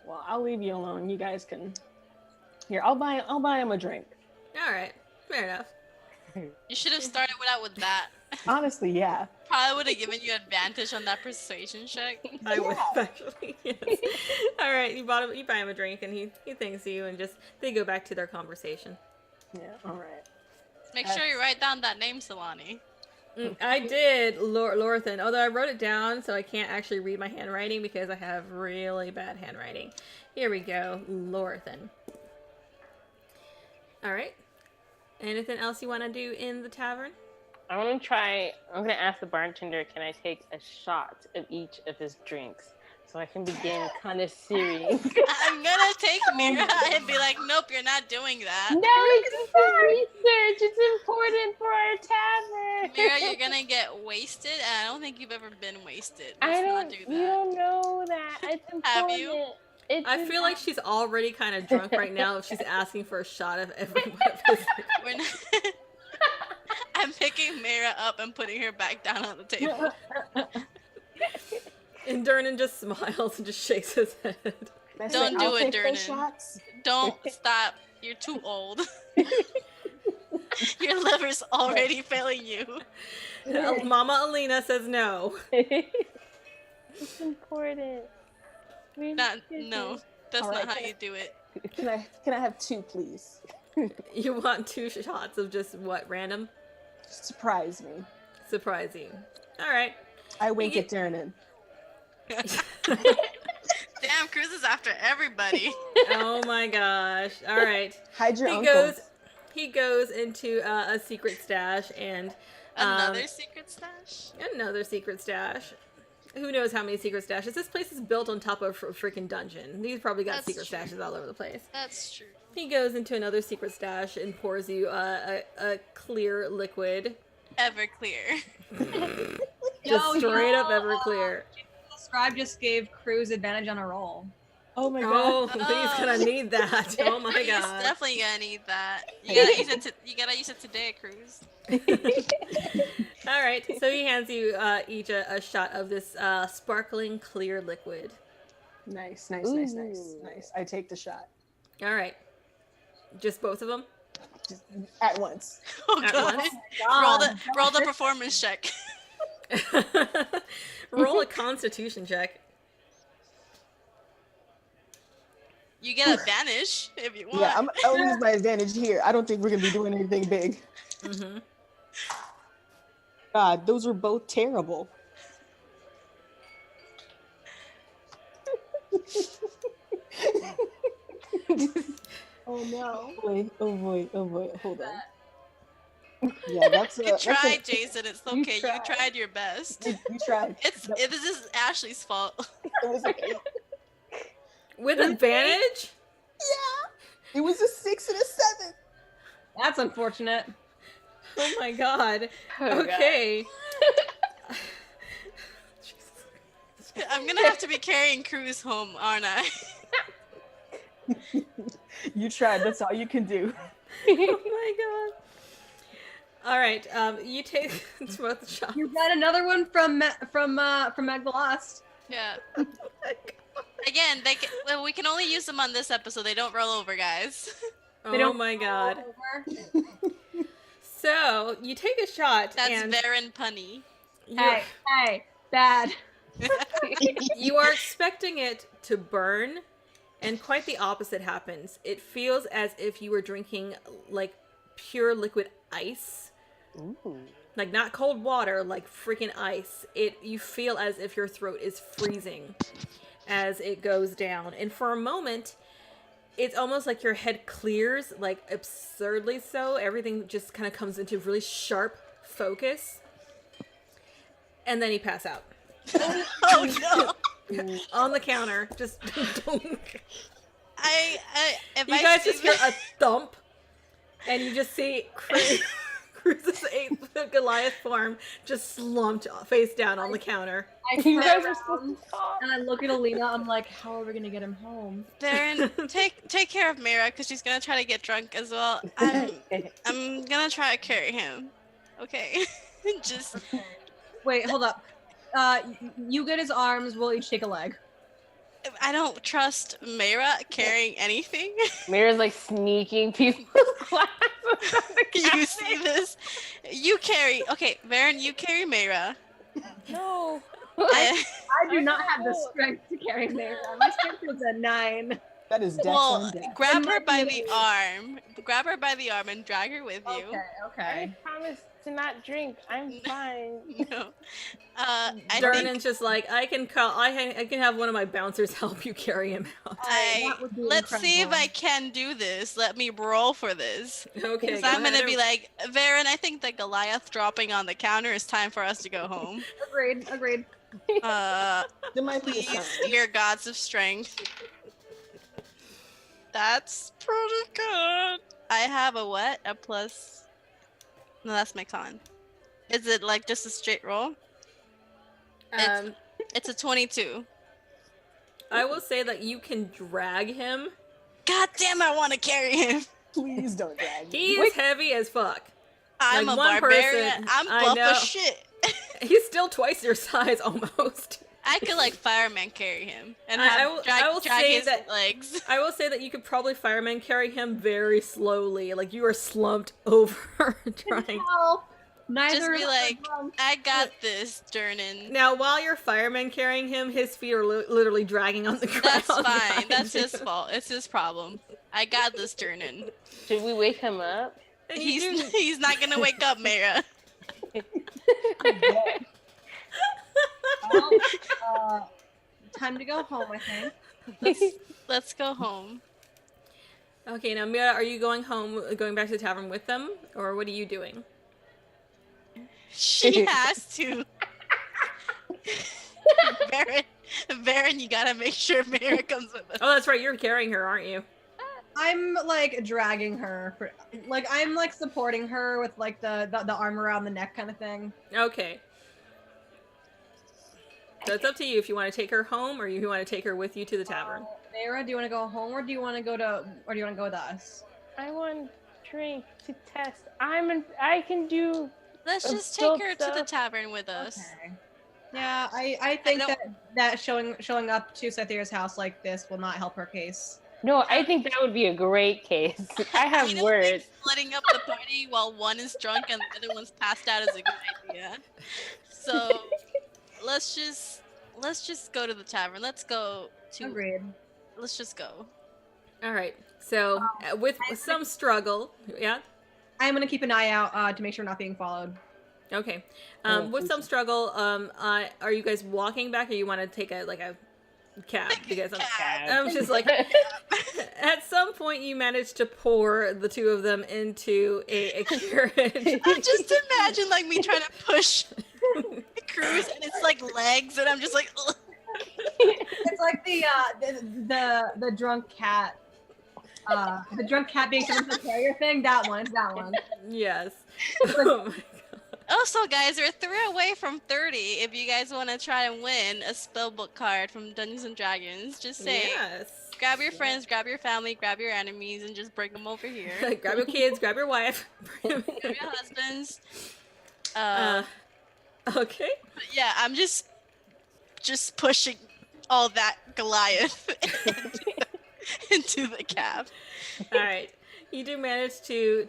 Well, I'll leave you alone. You guys can. Here, I'll buy him a drink. All right, fair enough. You should have started out with that. Honestly, yeah. Probably would have given you advantage on that persuasion check. I would actually. Yes. All right, you buy him a drink, and he thanks you, and they go back to their conversation. Yeah. All right. Make sure you write down that name, Solani. I did, Lorathan. Although I wrote it down, so I can't actually read my handwriting because I have really bad handwriting. Here we go, Lorathan. All right. Anything else you want to do in the tavern? I'm gonna ask the bartender, can I take a shot of each of his drinks so I can begin connoisseuring? I'm gonna take Mira and be like, nope, you're not doing that. No, it's for research. It's important for our tavern. Mira, you're gonna get wasted, and I don't think you've ever been wasted. I Let's not don't. do You that. don't know that. It's important. Have you? I feel like she's already kind of drunk right now. She's asking for a shot of every one of his. We're not. I'm picking Mira up and putting her back down on the table. And Durnan just smiles and just shakes his head. That's Don't it. do I'll it, take those Durnan. shots. Don't stop. You're too old. Your liver's already failing you. Mama Alina says no. It's important. No, that's All right, not how you do it. Can I have 2, please? You want 2 shots of just what, random? Surprise me. Surprising. All right. I wink at Durnan. Damn, Cruz is after everybody. Oh my gosh. All right. Hide your uncles. He goes into a secret stash and Another secret stash? another secret stash. Who knows how many secret stashes? This place is built on top of a freaking dungeon. He's probably got That's secret true. stashes all over the place. That's true. He goes into another secret stash and pours you a clear liquid. Everclear. Just straight up Everclear. The scribe just gave Cruz advantage on a roll. Oh my god. Oh, he's gonna need that. Oh my He's god. definitely gonna need that. You gotta use it today, Cruz. All right, so he hands you each a shot of this sparkling clear liquid. Nice. Ooh. I take the shot. All right, just both of them Just at once. Oh at god. once. Roll the performance check. Roll a Constitution check. You get advantage if you want. Yeah, I'll use my advantage here. I don't think we're gonna be doing anything big. Mm-hmm. God, those were both terrible. Oh no. Oh boy. Hold on. Yeah, that's You tried, Jason. It's You okay. You tried. tried your best. You tried. This is Ashley's fault. It was okay. With advantage? Yeah. It was a 6 and a 7. That's unfortunate. Oh my god. Oh, God. Okay. I'm gonna have to be carrying Cruz home, aren't I? You tried. That's all you can do. Oh my god. All right. You take both shots. You got another one from Meg the Lost. Yeah. Again, well, we can only use them on this episode. They don't roll over, guys. They Oh don't my god. roll over. So you take a shot, That's and Varen punny. Hey, bad. you are expecting it to burn, and quite the opposite happens. It feels as if you were drinking like pure liquid ice. Ooh. Like not cold water, like freaking ice. You feel as if your throat is freezing as it goes down. And for a moment, it's almost like your head clears, like absurdly so. Everything just kind of comes into really sharp focus. And then you pass out. Oh no! On the counter. Just you If guys just hear a thump, and you just see Cruz's Goliath form just slumped face down on the counter. I You guys turn are supposed around to talk. and I look at Alina. I'm like, how are we gonna get him home? Darren, take care of Mira because she's gonna try to get drunk as well. I'm gonna try to carry him. Okay, just Wait, hold up. You get his arms. We'll each take a leg. I don't trust Mira carrying anything. Mira's like sneaking people's classes on the You cabinet. see this? You carry. Okay, Varen, you carry Mira. No. I- I do not have the strength to carry Mara. My strength is a 9. That is death well, on death. grab her by the arm. Grab her by the arm and drag her with you. Okay. I promise to not drink. I'm fine. No. I Darnan's think just like, I can have one of my bouncers help you carry him out. That would be let's see if incredible. I can do this. Let me roll for this. Okay, Because go I'm gonna ahead. be like, Varen, I think the Goliath dropping on the counter is time for us to go home. Agreed. There might be a Please, sign. dear gods of strength. That's pretty good. I have a what? A plus. No, that's my con. Is it like just a straight roll? It's a 22. I will say that you can drag him. God damn, I want to carry him. Please don't drag me. He is heavy as fuck. I'm Like a one barbarian. person, I'm I buff know. as shit. He's still twice your size almost. I could like fireman carry him and I have will- drag, I will drag say his that- legs. I will say that you could probably fireman carry him very slowly. Like you are slumped over trying. Help. Neither Just be of us like, are drunk. I got this, Durnan. Now, while you're fireman carrying him, his feet are literally dragging on the ground. That's fine. behind That's you. his fault. It's his problem. I got this, Durnan. Should we wake him up? And you do- He's not gonna wake up, Mara. Well, time to go home, I think. Let's go home. Okay, now Mira, are you going home, going back to the tavern with them, or what are you doing? She has to. Baron, you gotta make sure Mara comes with us. Oh, that's right, you're carrying her, aren't you? I'm like dragging her, like I'm like supporting her with like the arm around the neck kind of thing. Okay. So it's up to you if you want to take her home or you want to take her with you to the tavern. Mara, do you want to go home or do you want to go with us? I want drink to test. I can do. Let's just Still take her to the stuff. tavern with us. Okay. Yeah, I think don't- that showing up to Sathira's house like this will not help her case. No, I think that would be a great case. I have don't words. think splitting up the party while one is drunk and the other one's passed out is a good idea. So let's just go to the tavern. Let's Agreed. just go. All right. So with some struggle, yeah. I'm gonna keep an eye out to make sure we're not being followed. Okay. Oh, With some okay. struggle, are you guys walking back, or you want to take a cab? Because I'm just like, at some point you managed to pour the two of them into a carriage. Just imagine like me trying to push Cruz and it's like legs and I'm just like, ugh. It's like the drunk cat. The drunk cat being sort of the carrier thing. That one. Yes. Oh my God. Also, guys, we're 3 away from 30. If you guys want to try and win a spellbook card from Dungeons and Dragons, just say Yes. grab your friends, grab your family, grab your enemies, and just bring them over here. Grab your kids, grab your wife. Grab your husbands. Okay. Yeah, I'm just pushing all that Goliath into the cab. All right. You do manage to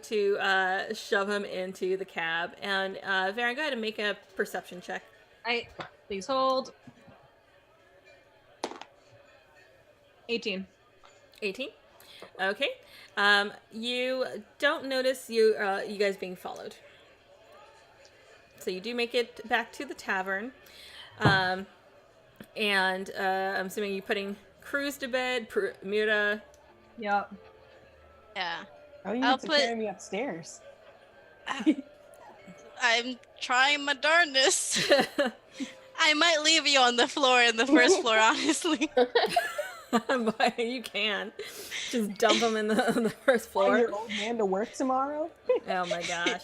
shove him into the cab, and Varen, go ahead and make a perception check. Please hold. 18. 18. Okay. You don't notice you guys being followed. So you do make it back to the tavern, and I'm assuming you're putting Cruz to bed, Mira. Yep. Yeah. Oh, you I'll need to put- carry me upstairs. I'm trying my darndest. I might leave you on the floor in the first floor, honestly. You can just dump him in the first Fly floor. your old man to work tomorrow? Oh my gosh.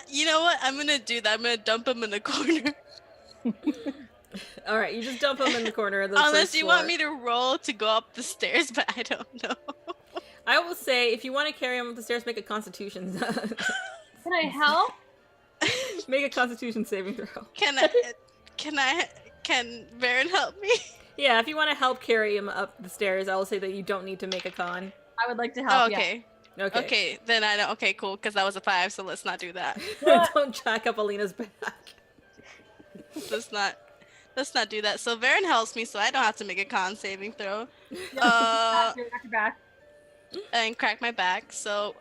You know what? I'm gonna do that. I'm gonna dump him in the corner. All right, you just dump him in the corner of the Unless first you floor. want me to roll to go up the stairs, but I don't know. I will say, if you want to carry him up the stairs, make a Constitution. Can I help? Make a Constitution saving throw. Can Baron help me? Yeah, if you want to help carry him up the stairs, I will say that you don't need to make a con. I would like to Oh, help. okay. Okay. Okay, then I don't. Okay, cool. Because that was a 5, so let's not do that. Don't jack up Alina's back. Let's not do that. So Baron helps me, so I don't have to make a con saving throw. Yeah. Your back. And crack my back. So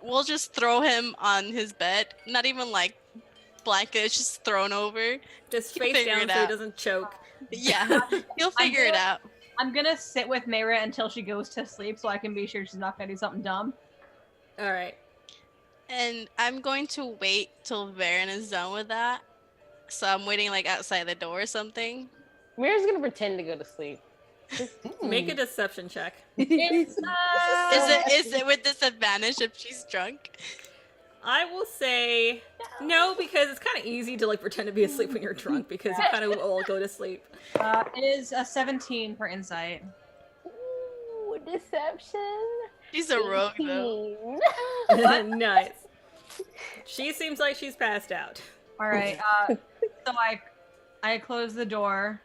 we'll just throw him on his bed. Not even like blanket. It's just thrown over. Just He'll face figure down it so he out. doesn't choke. Yeah, he'll figure it out. I'm gonna sit with Mayra until she goes to sleep, so I can be sure she's not gonna do something dumb. All right. And I'm going to wait till Baron is done with that. So I'm waiting like outside the door or something. Mira's gonna pretend to go to sleep. Make a deception check. It's, Is it with disadvantage if she's drunk? I will say no, because it's kind of easy to like pretend to be asleep when you're drunk because you kind of will go to sleep. it is a 17 for insight. Ooh, deception. She's a rogue though. 18. Nice. She seems like she's passed out. All right. So I close the door.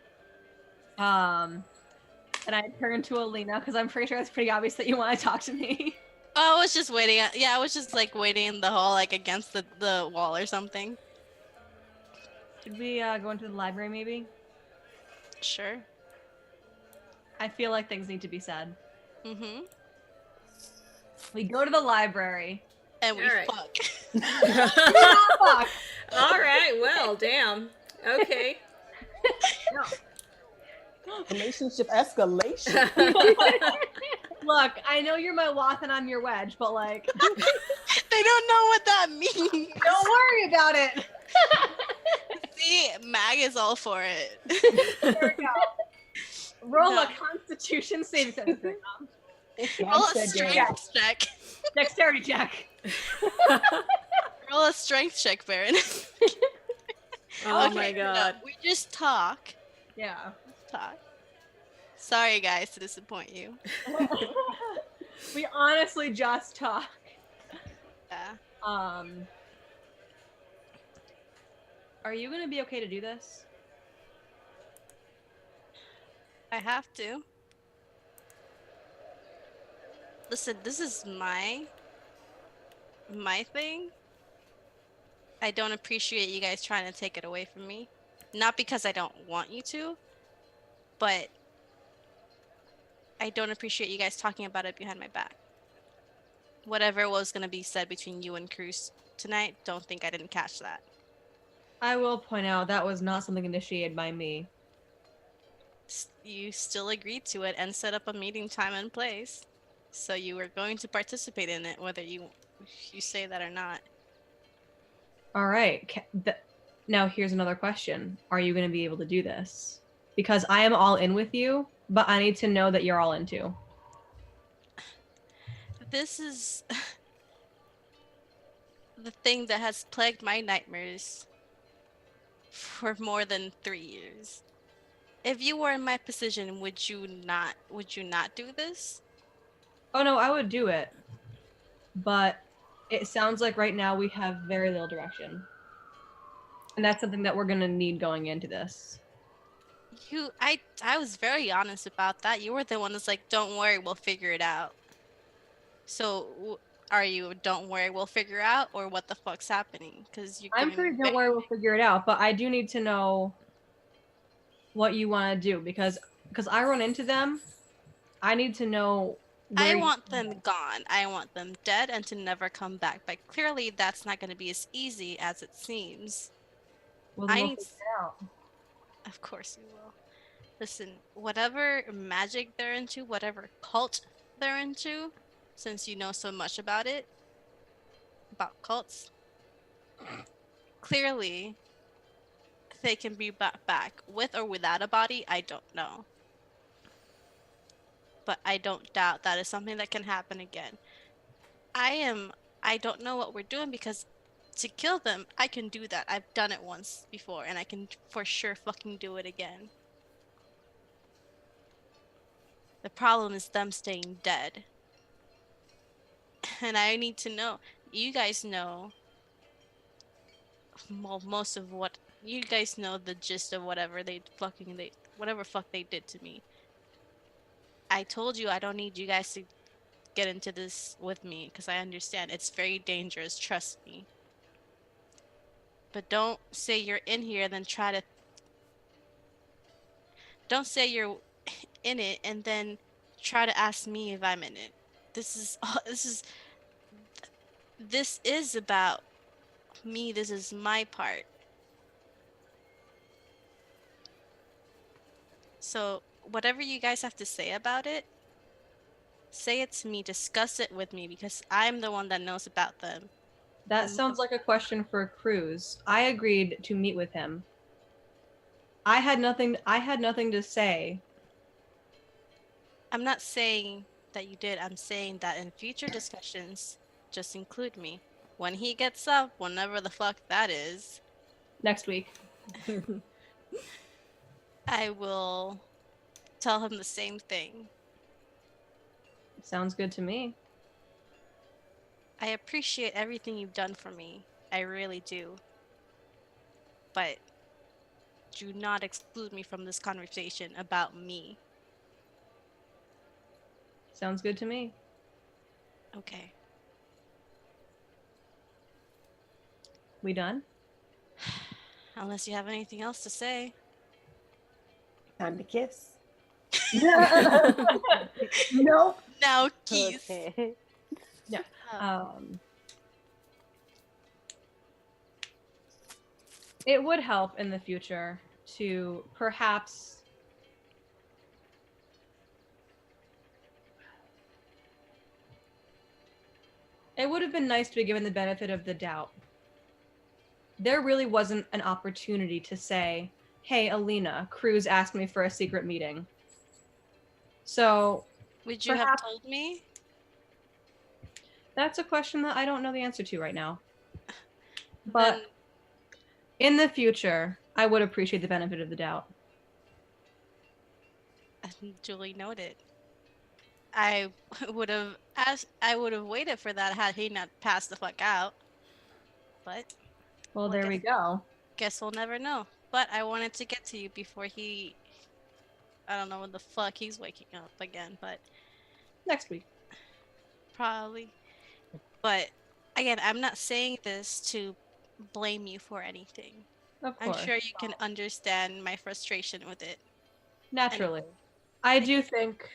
And I turn to Alina because I'm pretty sure it's pretty obvious that you want to talk to me. Oh, I was just waiting. Yeah, I was just like waiting in the hall, like against the wall or something. Should we go into the library maybe? Sure. I feel like things need to be said. Mm-hmm. We go to the library. And we All right. fuck. Fuck. All right. Well, damn. Okay. Relationship escalation. Look, I know you're my Wath and I'm your wedge, but like, They don't know what that means. don't worry about it. See, Mag is all for it. There we go. Roll No. a Constitution saving throw. Roll a said strength check. Dexterity check. Roll a strength check, Baron. Oh Okay, my no, god. we just talk. Yeah. Talk. Sorry, guys, to disappoint you. We honestly just talk. Yeah. Are you gonna be okay to do this? I have to. Listen, this is my thing. I don't appreciate you guys trying to take it away from me. Not because I don't want you to, but I don't appreciate you guys talking about it behind my back. Whatever was going to be said between you and Cruz tonight, don't think I didn't catch that. I will point out that was not something initiated by me. You still agreed to it and set up a meeting time and place. So you were going to participate in it, whether you say that or not. All right. Now here's another question. Are you going to be able to do this? Because I am all in with you, but I need to know that you're all in too. This is the thing that has plagued my nightmares for more than 3 years. If you were in my position, would you not do this? Oh no, I would do it. But it sounds like right now we have very little direction. And that's something that we're gonna need going into this. I was very honest about that. You were the one that's like, "Don't worry, we'll figure it out." So, are you "Don't worry, we'll figure out," or what the fuck's happening? Because you're I'm giving pretty me don't worry, we'll figure it out, but I do need to know what you want to do because I run into them. I need to know where I you want them gone. I want them dead and to never come back. But clearly, that's not going to be as easy as it seems. well, then I we'll need. figure it out. Of course, you will. Listen, whatever magic they're into, whatever cult they're into, since you know so much about it, about cults, clearly they can be brought back with or without a body. I don't know. But I don't doubt that is something that can happen again. I don't know what we're doing because to kill them, I can do that. I've done it once before and I can for sure fucking do it again. The problem is them staying dead. And I need to know. You guys know, well, most of what you guys know the gist of whatever fuck they did to me. I told you I don't need you guys to get into this with me because I understand it's very dangerous, trust me. But don't say you're in here and then don't say you're in it and then try to ask me if I'm in it. This is this is about me. This is my part. So whatever you guys have to say about it, say it to me, discuss it with me because I'm the one that knows about them. That sounds like a question for Cruz. I agreed to meet with him. I had nothing to say. I'm not saying that you did. I'm saying that in future discussions, just include me. When he gets up, whenever the fuck that is, Next week. I will tell him the same thing. Sounds good to me. I appreciate everything you've done for me. I really do. But do not exclude me from this conversation about me. Sounds good to me. Okay. We done? Unless you have anything else to say. Time to kiss. Nope. Now, Keith. Okay. It would help in the future to perhaps it would have been nice to be given the benefit of the doubt. There really wasn't an opportunity to say, hey, Alina, Cruz asked me for a secret meeting. So Would you have told me? that's a question that I don't know the answer to right now. But Then in the future, I would appreciate the benefit of the doubt. duly noted. I would have waited for that had he not passed the fuck out. But Well, Well, there we go. guess we'll never know. But I wanted to get to you before I don't know when the fuck he's waking up again, but Next week. probably. But again, I'm not saying this to blame you for anything. Of I'm course. sure you can understand my frustration with it. Naturally. I do think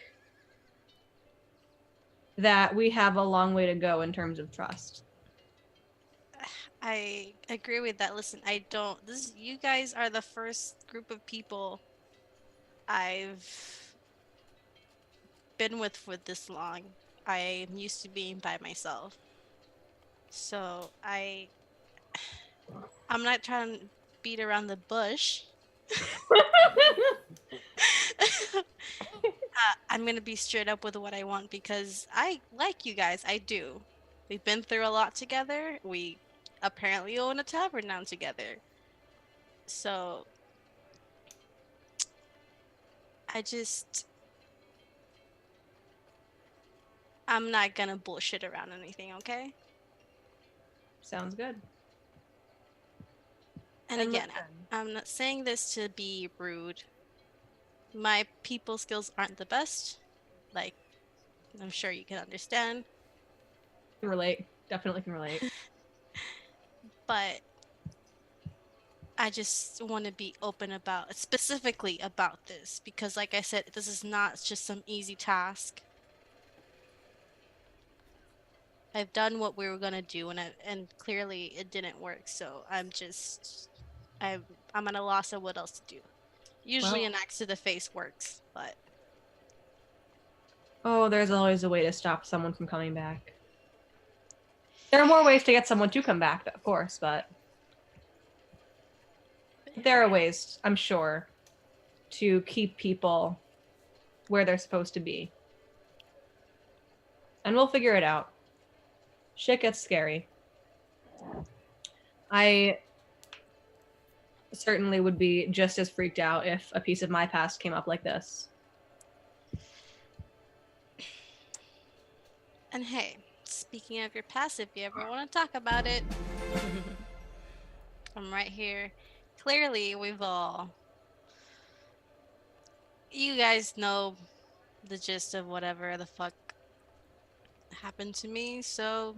that we have a long way to go in terms of trust. I agree with that. Listen, you guys are the first group of people I've been with for this long. I'm used to being by myself. So I'm not trying to beat around the bush. I'm gonna be straight up with what I want because I like you guys. I do. We've been through a lot together. We apparently own a tavern now together. So I'm not gonna bullshit around anything, okay? Sounds good. And again, I'm not saying this to be rude. My people skills aren't the best. Like, I'm sure you can understand. Can relate. Definitely can relate. But I just want to be open specifically about this, because like I said, this is not just some easy task. I've done what we were gonna do, and clearly it didn't work. So I'm at a loss of what else to do. Usually Well, an axe to the face works, but oh, there's always a way to stop someone from coming back. There are more ways to get someone to come back, of course, but there are ways, I'm sure, to keep people where they're supposed to be. And we'll figure it out. Shit gets scary. I certainly would be just as freaked out if a piece of my past came up like this. and hey, speaking of your past, if you ever want to talk about it, I'm right here. Clearly, you guys know the gist of whatever the fuck happened to me, so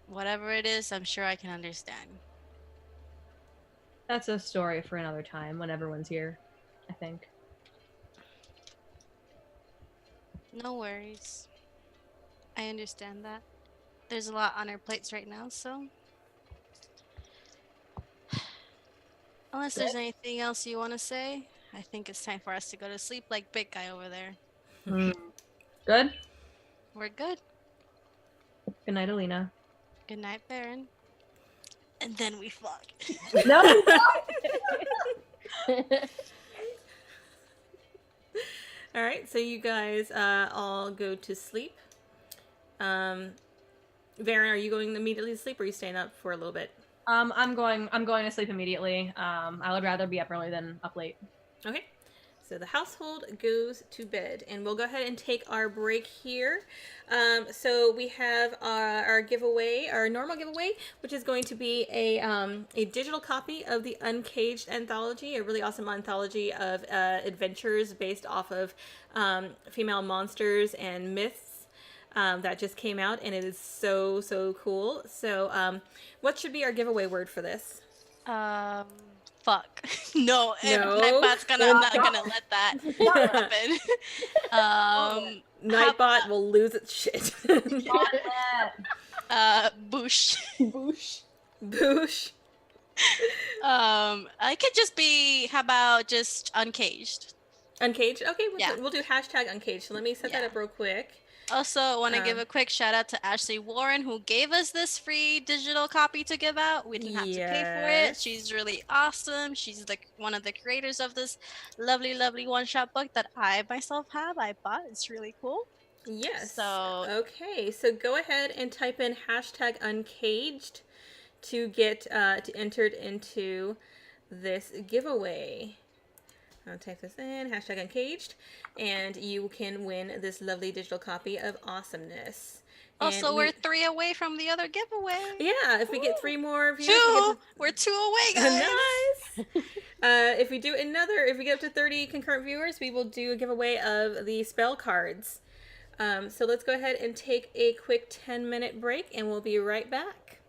whatever it is, I'm sure I can understand. That's a story for another time when everyone's here, I think. No worries. I understand that. There's a lot on our plates right now, so unless there's anything else you want to say, I think it's time for us to go to sleep like big guy over there. Good? We're good. Good night, Alina. Good night, Baron. And then we fuck. No! All right, so you guys all go to sleep. Varen, are you going immediately to sleep, or are you staying up for a little bit? I'm going to sleep immediately. I would rather be up early than up late. Okay, so the household goes to bed, and we'll go ahead and take our break here. So we have our giveaway, our normal giveaway, which is going to be a digital copy of the Uncaged anthology, a really awesome anthology of adventures based off of female monsters and myths. That just came out, and it is so cool. So what should be our giveaway word for this? Fuck. No, No? Nightbot's not gonna let that happen. Nightbot will lose its shit. Boosh. Boosh. Boosh. I could just be, how about just uncaged? Uncaged? Okay, Yeah. we'll do hashtag uncaged. So let me set that Yeah. up real quick. Also, I want to give a quick shout out to Ashley Warren, who gave us this free digital copy to give out. We didn't have to pay for it. Yes. She's really awesome. She's one of the creators of this lovely one-shot book that I myself have. I bought. It's really cool. Yes. So Okay, so go ahead and type in hashtag uncaged to get entered into this giveaway. I'll type this in, hashtag uncaged, and you can win this lovely digital copy of Awesomeness. also, And we're 3 away from the other giveaway. yeah, if we get 3 more viewers, 2! We're 2 away, guys! Nice! If we get up to 30 concurrent viewers, we will do a giveaway of the spell cards. So let's go ahead and take a quick 10-minute break, and we'll be right back.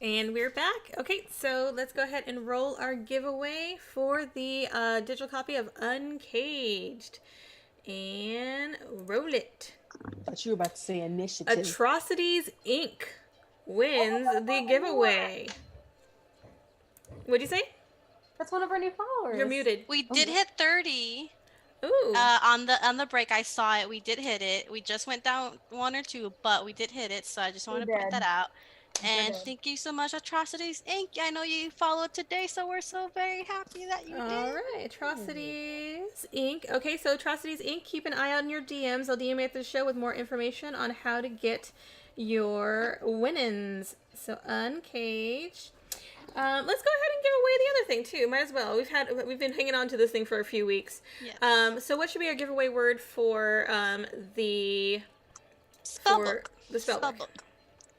And we're back. Okay, so let's go ahead and roll our giveaway for the digital copy of Uncaged. And roll it. But you were about to say initiative. Atrocities Inc. wins the giveaway. What'd you say? That's one of our new followers. You're muted. We did hit 30. Ooh. On the break, I saw it. We did hit it. We just went down 1 or 2, but we did hit it. So I just wanted to put that out. And thank you so much, Atrocities Inc. I know you followed today, so we're so very happy that you did. All right, Atrocities Inc. Okay, so Atrocities Inc. Keep an eye out on your DMs. I'll DM you after the show with more information on how to get your winnings. So Uncaged. Let's go ahead and give away the other thing too. Might as well. We've been hanging on to this thing for a few weeks. Yes. So what should be our giveaway word for the Spellbook. The spellbook.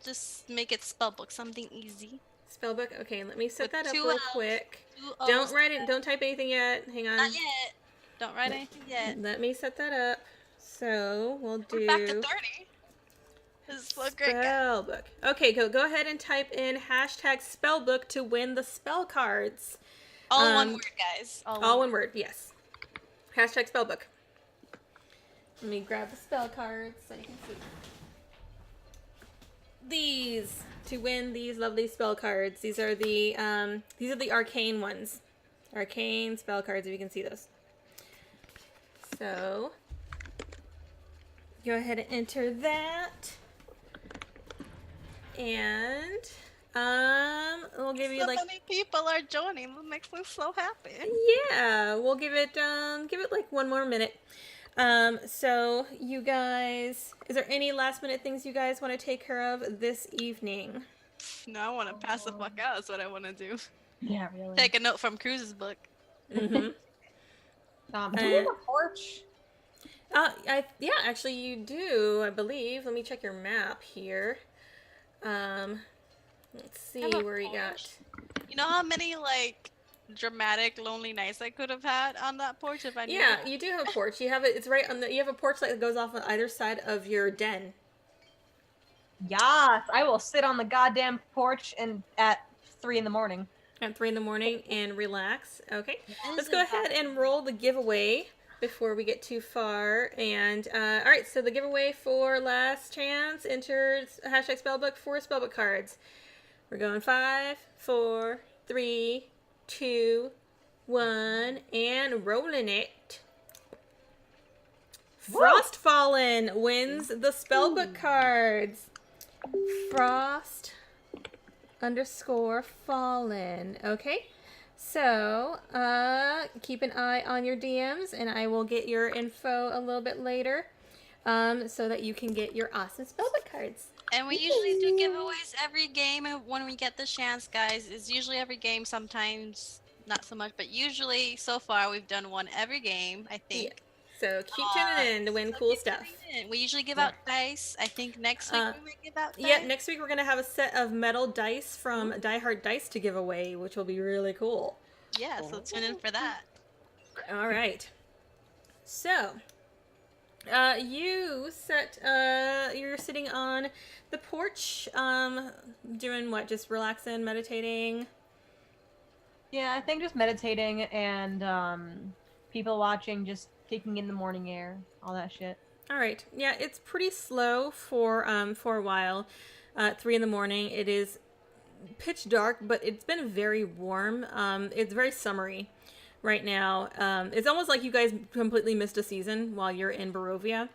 Just make it spellbook, something easy. Spellbook. Okay, let me set With that up 2 real L's, quick. 2 O's. Don't write it. Don't type anything yet. Hang on. Not yet. Don't write anything yet. Let me set that up. So we'll do. We're back to 30. This is so great. Spellbook. Okay, go ahead and type in #spellbook to win the spell cards. All one word, guys. All one word. Yes. #spellbook. Let me grab the spell cards so you can see. These to win these lovely spell cards. These are the arcane ones. Arcane spell cards, if you can see those. So go ahead and enter that. And we'll give you so many people are joining. That makes me so happy. Yeah, we'll give it like 1 more minute. So you guys, is there any last minute things you guys want to take care of this evening? No, I want to pass the fuck out. That's what I want to do. Yeah, really. Take a note from Cruz's book. Mm-hmm. Do we have a porch? Yeah, actually you do, I believe. Let me check your map here. Let's see Have a where you got. porch? You know how many like dramatic lonely nights I could have had on that porch if I knew? Yeah, you do have a porch. You have it. It's right on the. You have a porch light that goes off on either side of your den. Yes, I will sit on the goddamn porch and at 3 in the morning. At 3 in the morning and relax. Okay, let's go ahead and roll the giveaway before we get too far. And all right, so the giveaway for last chance enters #spellbook for spellbook cards. We're going 5, 4, 3, 2, 1, and rolling it. Frostfallen wins the spellbook cards. Frost _fallen. Okay. So, keep an eye on your DMs, and I will get your info a little bit later, so that you can get your awesome spellbook cards. And we usually do giveaways every game when we get the chance, guys. It's usually every game, sometimes not so much, but usually so far we've done one every game, I think. Yeah. So keep tuning in to win cool stuff. We usually give out dice. I think next week we might give out dice. Yeah, next week we're going to have a set of metal dice from Die Hard Dice to give away, which will be really cool. Yeah, so tune in for that. All right. So, you're sitting on the porch, doing what? Just relaxing, meditating? Yeah, I think just meditating and people watching, just taking in the morning air, all that shit. All right. Yeah, it's pretty slow for a while. 3 in the morning. It is pitch dark, but it's been very warm. It's very summery right now. It's almost like you guys completely missed a season while you're in Barovia.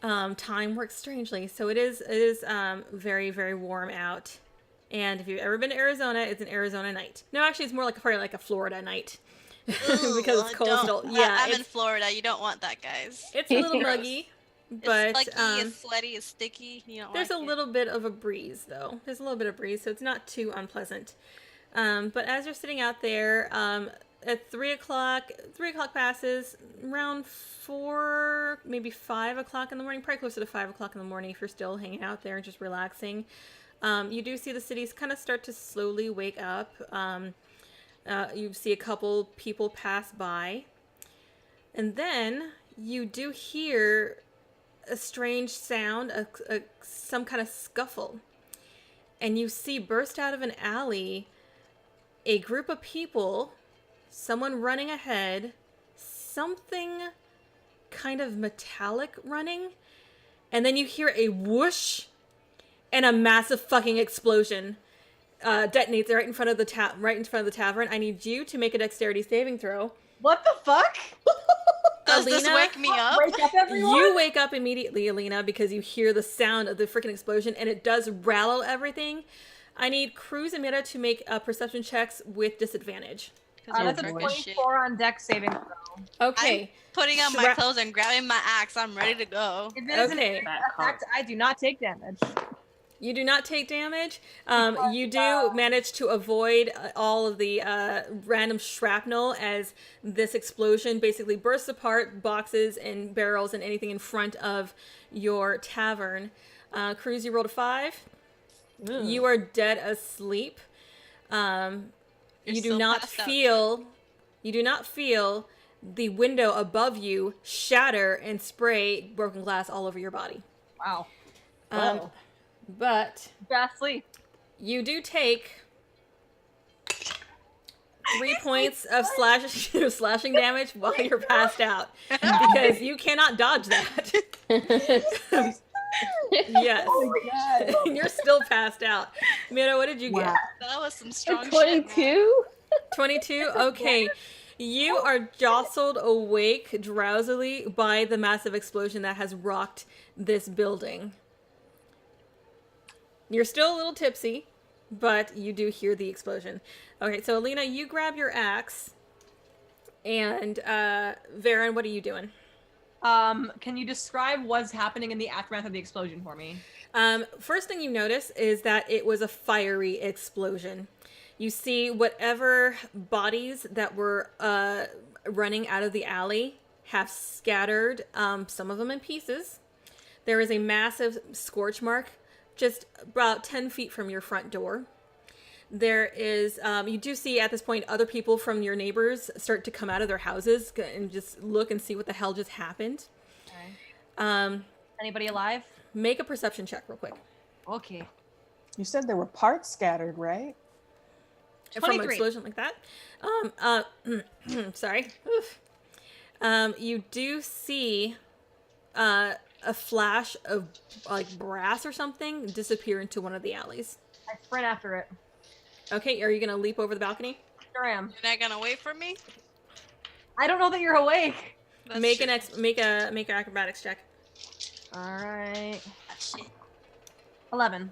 Time works strangely, so it is very, very warm out. And if you've ever been to Arizona, it's an Arizona night. No, actually, it's more like probably like a Florida night. Because it's coastal. Yeah, I'm in Florida. You don't want that, guys. It's a little muggy, but it's muggy, it's sweaty, it's sticky. You don't there's like a little bit of a breeze, though. There's a little bit of breeze, so it's not too unpleasant. But as you're sitting out there, at 3 o'clock passes, around 4, maybe 5 o'clock in the morning, probably closer to 5 o'clock in the morning if you're still hanging out there and just relaxing. You do see the cities kind of start to slowly wake up. You see a couple people pass by. And then you do hear a strange sound, some kind of scuffle. and you see burst out of an alley a group of people, someone running ahead, something kind of metallic running, and then you hear a whoosh and a massive fucking explosion detonates right in front of the tavern. I need you to make a dexterity saving throw. What the fuck? Does this Alina, wake me up? Wake up, everyone! You wake up immediately, Alina, because you hear the sound of the freaking explosion, and it does rattle everything. I need Cruz and Mira to make perception checks with disadvantage. That's a Freaking 24 on dex saving throw. Okay. I'm putting on my clothes and grabbing my axe. I'm ready to go. If it is an Okay. effect, I do not take damage. You do not take damage. You do manage to avoid all of the random shrapnel as this explosion basically bursts apart boxes and barrels and anything in front of your tavern. Cruz, you rolled a 5. Ugh. You are dead asleep. You're You do still not passed out. feel the window above you shatter and spray broken glass all over your body. Wow. But Fast sleep. you do take 3 points of slashing damage while you're passed out because you cannot dodge that. Yes. You're still passed out. Mira, what did you get? That was some strong shit. 22? 22? Okay. You are jostled awake drowsily by the massive explosion that has rocked this building. You're still a little tipsy, but you do hear the explosion. Okay, so Alina, you grab your axe. And Varen, what are you doing? Can you describe what's happening in the aftermath of the explosion for me? First thing you notice is that it was a fiery explosion. You see whatever bodies that were running out of the alley have scattered, some of them in pieces. There is a massive scorch mark just about 10 feet from your front door. There is, you do see at this point other people from your neighbors start to come out of their houses and just look and see what the hell just happened. Okay. Anybody alive? Make a perception check real quick. Okay. You said there were parts scattered, right? From an 23. explosion like that. Sorry. Oof. You do see a flash of like brass or something disappear into one of the alleys. I sprint after it. Okay, are you gonna leap over the balcony? Sure am. You're not gonna wait for me? I don't know that you're awake. That's Make true. make an acrobatics check. All right. Ah, shit. 11.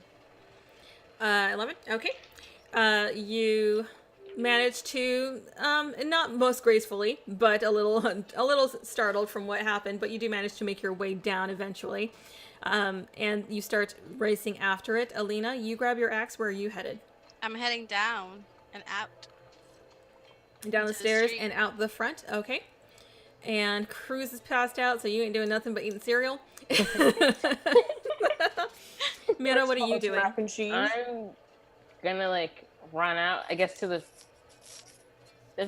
11. Okay. You managed to, not most gracefully, but a little startled from what happened. But you do manage to make your way down eventually, and you start racing after it. Alina, you grab your axe. Where are you headed? I'm heading down and out. Down the To the stairs street. and out the front. Okay. And Cruz is passed out, so you ain't doing nothing but eating cereal. Mira, what are you doing? Mac and cheese. I'm gonna like run out, I guess, I'm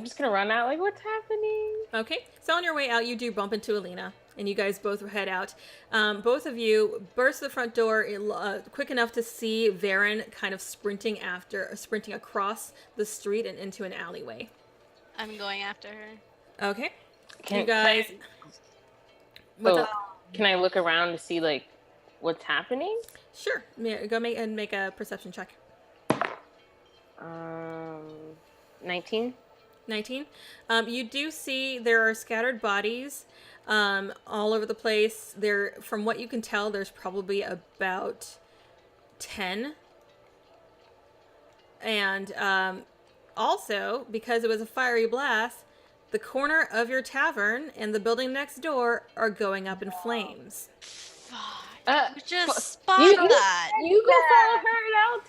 just gonna run out, like, what's happening? Okay, so on your way out, you do bump into Alina, and you guys both head out. Both of you burst the front door quick enough to see Varen kind of sprinting across the street and into an alleyway. I'm going after her. Okay, Can, you guys. Can What's I, up? can I look around to see, like, what's happening? Sure, go make a perception check. 19? 19. You do see there are scattered bodies all over the place. There, from what you can tell, there's probably about 10. And also, because it was a fiery blast, the corner of your tavern and the building next door are going up in flames. Fuck. Uh, You just fu- spotted you- that. You go follow her and I'll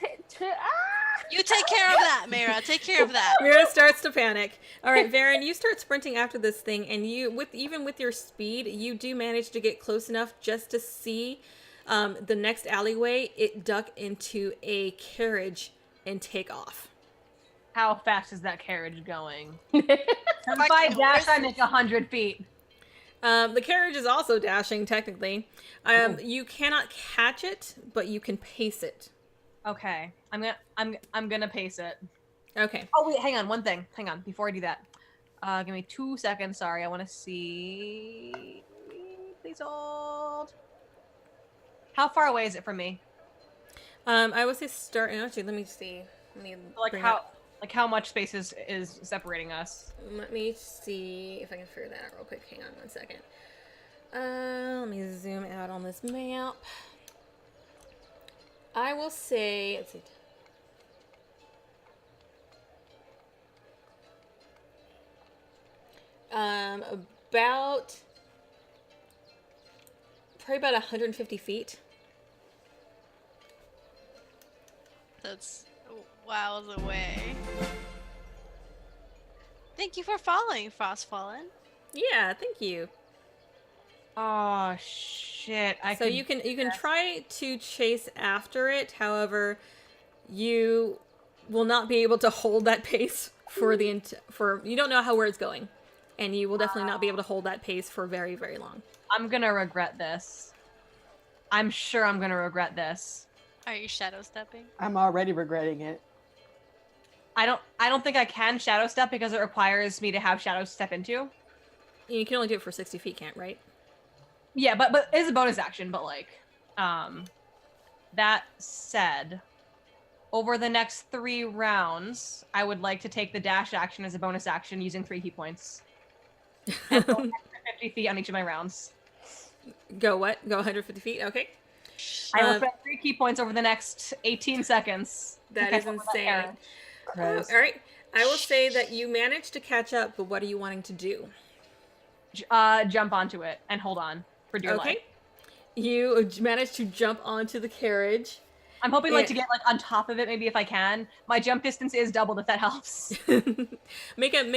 You take care of that, Mira. Take care of that. Mira starts to panic. All right, Varen, you start sprinting after this thing, and even with your speed, you do manage to get close enough just to see the next alleyway. It duck into a carriage and take off. How fast is that carriage going? If If I dash, I make 100 feet. The carriage is also dashing, technically. You cannot catch it, but you can pace it. Okay. I'm gonna pace it. Okay. Oh wait, hang on. One thing. Hang on. Before I do that, give me 2 seconds. Sorry, I want to see. Please hold. How far away is it from me? I would say start. Actually, let me see. Let me How much space is separating us? Let me see if I can figure that out real quick. Hang on 1 second. Let me zoom out on this map. I will say, let's see. About probably about 150 feet. That's miles away. Thank you for following, Frostfallen. Yeah, thank you. Oh shit! So you can try to chase after it. However, you will not be able to hold that pace for you don't know where it's going, and you will definitely not be able to hold that pace for very, very long. I'm gonna regret this. I'm sure I'm gonna regret this. Are you shadow stepping? I'm already regretting it. I don't think I can shadow step because it requires me to have shadow step into. You can only do it for 60 feet, can't, right? Yeah, but it's a bonus action. But that said, over the next 3 rounds, I would like to take the dash action as a bonus action using 3 key points. And go 50 feet on each of my rounds. Go what? Go 150 feet? Okay. I will spend 3 key points over the next 18 seconds. That is insane. All right. I will say that you managed to catch up, but what are you wanting to do? Jump onto it and hold on for dear life. You managed to jump onto the carriage. I'm hoping to get on top of it, maybe if I can. My jump distance is doubled if that helps. make an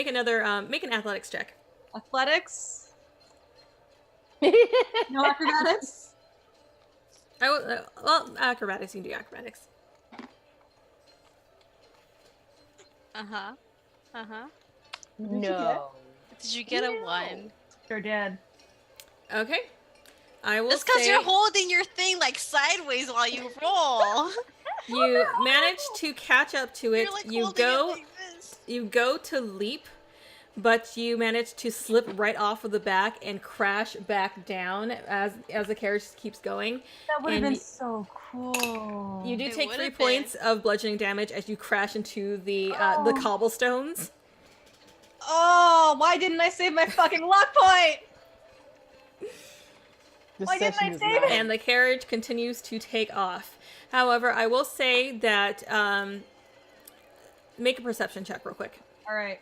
athletics check. Athletics? No acrobatics? Acrobatics. You can do acrobatics. No. Did you get a 1? Sure did. Okay. I will That's because say you're holding your thing sideways while you roll. you manage to catch up to it. You're holding it like this. You go to leap, but you manage to slip right off of the back and crash back down as the carriage keeps going. That would have been so cool. You do It take would 3 have points of bludgeoning damage as you crash into the cobblestones. Oh, why didn't I save my fucking luck point? This Why didn't session I is save not- And the carriage continues to take off. However, I will say that make a perception check real quick. All right.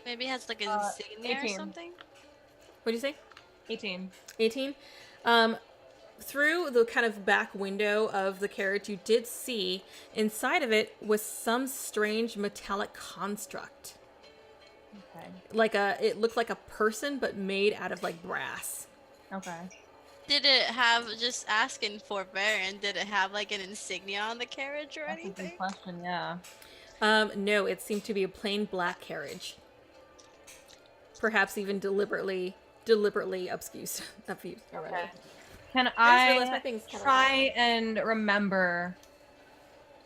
Maybe it has an insignia or 18. What something? did you say? 18. 18. Through the kind of back window of the carriage, you did see inside of it was some strange metallic construct. Okay. It looked like a person, but made out of brass. Okay. Did it have, just asking for Baron, did it have an insignia on the carriage or That's a anything? good question, yeah. No, it seemed to be a plain black carriage. Perhaps even deliberately obfused. Okay. Already. Can just I realized my thing's kinda try and remember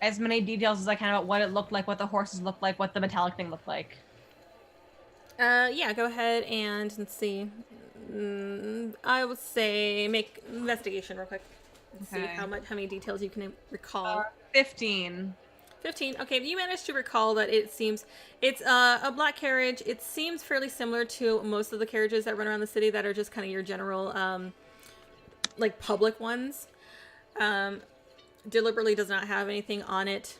as many details as I can about what it looked like, what the horses looked like, what the metallic thing looked like? Yeah, go ahead and let's see. I would say make investigation real quick. Let's see Okay. how many details you can recall. 15. 15. Okay, you managed to recall that it's a black carriage. It seems fairly similar to most of the carriages that run around the city that are just kind of your general, public ones. Deliberately does not have anything on it.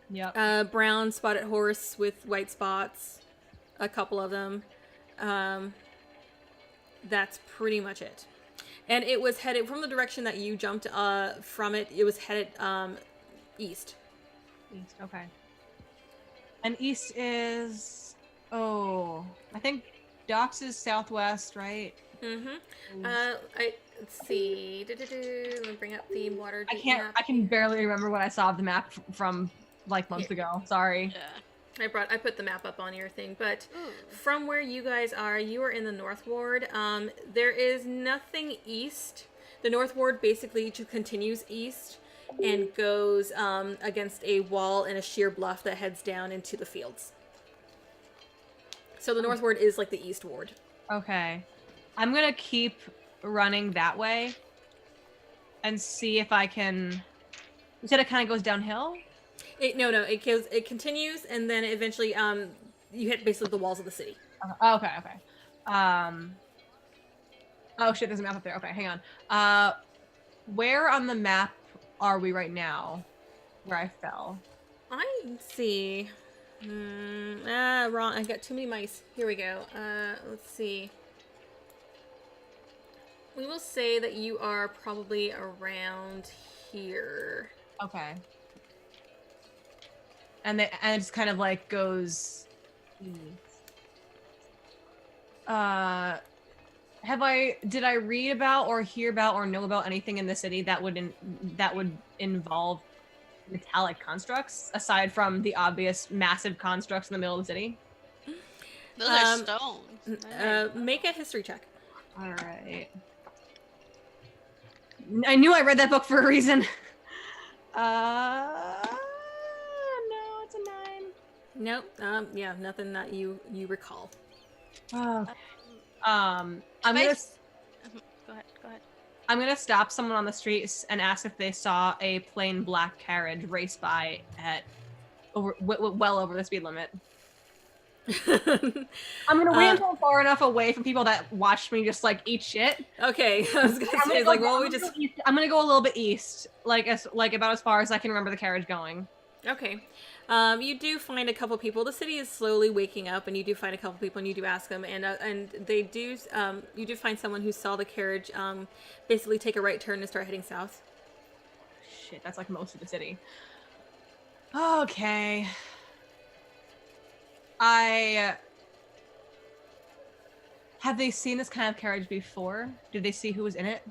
Yep. Brown spotted horse with white spots. A couple of them. That's pretty much it. And it was headed from the direction that you jumped from it. It was headed east. East, okay. And east is... Oh, I think Docks is southwest, right? Mm-hmm. Let's see. Let me bring up the Waterdeep map. I can barely remember what I saw of the map from months ago. Sorry. Yeah. I put the map up on your thing, but Ooh. from where you guys are, you are in the North Ward. There is nothing east. The North Ward basically just continues east. and goes against a wall and a sheer bluff that heads down into the fields. So the north ward is like the east ward. Okay. I'm gonna keep running that way and see if I can. You said it kind of goes downhill? It continues, and then eventually you hit basically the walls of the city. Okay. Oh shit, there's a map up there. Okay, hang on. Where on the map are we right now? Where I fell? Let's see. Wrong. I got too many mice. Here we go. Let's see. We will say that you are probably around here. Okay. And it just kind of like goes. Did I read about or hear about or know about anything in the city that would involve metallic constructs aside from the obvious massive constructs in the middle of the city? Those are stones. Make a history check. All right. I knew I read that book for a reason. No, it's a 9. Nope. Yeah, nothing that you recall. Oh. Go ahead. I'm gonna stop someone on the street and ask if they saw a plain black carriage race by at well over the speed limit. I'm gonna wait until far enough away from people that watched me just like eat shit. Okay, I was gonna say like, well, I'm gonna go a little bit east, like about as far as I can remember the carriage going. Okay. You do find a couple people. The city is slowly waking up, and you do find a couple people, and you do ask them, and they do. You do find someone who saw the carriage, basically take a right turn and start heading south. Shit, that's like most of the city. Okay. Have they seen this kind of carriage before? Did they see who was in it?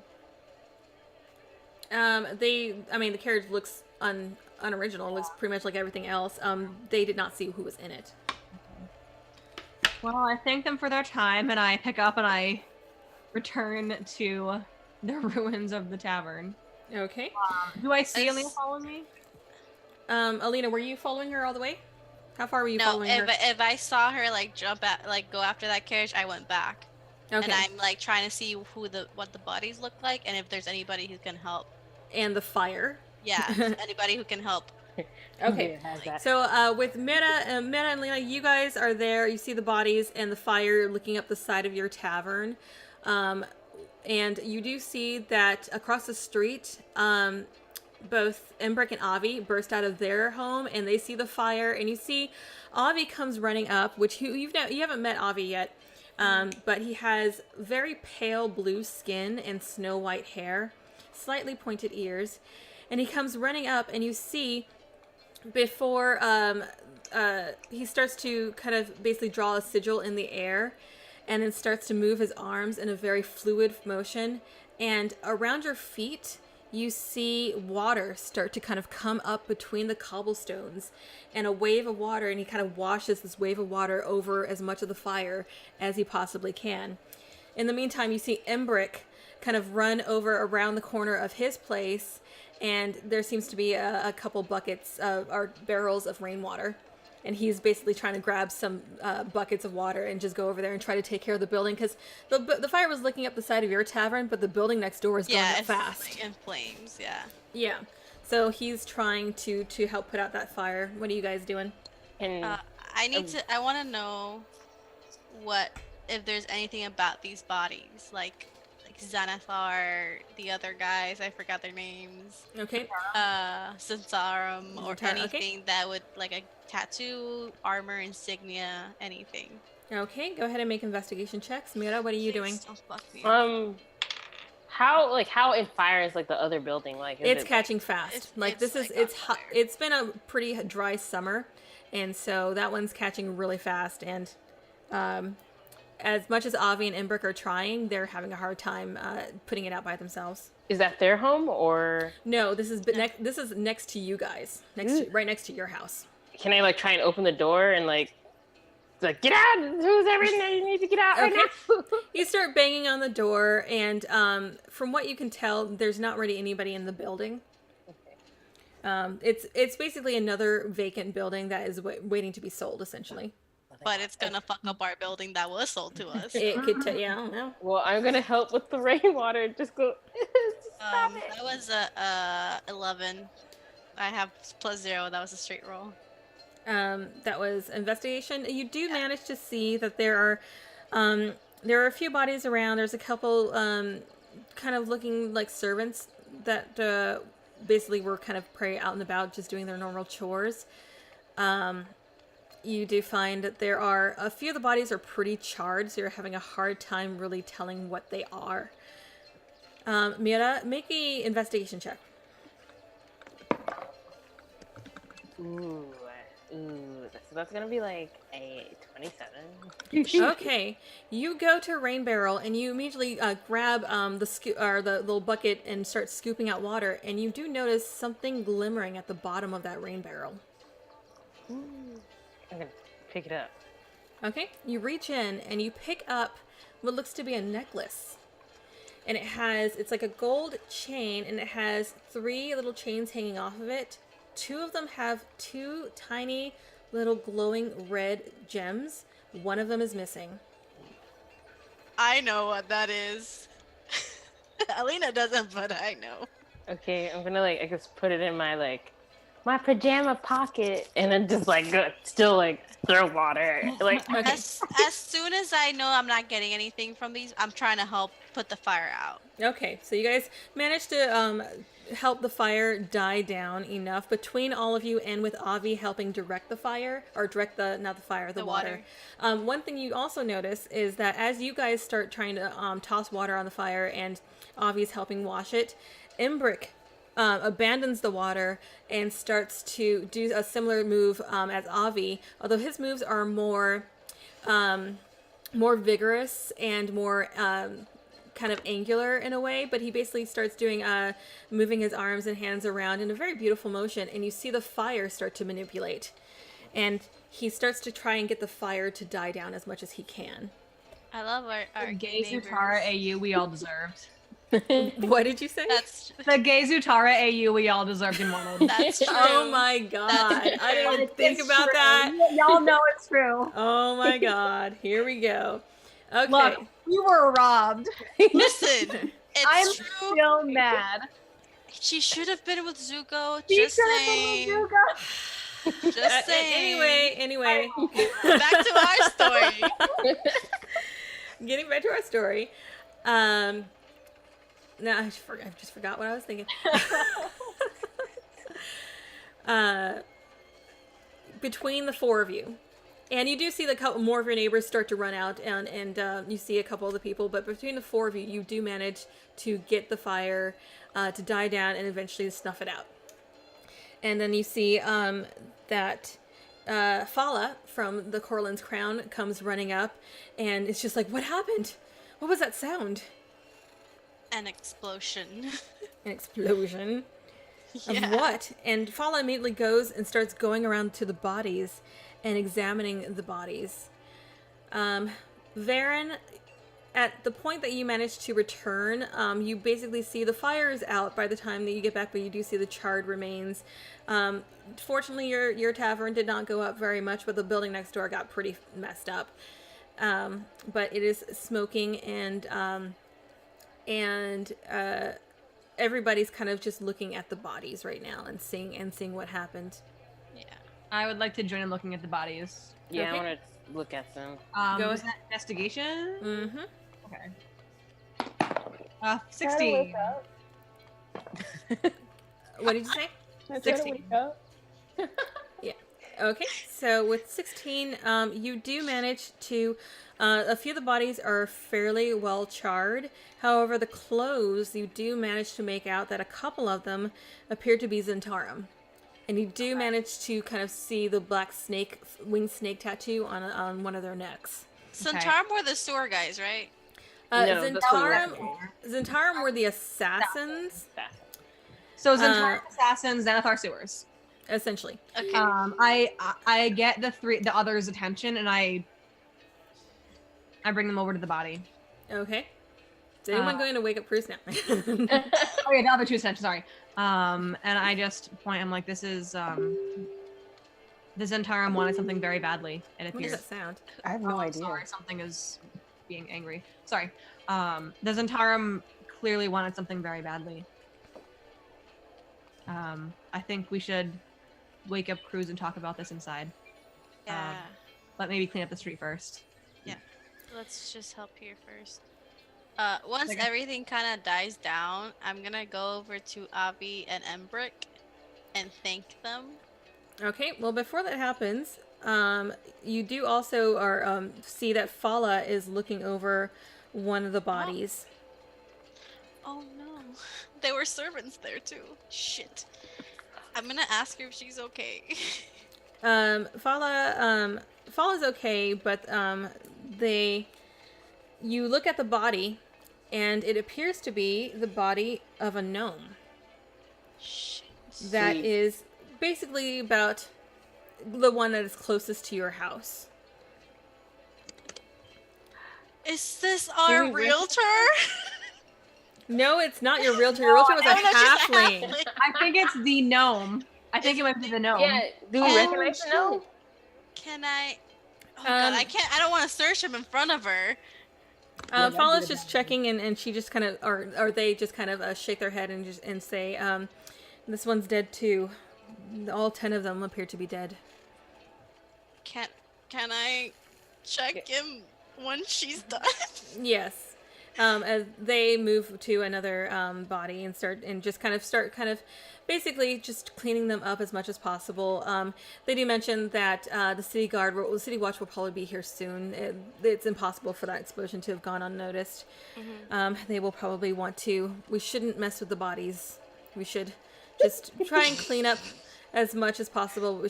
The carriage looks unoriginal. It looks pretty much like everything else. They did not see who was in it. Well, I thank them for their time, and I pick up and I return to the ruins of the tavern. Okay. Do I see Alina following me? Alina, were you following her all the way? How far were you following her? No, if I saw her go after that carriage, I went back. Okay. And I'm like trying to see what the bodies look like, and if there's anybody who can help. And the fire. Yeah, anybody who can help. Okay, so with Meta and Lena, you guys are there. You see the bodies and the fire looking up the side of your tavern, and you do see that across the street, both Embrick and Avi burst out of their home, and they see the fire. And you see Avi comes running up, which you haven't met Avi yet, but he has very pale blue skin and snow white hair, slightly pointed ears. And he comes running up, and you see before he starts to kind of basically draw a sigil in the air, and then starts to move his arms in a very fluid motion. And around your feet, you see water start to kind of come up between the cobblestones, and a wave of water, and he kind of washes this wave of water over as much of the fire as he possibly can. In the meantime, you see Embrick kind of run over around the corner of his place, and there seems to be a couple buckets or barrels of rainwater, and he's basically trying to grab some buckets of water and just go over there and try to take care of the building, because the fire was licking up the side of your tavern, but the building next door is going up fast. Like in flames. Yeah. So he's trying to help put out that fire. What are you guys doing? I want to know if there's anything about these bodies, like Xanathar, the other guys, I forgot their names. Okay. Sansarum, or anything okay. that would, like a tattoo, armor, insignia, anything. Okay, go ahead and make investigation checks. Mira, what are you doing? Don't fuck me. How in fire is like the other building? Like it's catching fast. It's hot. It's been a pretty dry summer, and so that one's catching really fast. And as much as Avi and Embrick are trying, they're having a hard time putting it out by themselves. Is that their home or? No, this is next to you guys, right next to your house. Can I like try and open the door and like get out? Who's ever in there? You need to get out right now. You start banging on the door, and from what you can tell, there's not really anybody in the building. Okay. It's basically another vacant building that is waiting to be sold, essentially. But it's gonna fuck up our building that was sold to us. It could, yeah, I don't know. Well, I'm gonna help with the rainwater. Just go. Stop it. That was a 11. I have +0. That was a straight roll. That was investigation. You do manage to see that there are a few bodies around. There's a couple kind of looking like servants that basically were kind of prey out and about, just doing their normal chores. You do find that there are a few of the bodies are pretty charred, so you're having a hard time really telling what they are. Mira, make a investigation check. Ooh. So that's gonna be like a 27. Okay, you go to Rain Barrel and you immediately grab the little bucket and start scooping out water, and you do notice something glimmering at the bottom of that rain barrel. Ooh. I'm gonna pick it up. Okay, you reach in and you pick up what looks to be a necklace, and it's like a gold chain, and it has 3 little chains hanging off of it. 2 of them have 2 tiny little glowing red gems. One of them is missing. I know what that is. Alina doesn't, but I know. Okay, I'm gonna I guess put it in my my pajama pocket, and then just go, still throw water. Okay. As soon as I know I'm not getting anything from these, I'm trying to help put the fire out. Okay, so you guys managed to help the fire die down enough between all of you, and with Avi helping direct the fire, or direct the water. One thing you also notice is that as you guys start trying to toss water on the fire and Avi's helping wash it, Imbric abandons the water and starts to do a similar move as Avi, although his moves are more vigorous and more kind of angular in a way, but he basically starts doing moving his arms and hands around in a very beautiful motion, and you see the fire start to manipulate, and he starts to try and get the fire to die down as much as he can. I love our Gay neighbors. Zutara AU we all deserved. What did you say? That's The Gay Zutara AU we all deserved and wanted. that's true. Oh my god, I didn't even think It's about true. that. Y'all know it's true. Oh my god, here we go. Okay. Look, we were robbed. Listen, it's I'm true. still mad. She should have been with Zuko. She Just should have saying. been with Zuko. Just saying. Anyway, Back to our story. getting back to our story. Now I just forgot what I was thinking. Between the 4 of you, and you do see the couple more of your neighbors start to run out, and you see a couple of the people, but between the 4 of you, you do manage to get the fire to die down and eventually snuff it out. And then you see that Fala from the Corlin's Crown comes running up, and it's just like, what happened? What was that sound? An explosion. An explosion? Yeah. Of what? And Fala immediately goes and starts going around to the bodies and examining the bodies. Varen, at the point that you manage to return, you basically see the fire is out by the time that you get back, but you do see the charred remains. Fortunately, your tavern did not go up very much, but the building next door got pretty messed up. But it is smoking, and everybody's kind of just looking at the bodies right now and seeing what happened. Yeah. I would like to join in looking at the bodies. Yeah, Okay. I want to look at them. Go Was that investigation? Mm-hmm. Okay. 16. What did you say? I try to 16. wake up. Okay, so with 16, you do manage to, a few of the bodies are fairly well charred. However, the clothes, you do manage to make out that a couple of them appear to be Zentarum. And you do manage to kind of see the black winged snake tattoo on one of their necks. Centarum were the sewer guys, right? No, that's Zentarum were the assassins, So Zentara assassins, Xanathar sewers. essentially. Okay. I get the others' attention, and I bring them over to the body. Okay. Is anyone going to wake up Bruce now? Oh yeah, the other 2 attention. Sorry. And I just point. I'm like, this is the Zentarum wanted something very badly. It What does appears. that sound? I have no I'm idea. Sorry, something is being angry. Sorry. The Zentarum clearly wanted something very badly. I think we should wake up Cruz and talk about this inside. Yeah. But maybe clean up the street first. Let's just help here first. Once Okay. everything kind of dies down, I'm gonna go over to Avi and Embrick and thank them. Okay, well, before that happens, you do also see that Fala is looking over one of the bodies. Oh no, there were servants there too. Shit. I'm gonna ask her if she's okay. Fala's okay, but you look at the body, and it appears to be the body of a gnome Shit. that Sweet. is basically about the one that is closest to your house. Is this our we rec- realtor? No, it's not your realtor. Your realtor was a Oh, no, she's halfling. I think it's the gnome. I think it might be the gnome. Yeah, do we Oh, recognize the gnome? Can I? Oh god, I can't. I don't want to search him in front of her. Yeah, that'd Fala's be a just bad checking, and she just kind of, or they just kind of shake their head and say, "This one's dead too. All 10 of them appear to be dead." Can I check him when she's done? Yes. As they move to another body and start basically just cleaning them up as much as possible. They do mention that the city watch will probably be here soon. It's impossible for that explosion to have gone unnoticed. They will probably want to. We shouldn't mess with the bodies. We should just try and clean up as much as possible. We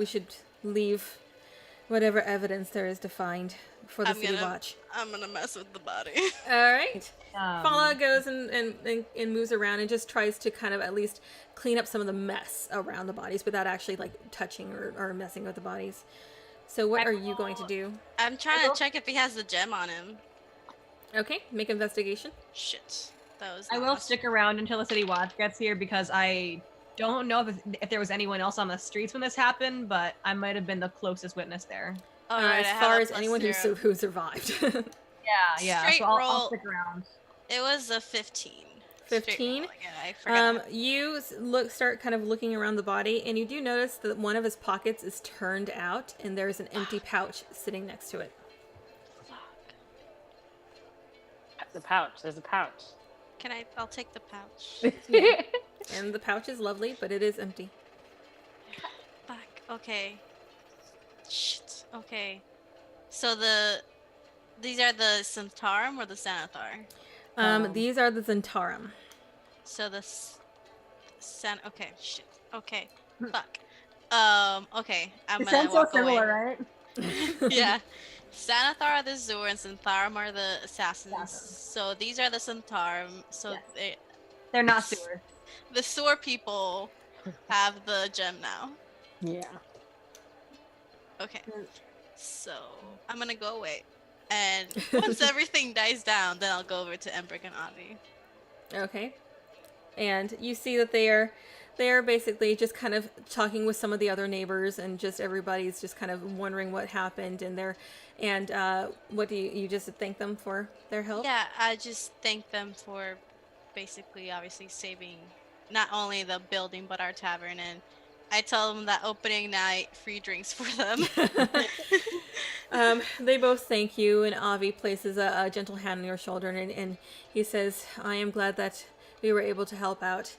should leave whatever evidence there is to find for the city watch. I'm gonna mess with the body. All right. Um, Fala goes and moves around and just tries to kind of at least clean up some of the mess around the bodies without actually like touching or messing with the bodies. So what are you going to do? I'm trying to check if he has the gem on him. Okay, make investigation. Shit. That was. I not will awesome. stick around until the city watch gets here because I don't know if there was anyone else on the streets when this happened, but I might have been the closest witness there. All right, as I have far a as plus anyone 0. who survived. Yeah. Straight So I'll roll. stick around. It was a 15. Straight 15? roll again, I forgot. You start kind of looking around the body, and you do notice that one of his pockets is turned out, and there's an empty pouch sitting next to it. The pouch. There's a pouch. I'll take the pouch. And the pouch is lovely, but it is empty. Fuck. Okay. Shit. Okay. So these are the Centaurum or the Sanathar? These are the Zentarum. So the Okay. Shit. Okay. Fuck. Okay. I'm It gonna sounds so walk away. similar, right? Yeah. Sanathar are the Zur and Centaurum are the assassins. So these are the Centaurum. So Yes. They're not S- sewers. the Sur people have the gem now. Yeah. Okay. So I'm gonna go away. And once everything dies down, then I'll go over to Embrick and Avi. Okay. And you see that they are basically just kind of talking with some of the other neighbors, and just everybody's just kind of wondering what happened, and what do you just thank them for their help? Yeah, I just thank them for basically obviously saving not only the building but our tavern, and I tell them that opening night free drinks for them. They both thank you, and Avi places a gentle hand on your shoulder, and he says, "I am glad that we were able to help out.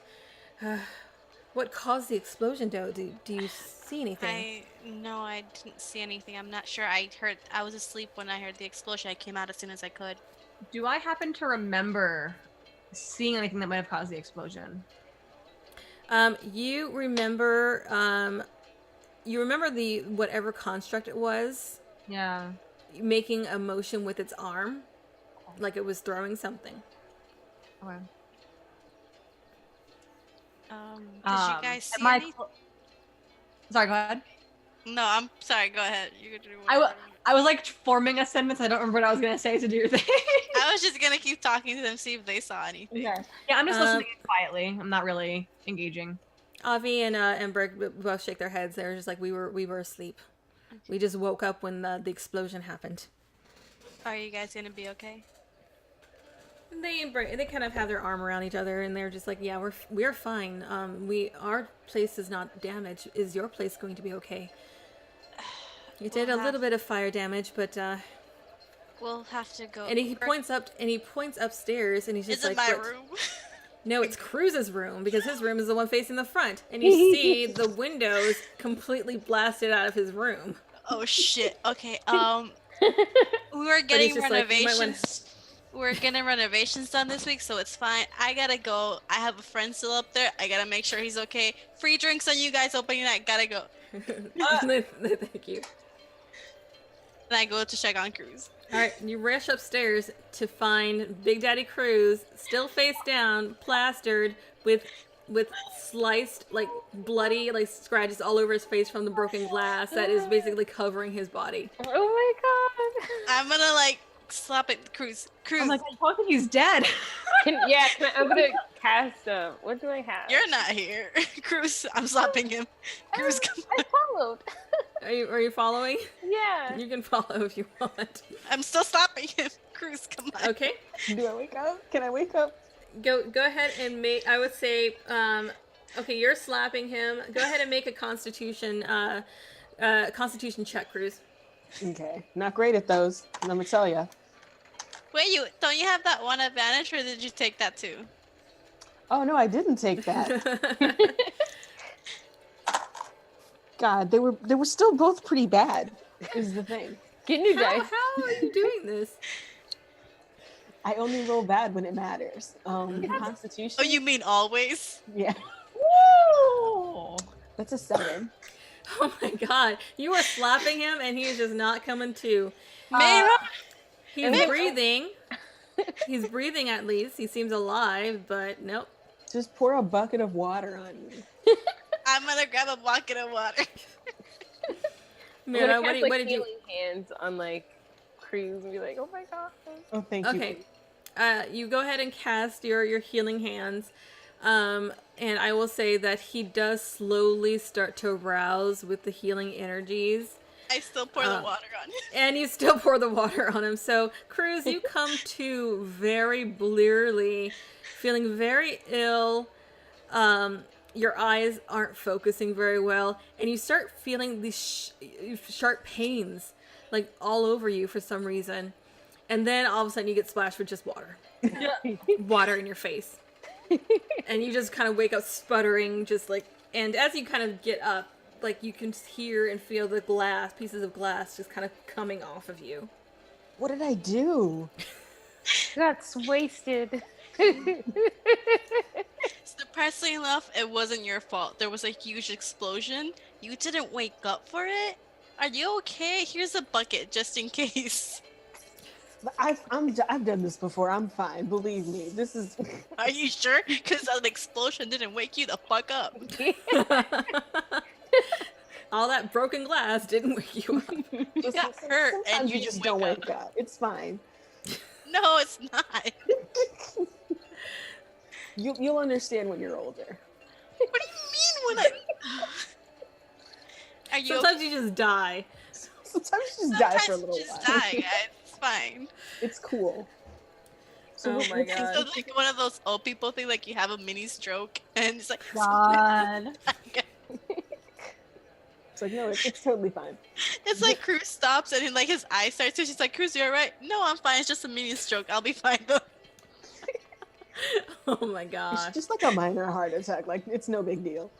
What caused the explosion, though? Do you see anything?" No, I didn't see anything. I'm not sure. I was asleep when I heard the explosion. I came out as soon as I could. Do I happen to remember seeing anything that might have caused the explosion? You remember the whatever construct it was Yeah. making a motion with its arm, like it was throwing something. Okay. Did you guys see am I anything? Sorry, go ahead. No, I'm sorry. Go ahead. You could do I whatever. was like forming a sentence. I don't remember what I was gonna say to do your thing. I I was just gonna keep talking to them, see if they saw anything. Okay. Yeah, I'm just listening quietly. I'm not really engaging. Avi and Berg both shake their heads. They're just like, we were asleep. We just woke up when the explosion happened. Are you guys gonna be okay? They kind of have their arm around each other, and they're just like, yeah, we're fine. Our place is not damaged. Is your place going to be okay? You did a little bit of fire damage, but we'll have to go. and he points upstairs, and he's just Is it like, my room? No, it's Cruz's room, because his room is the one facing the front, and you see the windows completely blasted out of his room. Oh shit. Okay. We were getting just like, you might renovations. We're getting renovations done this week, so it's fine. I gotta go. I have a friend still up there. I gotta make sure he's okay. Free drinks on you guys opening night. Gotta go. Thank you. And I go to check on Cruz. All right, you rush upstairs to find Big Daddy Cruz still face down, plastered with sliced, like bloody, like scratches all over his face from the broken glass that is basically covering his body. Oh my god. I'm gonna like slap it, Cruz. I'm like, I don't think he's dead. I'm gonna cast. What do I have? You're not here, Cruz. I'm slapping him. Cruz, come on. I followed. Are you following? Yeah. You can follow if you want. I'm still slapping him. Cruz, come on. Okay. Do I wake up? Can I wake up? Go ahead and make. I would say. Okay, you're slapping him. Go ahead and make a Constitution. Constitution check, Cruz. Okay. Not great at those. Let me tell you. Wait, don't you have that one advantage, or did you take that too? Oh no, I didn't take that. God, they were still both pretty bad. Is the thing. Get new dice. How are you doing this? I only roll bad when it matters. Constitution. Oh, you mean always? Yeah. Woo! That's a 7. Oh my god. You are slapping him and he is just not coming to. Mayra? He's breathing. He's breathing at least. He seems alive, but nope. Just pour a bucket of water on me. I'm gonna grab a bucket of water. Mira, what did you... healing hands on like Cruz and be like, oh my god. Oh, thank you. Okay. You go ahead and cast your healing hands. And I will say that he does slowly start to arouse with the healing energies. I still pour the water on him. And you still pour the water on him. So, Cruz, you come to very blearily, feeling very ill. Your eyes aren't focusing very well. And you start feeling these sharp pains, like all over you for some reason. And then all of a sudden you get splashed with just water. Water in your face. And you just kind of wake up sputtering, just like, and as you kind of get up, like you can hear and feel the pieces of glass just kind of coming off of you. What did I do? That's wasted. Surprisingly enough, it wasn't your fault. There was a huge explosion. You didn't wake up for it? Are you okay? Here's a bucket just in case. I've done this before. I'm fine. Believe me. This is. Are you sure? Because an explosion didn't wake you the fuck up. All that broken glass didn't wake you up. You got hurt and Sometimes you just didn't don't wake wake up. up. It's fine. No, it's not. You'll understand when you're older. What do you mean when I... Are you Sometimes okay? you just die. Sometimes you just die for a Sometimes little you just while. die, guys. It's fine. It's cool. So Oh what- my what's- God. So like one of those old people thing, like you have a mini stroke and it's like God. It's like, no, it's totally fine. it's like Cruz stops and like his eyes start to. She's like, Cruz, you alright? No, I'm fine. It's just a mini stroke. I'll be fine though. Oh my It's gosh. just like a minor heart attack. Like, it's no big deal.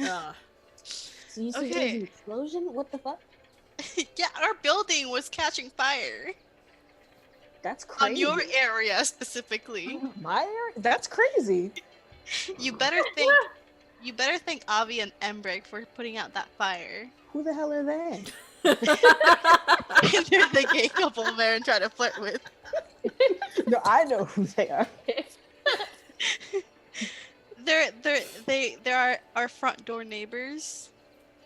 Ugh. So you said Okay. there was an explosion? What the fuck? Yeah, our building was catching fire That's crazy. on your area specifically. My area? That's crazy. You better thank Avi and Embrek for putting out that fire. Who the hell are they? They're the gay couple Marin tried to flirt with. No, I know who they are. They are our front door neighbors.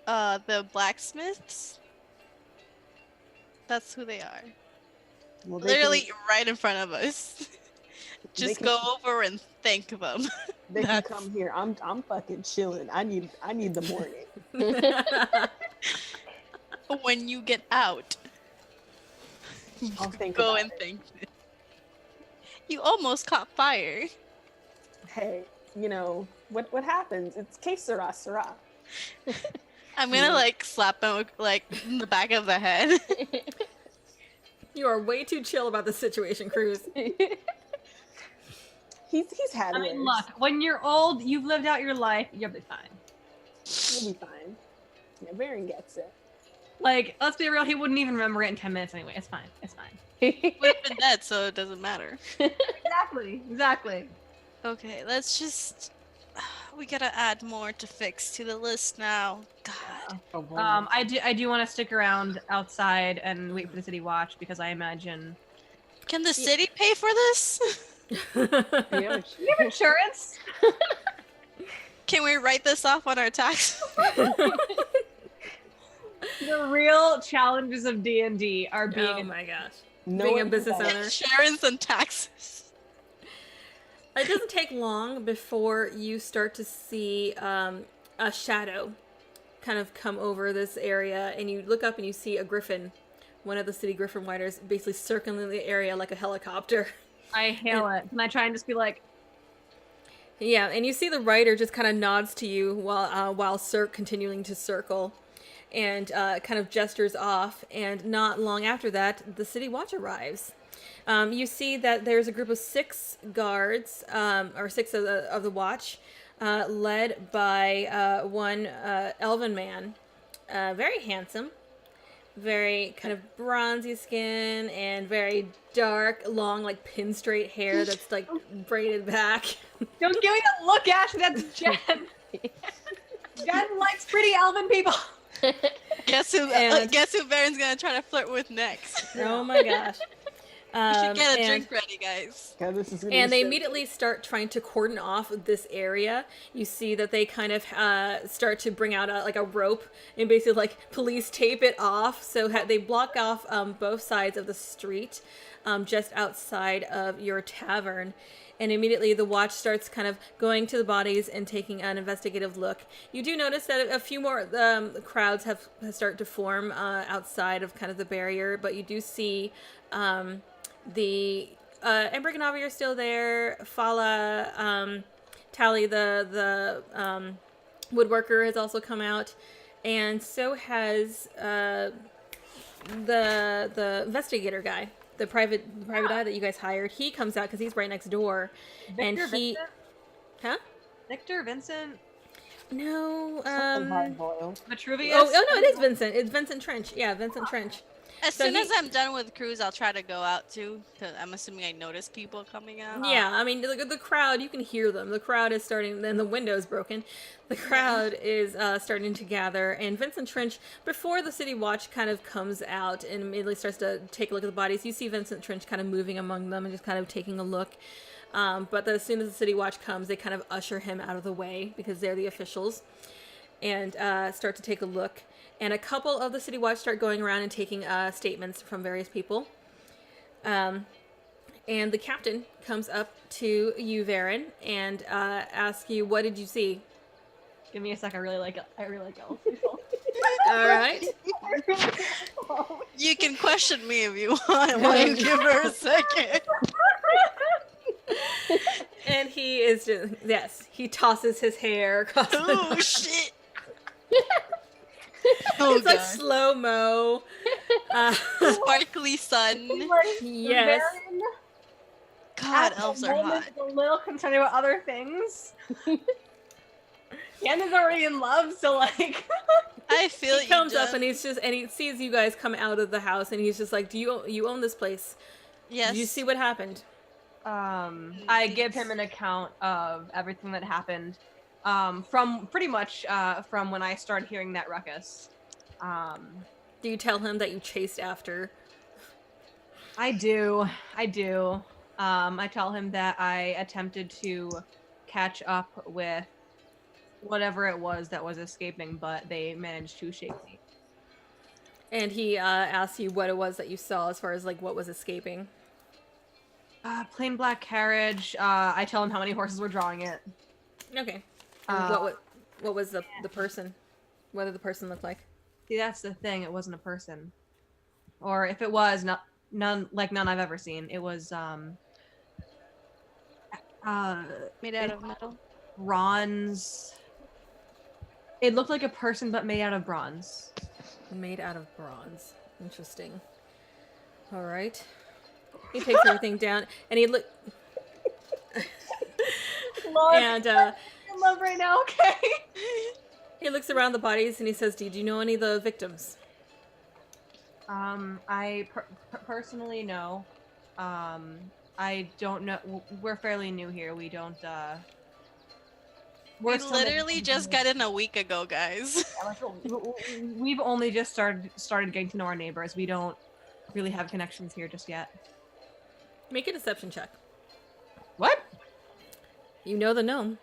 The blacksmiths. That's who they are. Well, they Literally right in front of us. They Just can- go over and thank them. they can That's- come here. I'm fucking chilling. I need the morning. When you get out, I'll think go about and it. thank them. You almost caught fire. Hey, you know what happens? It's que sera, sera. I'm gonna like slap him like in the back of the head. You are way too chill about the situation, Cruz. He's had I mean, worse. look, when you're old, you've lived out your life, you'll be fine. He'll be fine. Yeah, Varen gets it. Like, let's be real, he wouldn't even remember it in 10 minutes anyway. It's fine. It's fine. We've been dead, so it doesn't matter. Exactly. Okay, let's just. We gotta add more to fix to the list now. God. I do want to stick around outside and wait for the city watch because I imagine Can the city pay for this? Yeah, you have insurance. Can we write this off on our tax? The real challenges of D&D are being Oh my gosh. no Being a one business does. owner. Insurance and taxes. It doesn't take long before you start to see a shadow kind of come over this area, and you look up and you see a griffin, one of the city griffin riders, basically circling the area like a helicopter. I hail it. And I try and just be like, Yeah, and you see the rider just kind of nods to you while continuing to circle, and kind of gestures off. And not long after that, the city watch arrives. You see that there's a group of 6 guards, or 6 of the watch, led by one elven man, very handsome, very kind of bronzy skin, and very dark, long, like pin straight hair that's like braided back. don't give me that look, Ashley. That's Jen. Jen likes pretty elven people. Guess who Baron's gonna try to flirt with next? Oh my gosh. You should get a And- drink ready, guys. God, this is gonna And be they so- immediately start trying to cordon off this area. You see that they kind of start to bring out a rope and basically like police tape it off. So they block off both sides of the street just outside of your tavern. And immediately the watch starts kind of going to the bodies and taking an investigative look. You do notice that a few more crowds have started to form outside of kind of the barrier, but you do see the Embrickanavi are still there. Fala, Tally, the woodworker, has also come out, and so has the investigator guy, the private eye that you guys hired. He comes out because he's right next door, and Victor, he, Vincent? huh? Victor, Vincent, No, Something hard boiled. Vitruvius. oh no, it is Vincent. It's Vincent Trench. Yeah, Vincent Trench. As So soon he- as I'm done with Cruz, I'll try to go out too. Cause I'm assuming I notice people coming out. Yeah, I mean, the crowd, you can hear them. The crowd is starting, then the window's broken. The crowd is starting to gather, and Vincent Trench, before the city watch kind of comes out and immediately starts to take a look at the bodies, you see Vincent Trench kind of moving among them and just kind of taking a look. But as soon as the city watch comes, they kind of usher him out of the way because they're the officials, and start to take a look. And a couple of the city watch start going around and taking statements from various people. And the captain comes up to you, Varen, and asks you, "What did you see?" Give me a sec. I really like elf people. All right. You can question me if you want. Why you give her a second? And he is just, yes, he tosses his hair across the Oh shit! Oh It's like god! slow-mo. Sparkly sun. Yes. God, elves are hot. A little concerned about other things. Yanna's already in love, so like. I feel He you. comes up Jen. and he sees you guys come out of the house, and he's just like, "Do you own this place? Yes. Did you see what happened?" I give him an account of everything that happened, from pretty much from when I started hearing that ruckus. Do you tell him that you chased after? I do. I tell him that I attempted to catch up with whatever it was that was escaping, but they managed to shake me. And he asks you what it was that you saw as far as like what was escaping. Plain black carriage. I tell him how many horses were drawing it. Okay. And what was the person? What did the person look like? See, that's the thing. It wasn't a person, or if it was, none I've ever seen. It was Made out of metal. bronze. It looked like a person, but made out of bronze. Made out of bronze. Interesting. All right. He takes everything down, and he look. And I love right now. Okay. he looks around the bodies, and he says, "Do you know any of the victims?" I personally know. I don't know. We're fairly new here. We don't. We literally just got in a week ago, guys. We've only just started getting to know our neighbors. We don't really have connections here just yet. Make a deception check. What? You know the gnome,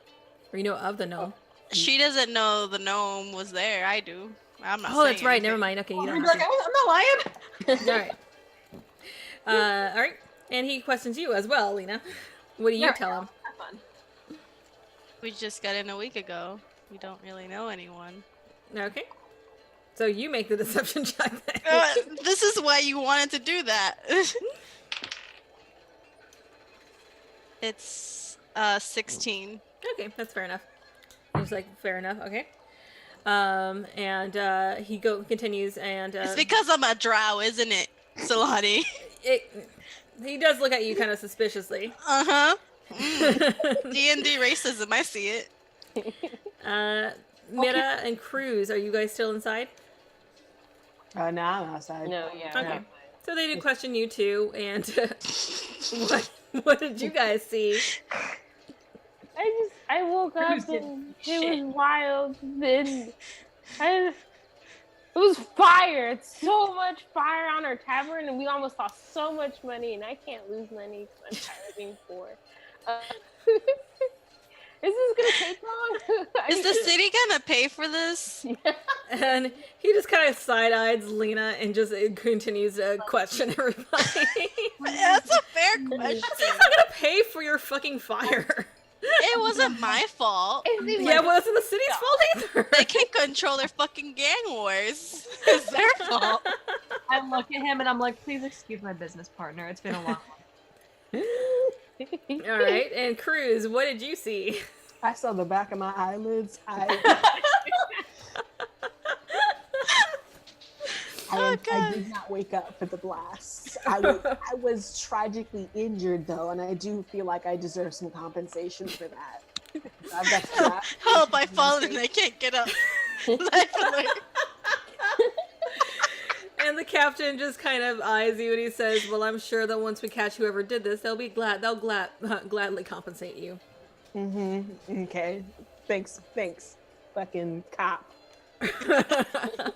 or you know of the gnome. She doesn't know the gnome was there. I do. I'm not. Oh, that's saying right. anything. Never mind. Okay, you don't I'm have to. not lying. All right. All right. And he questions you as well, Lena. What do you tell him? Have fun. We just got in a week ago. We don't really know anyone. Okay. So you make the deception check then. This is why you wanted to do that. It's 16. Okay, that's fair enough. He's like, fair enough. Okay. And he continues, and It's because I'm a drow, isn't it, Salani? He does look at you kind of suspiciously. Uh-huh. D&D racism, I see it. Mira and Cruz, are you guys still inside? No, I'm outside. No, yeah. Okay. no. So they did question you too, and what did you guys see? I woke up and it was wild. Then it was fire. It's so much fire on our tavern, and we almost lost so much money, and I can't lose money because I'm tired of being poor. Is this gonna take long? Is the city gonna pay for this? And he just kind of side-eyes Lena and just continues to question everybody. That's a fair question. He's not gonna pay for your fucking fire. It wasn't my fault. Yeah, it wasn't the city's fault either. They can't control their fucking gang wars. It's their fault. I look at him and I'm like, please excuse my business partner. It's been a while. All right, and Cruz, what did you see? I saw the back of my eyelids. I did not wake up for the blast. I was tragically injured though, and I do feel like I deserve some compensation for that. I've got that. Help, I fallen and I can't get up. And the captain just kind of eyes you and he says, "Well, I'm sure that once we catch whoever did this, they'll gladly compensate you." Mm-hmm. Okay. Thanks, fucking cop. Jeez.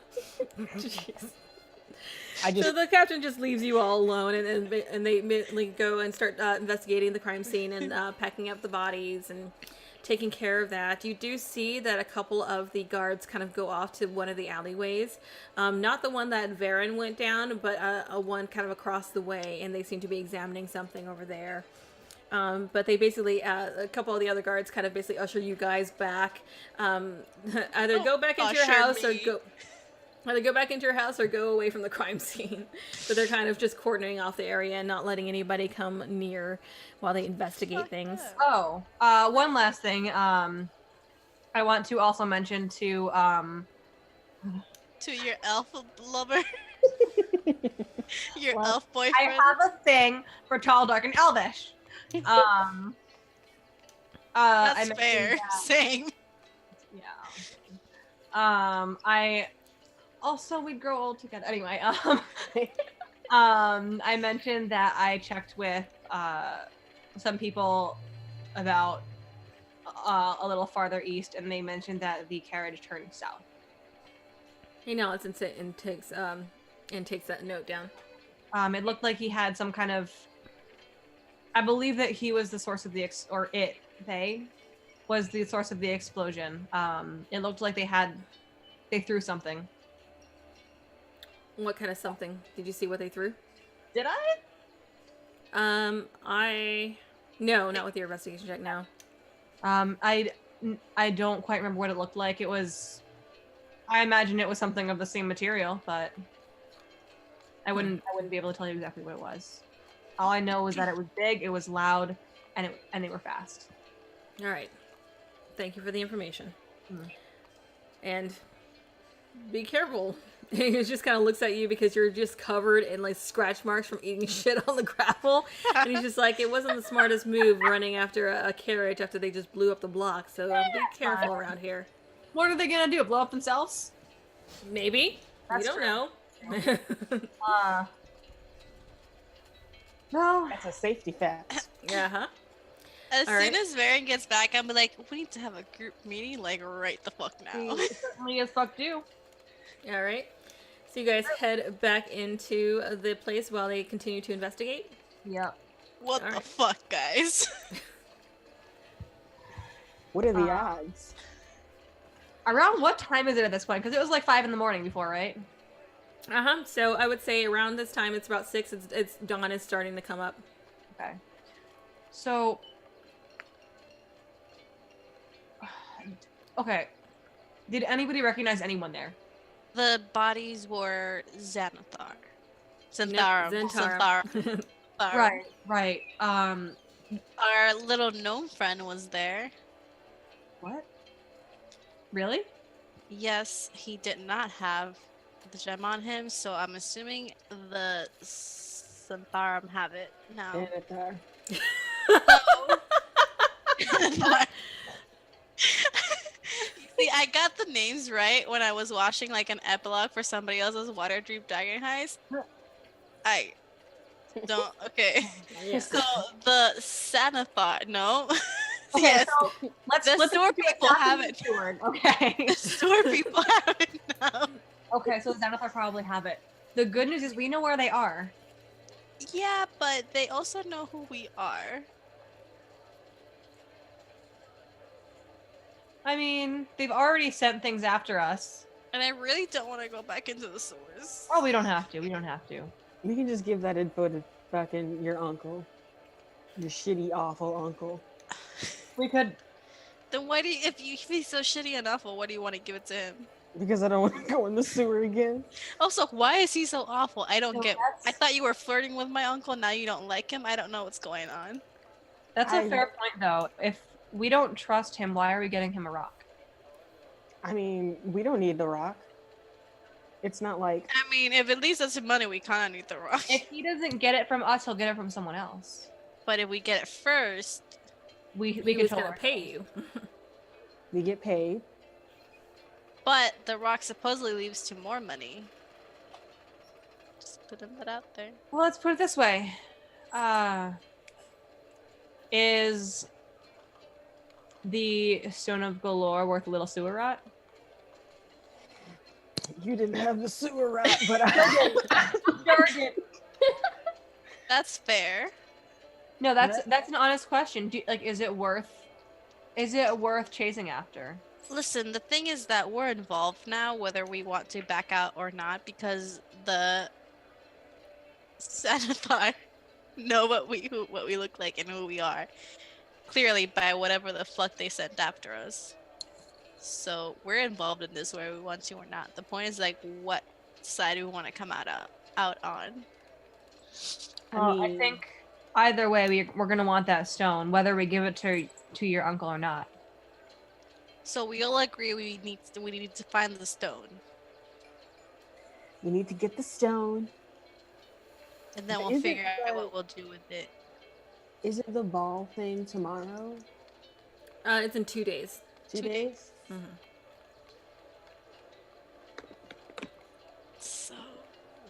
I just So the captain just leaves you all alone, and they immediately go and start investigating the crime scene and packing up the bodies and taking care of that. You do see that a couple of the guards kind of go off to one of the alleyways, not the one that Varen went down, but a one kind of across the way, and they seem to be examining something over there. But they basically, a couple of the other guards kind of basically usher you guys back. Either go back into your house Either go back into your house or go away from the crime scene. But they're kind of just cordoning off the area and not letting anybody come near while they investigate things. Oh, one last thing. I want to also mention to your elf lover. Your elf boyfriend. I have a thing for tall, dark, and elvish. That's fair. Same. Yeah. Also, we'd grow old together. Anyway, I mentioned that I checked with some people about a little farther east, and they mentioned that the carriage turned south. He nods and takes that note down. It looked like he had some kind of. I believe that he was the source of they was the source of the explosion. It looked like they threw something. What kind of something? Did you see what they threw? Did I? No, not with your investigation check. No. I don't quite remember what it looked like. It was, I imagine it was something of the same material, but I wouldn't be able to tell you exactly what it was. All I know is that it was big, it was loud, and they were fast. All right. Thank you for the information. Mm. And be careful. He just kind of looks at you because you're just covered in like scratch marks from eating shit on the gravel. And he's just like, it wasn't the smartest move running after a carriage after they just blew up the block. So be careful around here. What are they gonna do? Blow up themselves? Maybe. That's you don't true. know. No. That's a safety fact. Uh-huh. As All soon right. as Varen gets back, I'll be like, we need to have a group meeting, like, right the fuck now. Certainly as fuck do. All right. So you guys head back into the place while they continue to investigate. Yep. What the Alright. fuck, guys? What are the odds? Around what time is it at this point? Because it was like 5 in the morning before, right? Uh-huh. So I would say around this time, it's about 6. It's dawn is starting to come up. Okay. So. Okay. Did anybody recognize anyone there? The bodies were Xanathar. Nope, Xantharum. Zentarum. Xantharum. Right. Our little gnome friend was there. What? Really? Yes, he did not have the gem on him, so I'm assuming the Xantharum have it now. Xanathar. See, I got the names right when I was watching like an epilogue for somebody else's Waterdeep Dragon Heist. I don't. Okay. Yeah. So the Xanathar, no. Okay, Yes, so let's the store do people have it. Steward. Okay. The store people have it now. Okay, so Xanathar probably have it. The good news is we know where they are. Yeah, but they also know who we are. I mean, they've already sent things after us. And I really don't want to go back into the sewers. Oh, we don't have to. We don't have to. We can just give that info to fucking your uncle. Your shitty, awful uncle. We could. Then why do you, if he's so shitty and awful, why do you want to give it to him? Because I don't want to go in the sewer again. Also, why is he so awful? I don't No, get. that's- I thought you were flirting with my uncle. Now you don't like him. I don't know what's going on. That's a I- fair point, though. If we don't trust him, why are we getting him a rock? I mean, we don't need the rock. It's not like I mean, if it leads us to money, we kind of need the rock. If he doesn't get it from us, he'll get it from someone else. But if we get it first, We He could was tell gonna her. pay you. we get paid. but the rock supposedly leads to more money. Just putting that out there. Well, let's put it this way. Is the Stone of Golorr worth a little sewer rot? You didn't have the sewer rat, but I That's fair. No, that's an honest question. Is it worth chasing after? Listen, the thing is that we're involved now, whether we want to back out or not, because the Xanathar know what we look like and who we are, clearly by whatever the fuck they sent after us. So we're involved in this whether we want to or not. The point is like, what side do we want to come out on? I think either way, we're gonna want that stone, whether we give it to your uncle or not. So we all agree we need to find the stone, we need to get the stone. and then Is we'll it figure out the- what we'll do with it. Is it the ball thing tomorrow? It's in 2 days. 2 2 days? Mhm. So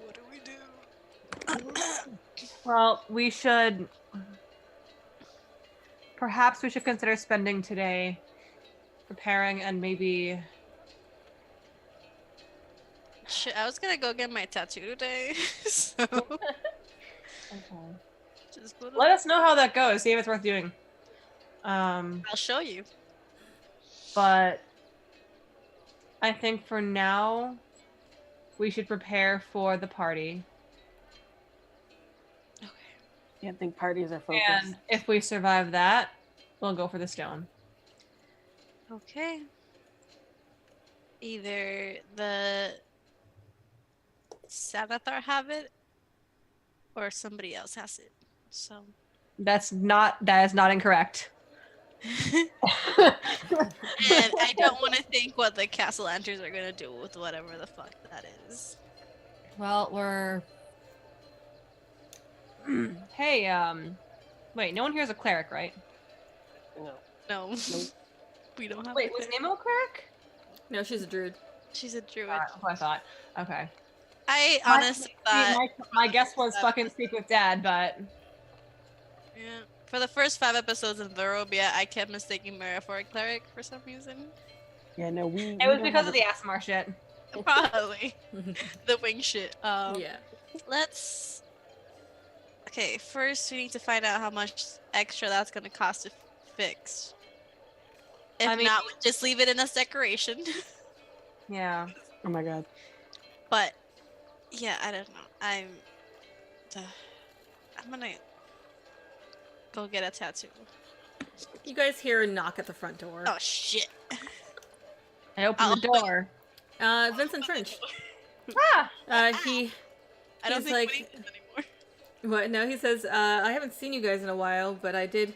what do we do? Well, perhaps we should consider spending today preparing and maybe. Shit, I was gonna go get my tattoo today, so just put it- Let us know how that goes. See if it's worth doing. I'll show you. But I think for now, we should prepare for the party. Okay. Yeah, I think parties are focused. And if we survive that, we'll go for the stone. Okay. Either the Sanathar have it, or somebody else has it. So. That is not incorrect. And I don't want to think what the castle enters are gonna do with whatever the fuck that is. Well, we're. Hey, wait, no one here is a cleric, right? No. No. Nope. We don't have Wait, a was cleric. Nemo a cleric? No, she's a druid. She's a druid. That's what I thought. Okay. I honestly thought my guess was fucking speak with dad, but yeah. For the first 5 episodes in Verobia, I kept mistaking Mara for a cleric for some reason. Yeah, no, we. it was because of the Asmar shit. Probably. The wing shit. Yeah. Let's. Okay, first we need to find out how much extra that's gonna cost to fix. If I mean- not, we'll just leave it in as decoration. Yeah. Oh my god. But yeah, I don't know. I'm gonna go get a tattoo. You guys hear a knock at the front door. Oh shit! I opened the door. Vincent French. Ah! He. I don't He's think like- Winnie does anymore. What? No, he says, I haven't seen you guys in a while, but I did.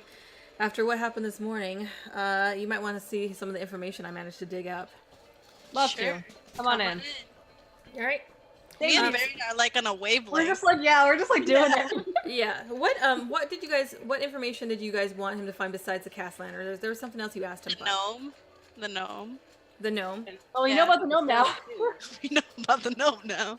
After what happened this morning, you might want to see some of the information I managed to dig up. Love Sure. to. Come on in. All right. Me and Um, Barry are like on a wavelength. We're just like doing it. Yeah. What information did you guys want him to find besides the cast lantern? There was something else you asked him the about. gnome. The gnome. The gnome. Well, you Yeah. know about the gnome now. We know about the gnome now.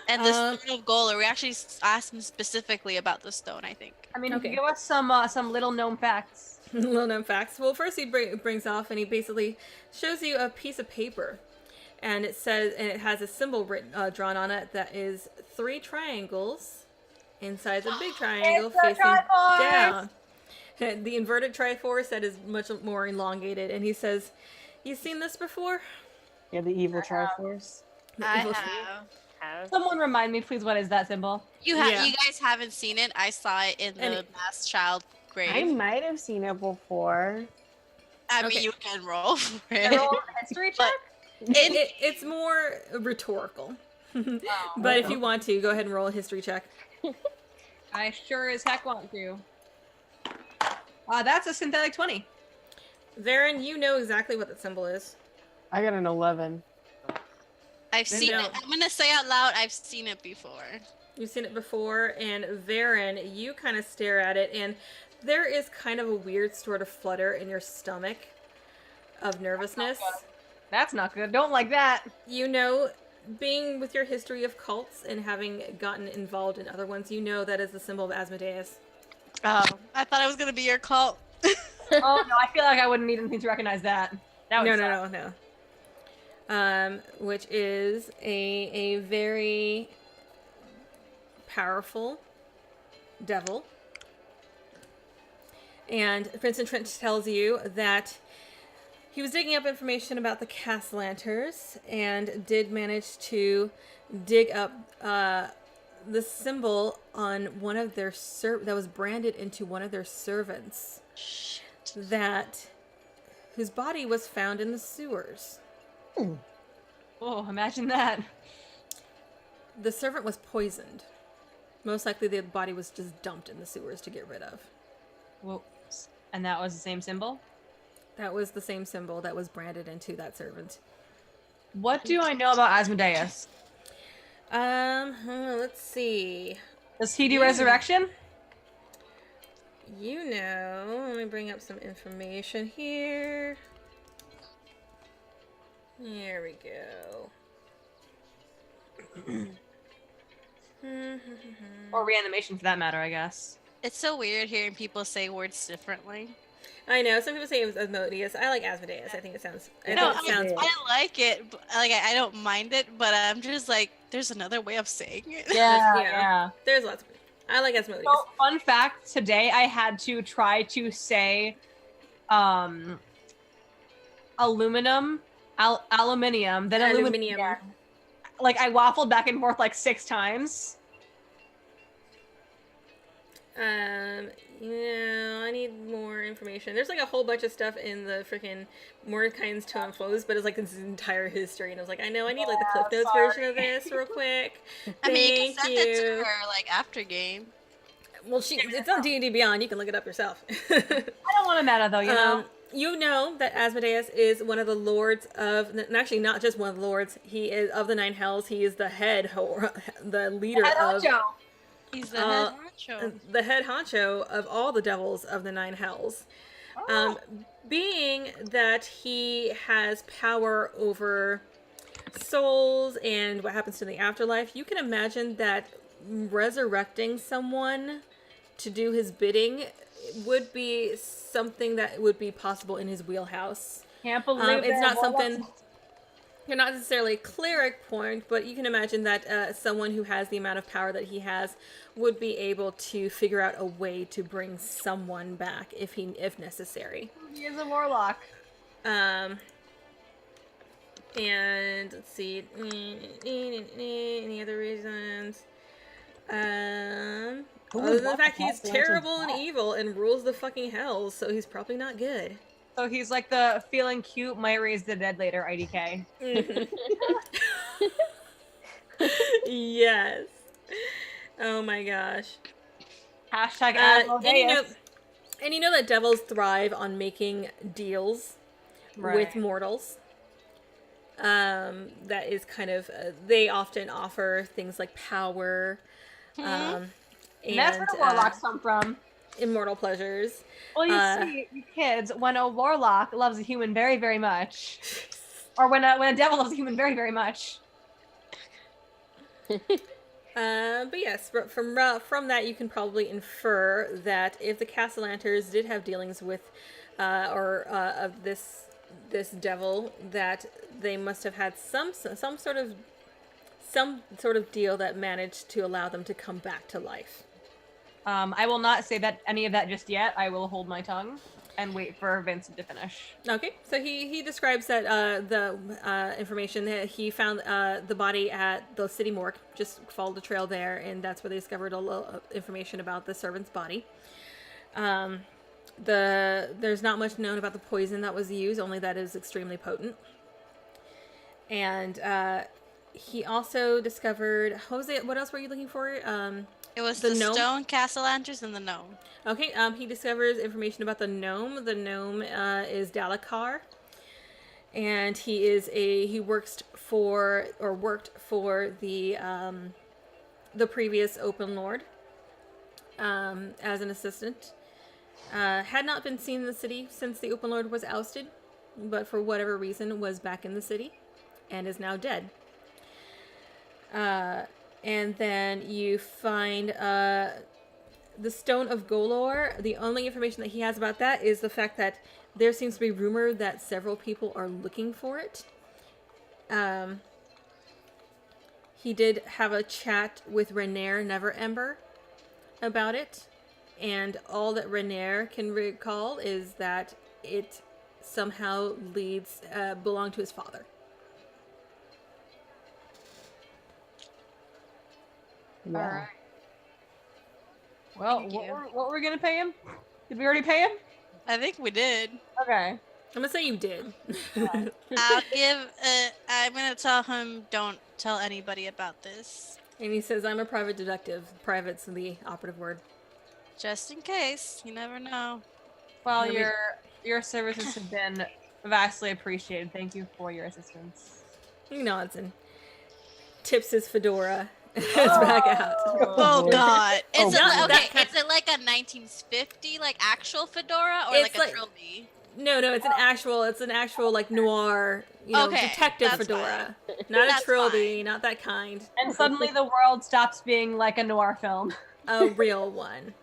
And the Um, Stone of Golorr. We actually asked him specifically about the stone, I think. I mean, Okay. give us some little gnome facts. Little known facts. Well, first he brings off and he basically shows you a piece of paper, and it says, and it has a symbol written, drawn on it that is 3 triangles inside the big triangle It's a facing Triforce! down. The inverted Triforce that is much more elongated, and he says, "You seen this before?" Yeah, the evil Triforce. The I evil- have. Someone remind me, please. What is that symbol? You Yeah. You guys haven't seen it. I saw it in And the mass child grave. I might have seen it before. I mean, Okay. you can roll for Can it. I roll a history But- check? It's more rhetorical. But if you want to, go ahead and roll a history check. I sure as heck want to. That's a synthetic 20. Varen, you know exactly what that symbol is. I got an 11. I've Then seen don't. it. I'm gonna say out loud. I've seen it before. You've seen it before, and Varen, you kind of stare at it, and there is kind of a weird sort of flutter in your stomach of nervousness. That's not good. Don't like that. You know, being with your history of cults and having gotten involved in other ones, you know that is the symbol of Asmodeus. Oh, I thought it was gonna be your cult. Oh no, I feel like I wouldn't need anything to recognize that. That would suck. No. Which is a very powerful devil. And Vincent Trench tells you that he was digging up information about the cast lanterns and did manage to dig up the symbol on one of their that was branded into one of their servants, whose body was found in the sewers. Oh, imagine that. The servant was poisoned. Most likely the body was just dumped in the sewers to get rid of. Whoops. And that was the same symbol? That was the same symbol that was branded into that servant. What do I know about Asmodeus? Let's see. Does he do resurrection? You know, let me bring up some information here. There we go. Or reanimation for that matter, I guess. It's so weird hearing people say words differently. I know, some people say it was Asmodeus. I like Asmodeus. I think it sounds, No, it sounds I like it. Like I don't mind it, but I'm just like, there's another way of saying it. Yeah. There's lots of I like Asmodeus. So, fun fact, today I had to try to say aluminium, then Aluminium. aluminium. like I waffled back and forth like 6 times. I need more information. There's like a whole bunch of stuff in the freaking Mordecai's Tome of Foes, but it's like this entire history, and I was like, I know I need like the Cliff Notes version of this real quick. I mean, you can Thank send it to her like after game. Well, it's on D&D Beyond. You can look it up yourself. I don't want a meta though, You know that Asmodeus is one of the lords of, and actually not just one of the lords. He is of the Nine Hells. He is the the leader of. He's the head honcho. The head honcho of all the devils of the Nine Hells. Being that he has power over souls and what happens to the afterlife, you can imagine that resurrecting someone to do his bidding would be something that would be possible in his wheelhouse. Can't believe it's not something. You're not necessarily a cleric point, but you can imagine that someone who has the amount of power that he has would be able to figure out a way to bring someone back if necessary. He is a warlock. And let's see, any other reasons? Other than the fact he's terrible and evil and rules the fucking hells, so he's probably not good. So he's like the feeling cute, might raise the dead later IDK. Yes. Oh my gosh. Hashtag and you know that devils thrive on making deals with mortals. That is kind of they often offer things like power, and that's where warlocks come from. Immortal pleasures. Well, you see, you kids, when a warlock loves a human very, very much, or when a devil loves a human very, very much. But yes, from that you can probably infer that if the Castellanters did have dealings with, of this devil, that they must have had some sort of deal that managed to allow them to come back to life. I will not say that any of that just yet. I will hold my tongue and wait for Vincent to finish. Okay, so he describes that the information that he found the body at the city morgue, just followed the trail there, and that's where they discovered a little information about the servant's body. There's not much known about the poison that was used, only that it was extremely potent. And he also discovered, what else were you looking for? It was the gnome? stone Castellanters and the gnome. Okay, he discovers information about the gnome. The gnome is Dalakar, and he worked for the previous Open Lord as an assistant. Had not been seen in the city since the Open Lord was ousted, but for whatever reason was back in the city and is now dead. And then you find the Stone of Golorr. The only information that he has about that is the fact that there seems to be rumor that several people are looking for it. He did have a chat with Renaer Neverember about it, and all that Renaer can recall is that it somehow belonged to his father. Yeah. All right. Well, what were we gonna pay him? Did we already pay him? I think we did. Okay. I'm gonna say you did. I'm gonna tell him don't tell anybody about this. And he says, I'm a private detective. Private's the operative word. Just in case. You never know. Well, your services have been vastly appreciated. Thank you for your assistance. He nods and tips his fedora. It's back out. Oh god. Is it like a 1950 like actual fedora or It's like a like- trilby? No, it's an actual like noir, detective that's fedora. Not That's a trilby, fine. not that kind. And suddenly the world stops being like a noir film. A real one.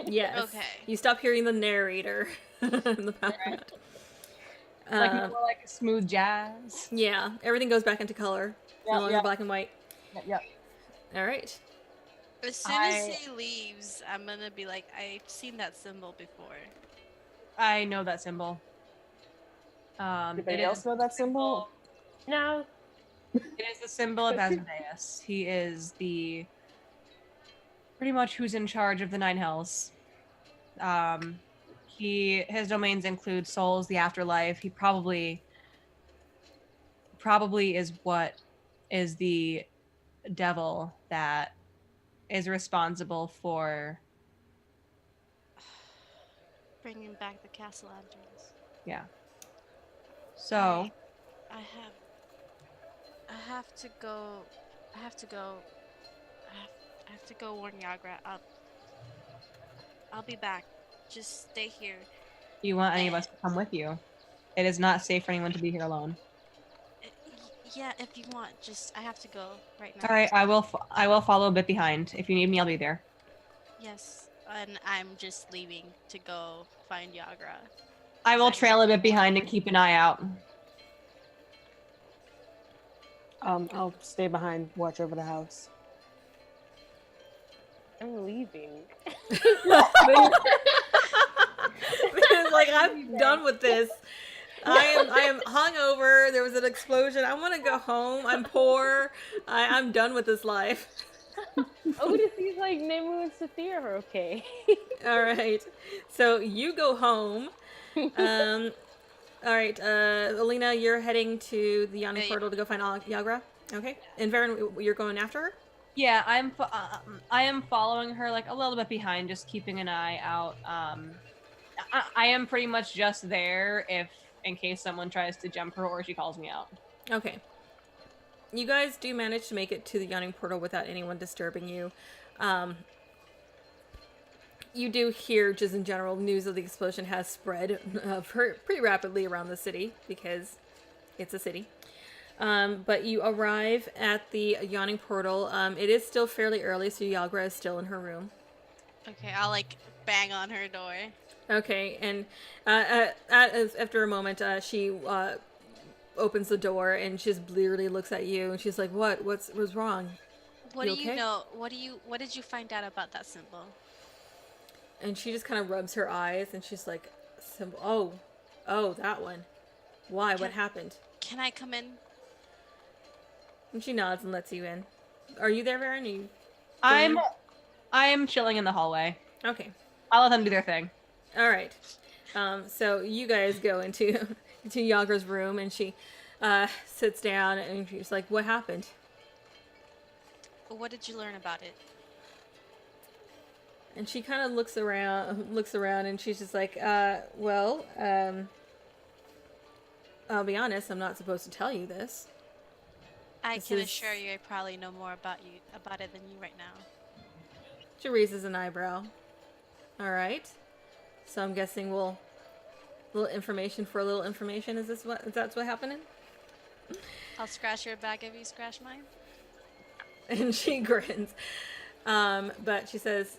Yes. Okay. You stop hearing the narrator in the background. Like more like smooth jazz. Yeah, everything goes back into color. No Yep, longer yep. black and white. Yep. All right. As soon as he leaves, I'm gonna be like, I've seen that symbol before. I know that symbol. Anybody else know that symbol? No. It is the symbol of Asmodeus. He is the pretty much who's in charge of the Nine Hells. His domains include souls, the afterlife. He probably is what is the devil that is responsible for Bringing back the castle lanterns. yeah. So I have to go. I have to go. I have to go warn Yagra. I'll be back. Just stay here. you want any of us to come with you? It is not safe for anyone to be here alone. Yeah, if you want. Just I have to go right now. All right, I will follow a bit behind. If you need me, I'll be there. Yes, and I'm just leaving to go find Yagra. I will trail a bit behind and keep an eye out. I'll stay behind, watch over the house. I'm leaving. Because like I'm done with this. I am hungover. There was an explosion. I want to go home. I'm poor. I'm done with this life. Otis, he's like, Nemu and Sophia are okay. All right. So you go home. All right. Alina, you're heading to the Yawning Portal to go find Yagra. Okay. And Varen, you're going after her? Yeah, I am following her like a little bit behind, just keeping an eye out. I am pretty much just there if in case someone tries to jump her or she calls me out. Okay. You guys do manage to make it to the Yawning Portal without anyone disturbing you. You do hear, just in general, news of the explosion has spread pretty rapidly around the city because it's a city. But you arrive at the Yawning Portal. It is still fairly early, so Yagra is still in her room. Okay, I'll like bang on her door. Okay, and after a moment, she opens the door and she just blearily looks at you, and she's like, What's wrong? What You do you okay?" know? What did you find out about that symbol? And she just kind of rubs her eyes, and she's like, "Oh, that one. Why? What happened?" Can I come in? And she nods and lets you in. Are you there, Varen? I'm chilling in the hallway. Okay. I'll let them do their thing. All right. So you guys go into Yagra's room, and she sits down, and she's like, "What happened?" What did you learn about it? And she kind of looks around, and she's just like, well, I'll be honest, I'm not supposed to tell you this. I This can is- assure you, I probably know more about it than you right now. She raises an eyebrow. All right. So I'm guessing little information for a little information. Is that's what happening? I'll scratch your back if you scratch mine. And she grins. But she says,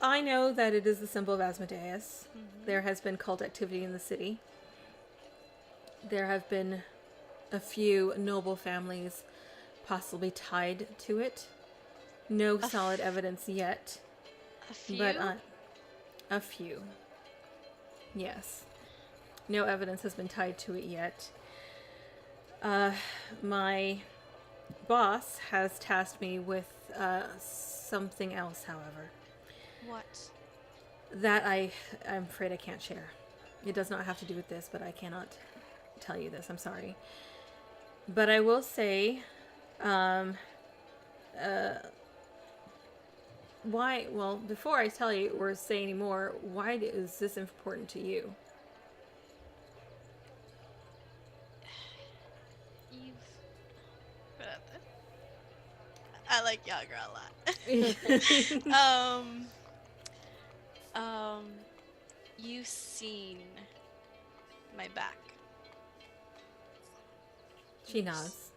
I know that it is the symbol of Asmodeus. Mm-hmm. There has been cult activity in the city. There have been a few noble families possibly tied to it. No solid evidence yet. A few? But a few. Yes. No evidence has been tied to it yet. My boss has tasked me with something else, however. What? That I'm afraid I can't share. It does not have to do with this, but I cannot tell you this. I'm sorry. But I will say, why, well, before I tell you or say any more, why is this important to you? I like Yagra a lot. You've seen my back. She nods.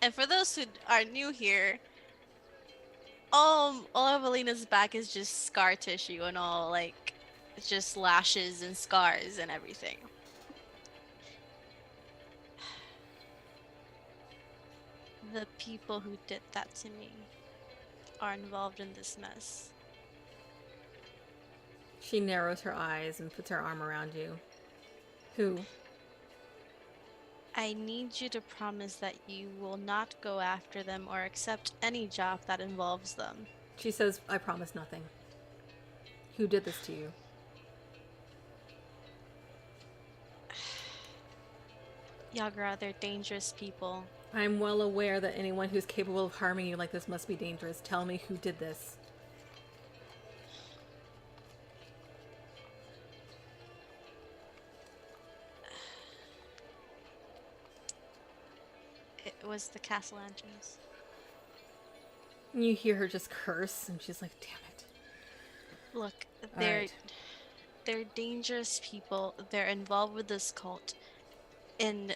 And for those who are new here, all of Alina's back is just scar tissue and all, like, it's just lashes and scars and everything. The people who did that to me are involved in this mess. She narrows her eyes and puts her arm around you. Who? I need you to promise that you will not go after them or accept any job that involves them. She says, I promise nothing. Who did this to you? Yagra, they're dangerous people. I'm well aware that anyone who's capable of harming you like this must be dangerous. Tell me who did this. It was the Castellantines. And you hear her just curse, and she's like, damn it. Look, All right. they're dangerous people. They're involved with this cult in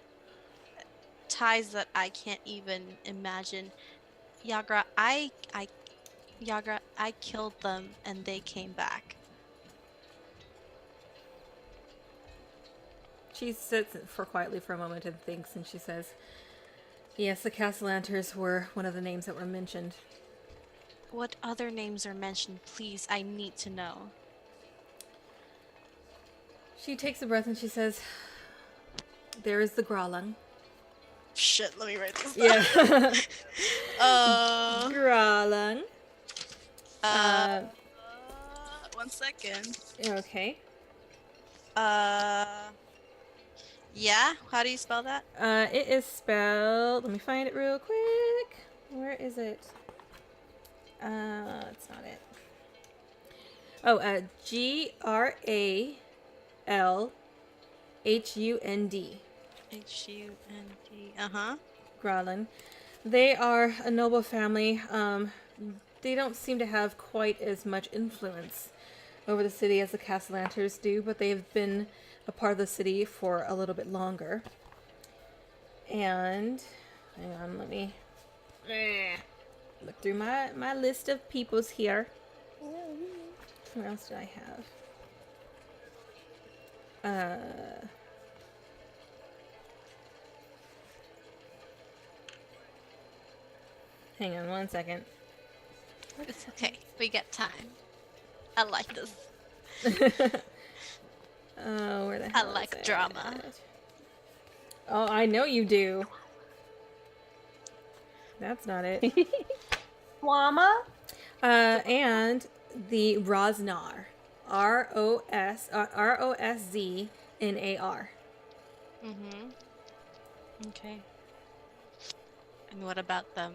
ties that I can't even imagine. Yagra, Yagra, I killed them and they came back. She sits for quietly for a moment and thinks, and she says, yes, the Castellanters were one of the names that were mentioned. What other names are mentioned? Please, I need to know. She takes a breath and she says, there is the Gralung. Shit, let me write this down. Yeah. Gralung. 1 second. Okay. Yeah? How do you spell that? It is spelled, let me find it real quick. Where is it? It's not it. Oh, Gralhund. Hund. Uh-huh. Gralhund. They are a noble family. They don't seem to have quite as much influence over the city as the Castellanters do, but they've been a part of the city for a little bit longer. And, hang on, let me look through my list of peoples here. What else did I have? Hang on 1 second. It's okay. We get time. I like this. Oh, where the I hell like is drama. it? Oh, I know you do. That's not it. Llama? And the Rosnar. Rosznar. Mm-hmm. Okay. And what about them?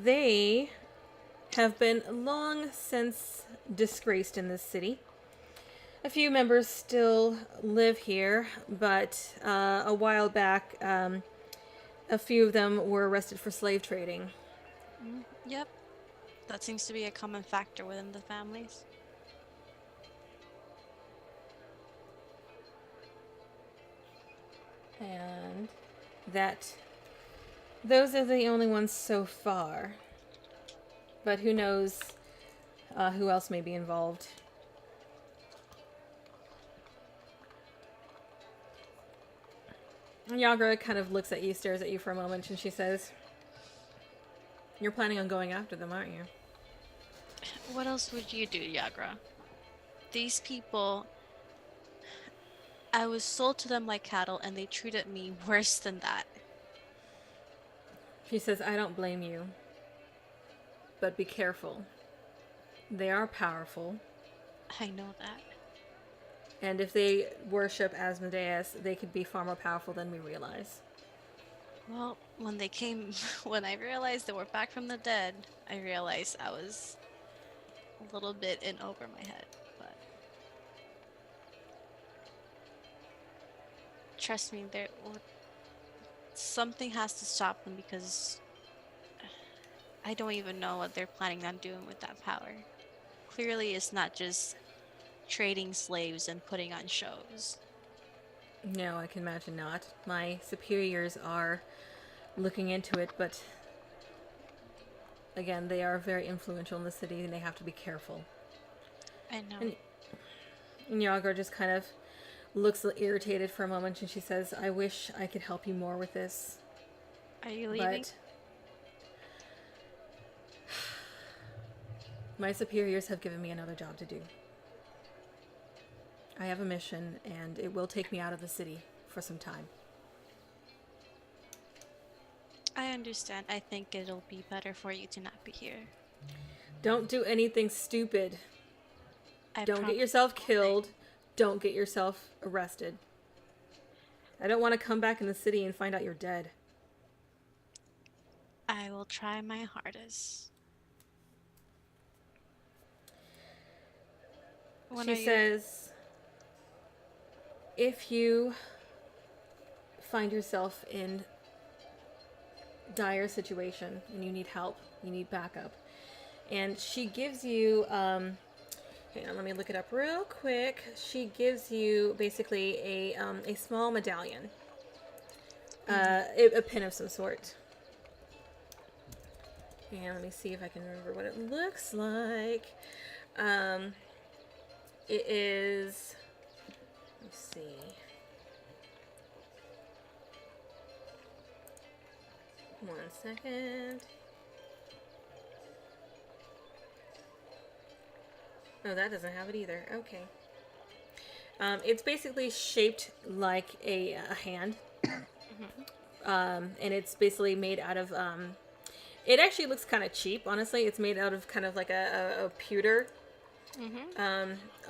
They have been long since disgraced in this city. A few members still live here, but a while back, a few of them were arrested for slave trading. Yep. That seems to be a common factor within the families. And that those are the only ones so far. But who knows who else may be involved. Yagra kind of looks at you, stares at you for a moment, and she says, you're planning on going after them, aren't you? What else would you do, Yagra? These people... I was sold to them like cattle and they treated me worse than that. She says, I don't blame you. But be careful. They are powerful. I know that. And if they worship Asmodeus, they could be far more powerful than we realize. Well, when they came, when I realized they were back from the dead, I realized I was a little bit in over my head, but trust me, something has to stop them because I don't even know what they're planning on doing with that power. Clearly, it's not just trading slaves and putting on shows. No, I can imagine not. My superiors are looking into it, but again, they are very influential in the city and they have to be careful. I know. And Yagra just kind of looks irritated for a moment and she says, I wish I could help you more with this. Are you leaving? But my superiors have given me another job to do. I have a mission and it will take me out of the city for some time. I understand. I think it'll be better for you to not be here. Don't do anything stupid. I Don't get promise. yourself killed. Don't get yourself arrested. I don't want to come back in the city and find out you're dead. I will try my hardest. When are She you- says, if you find yourself in dire situation and you need help, you need backup, and she gives you, hang on, let me look it up real quick. She gives you basically a small medallion, a pin of some sort. And let me see if I can remember what it looks like. It is, let's see. One second. Oh, that doesn't have it either. Okay. It's basically shaped like a hand. And it's basically made out of, it actually looks kind of cheap, honestly. It's made out of kind of like a pewter.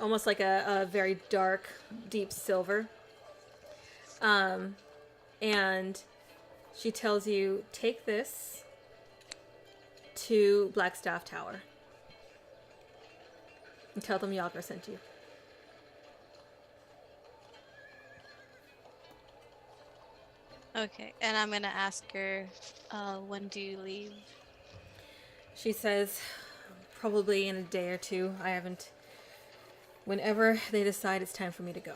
Almost like a very dark, deep silver. And she tells you, take this to Blackstaff Tower. And tell them Yagra sent you. Okay, and I'm gonna ask her, when do you leave? She says, probably in a day or two. I haven't... Whenever they decide it's time for me to go.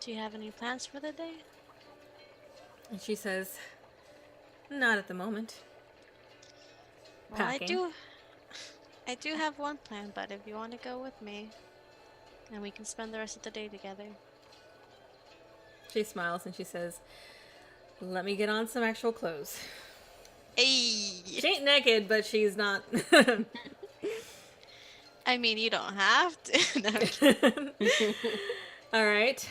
Do you have any plans for the day? And she says, not at the moment. Well, Packing. I do have one plan, but if you want to go with me, and we can spend the rest of the day together. She smiles and she says, let me get on some actual clothes. Hey! She ain't naked, but she's not... I mean, you don't have to. No, I'm kidding. All right.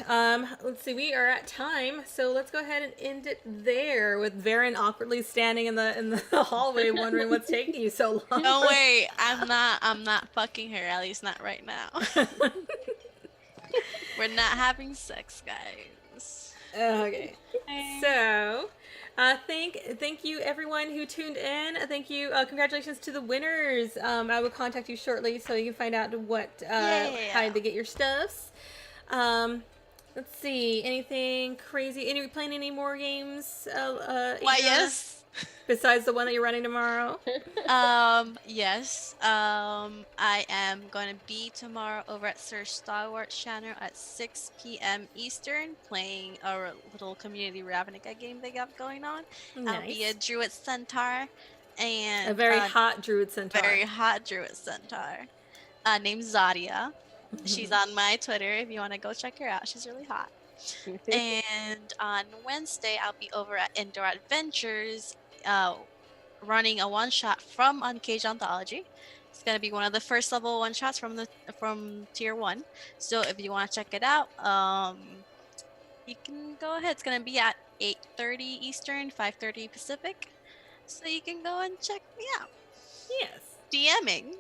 Let's see. We are at time, so let's go ahead and end it there with Varen awkwardly standing in the hallway, wondering what's taking you so long. Don't worry, I'm not fucking her. At least not right now. We're not having sex, guys. Okay. So, thank you everyone who tuned in. Thank you. Congratulations to the winners. I will contact you shortly so you can find out what how to get your stuffs. Let's see. Anything crazy? Any playing any more games? Why, Ina? yes. Besides the one that you're running tomorrow. Yes. I am going to be tomorrow over at Sir Star Wars channel at 6 p.m. Eastern, playing a little community Ravnica game they got going on. I'll be a Nice. Druid Centaur, and A very hot druid centaur. very hot Druid Centaur, named Zadia. She's on my Twitter if you want to go check her out. She's really hot. And on Wednesday, I'll be over at Indoor Adventures, running a one-shot from Uncaged Anthology. It's gonna be one of the first level one-shots from Tier 1. So if you want to check it out, you can go ahead. It's gonna be at 8:30 Eastern, 5:30 Pacific. So you can go and check me out. Yes. DMing.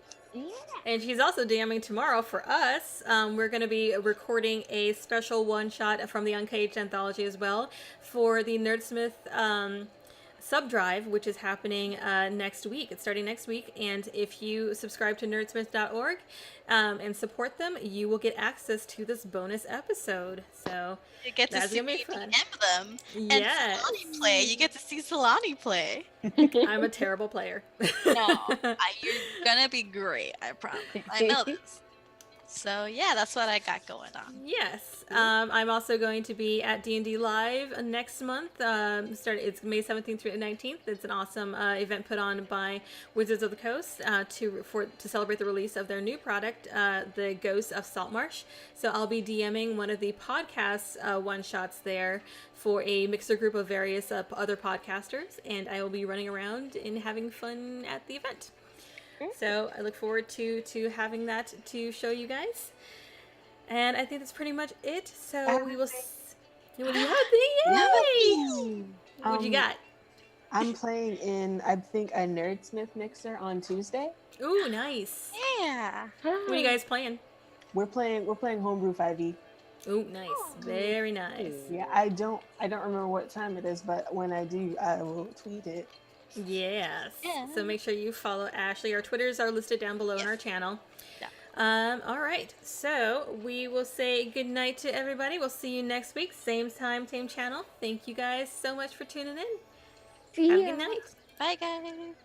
And she's also DMing tomorrow for us. We're going to be recording a special one-shot from the Uncaged Anthology as well for the Nerdsmith sub-drive, which is happening next week. It's starting next week. And if you subscribe to nerdsmith.org and support them, you will get access to this bonus episode. So You get to that's see going to be me fun. DM them. Yes. And Solani play. You get to see Solani play. I'm a terrible player. No, you're gonna be great. I promise. I know this. So yeah, that's what I got going on. Yes. I'm also going to be at D&D Live next month. It's May 17th through 19th. It's an awesome event put on by Wizards of the Coast to celebrate the release of their new product, The Ghosts of Saltmarsh. So I'll be DMing one of the podcast one-shots there for a mixer group of various other podcasters, and I will be running around and having fun at the event. So I look forward to having that to show you guys. And I think that's pretty much it. So have we a will. thing. What do you have? Yay! What you got? I'm playing in, I think, a Nerdsmith mixer on Tuesday. Ooh, nice. Yeah. What are you guys playing? We're playing Homebrew 5e. Ooh, nice. Very nice. Yeah, I don't remember what time it is, but when I do, I will tweet it. Yes. Yeah. So make sure you follow Ashley. Our Twitters are listed down below in our channel. Yeah. All right. So we will say good night to everybody. We'll see you next week. Same time, same channel. Thank you guys so much for tuning in. See Have a ya. good night. Bye, guys.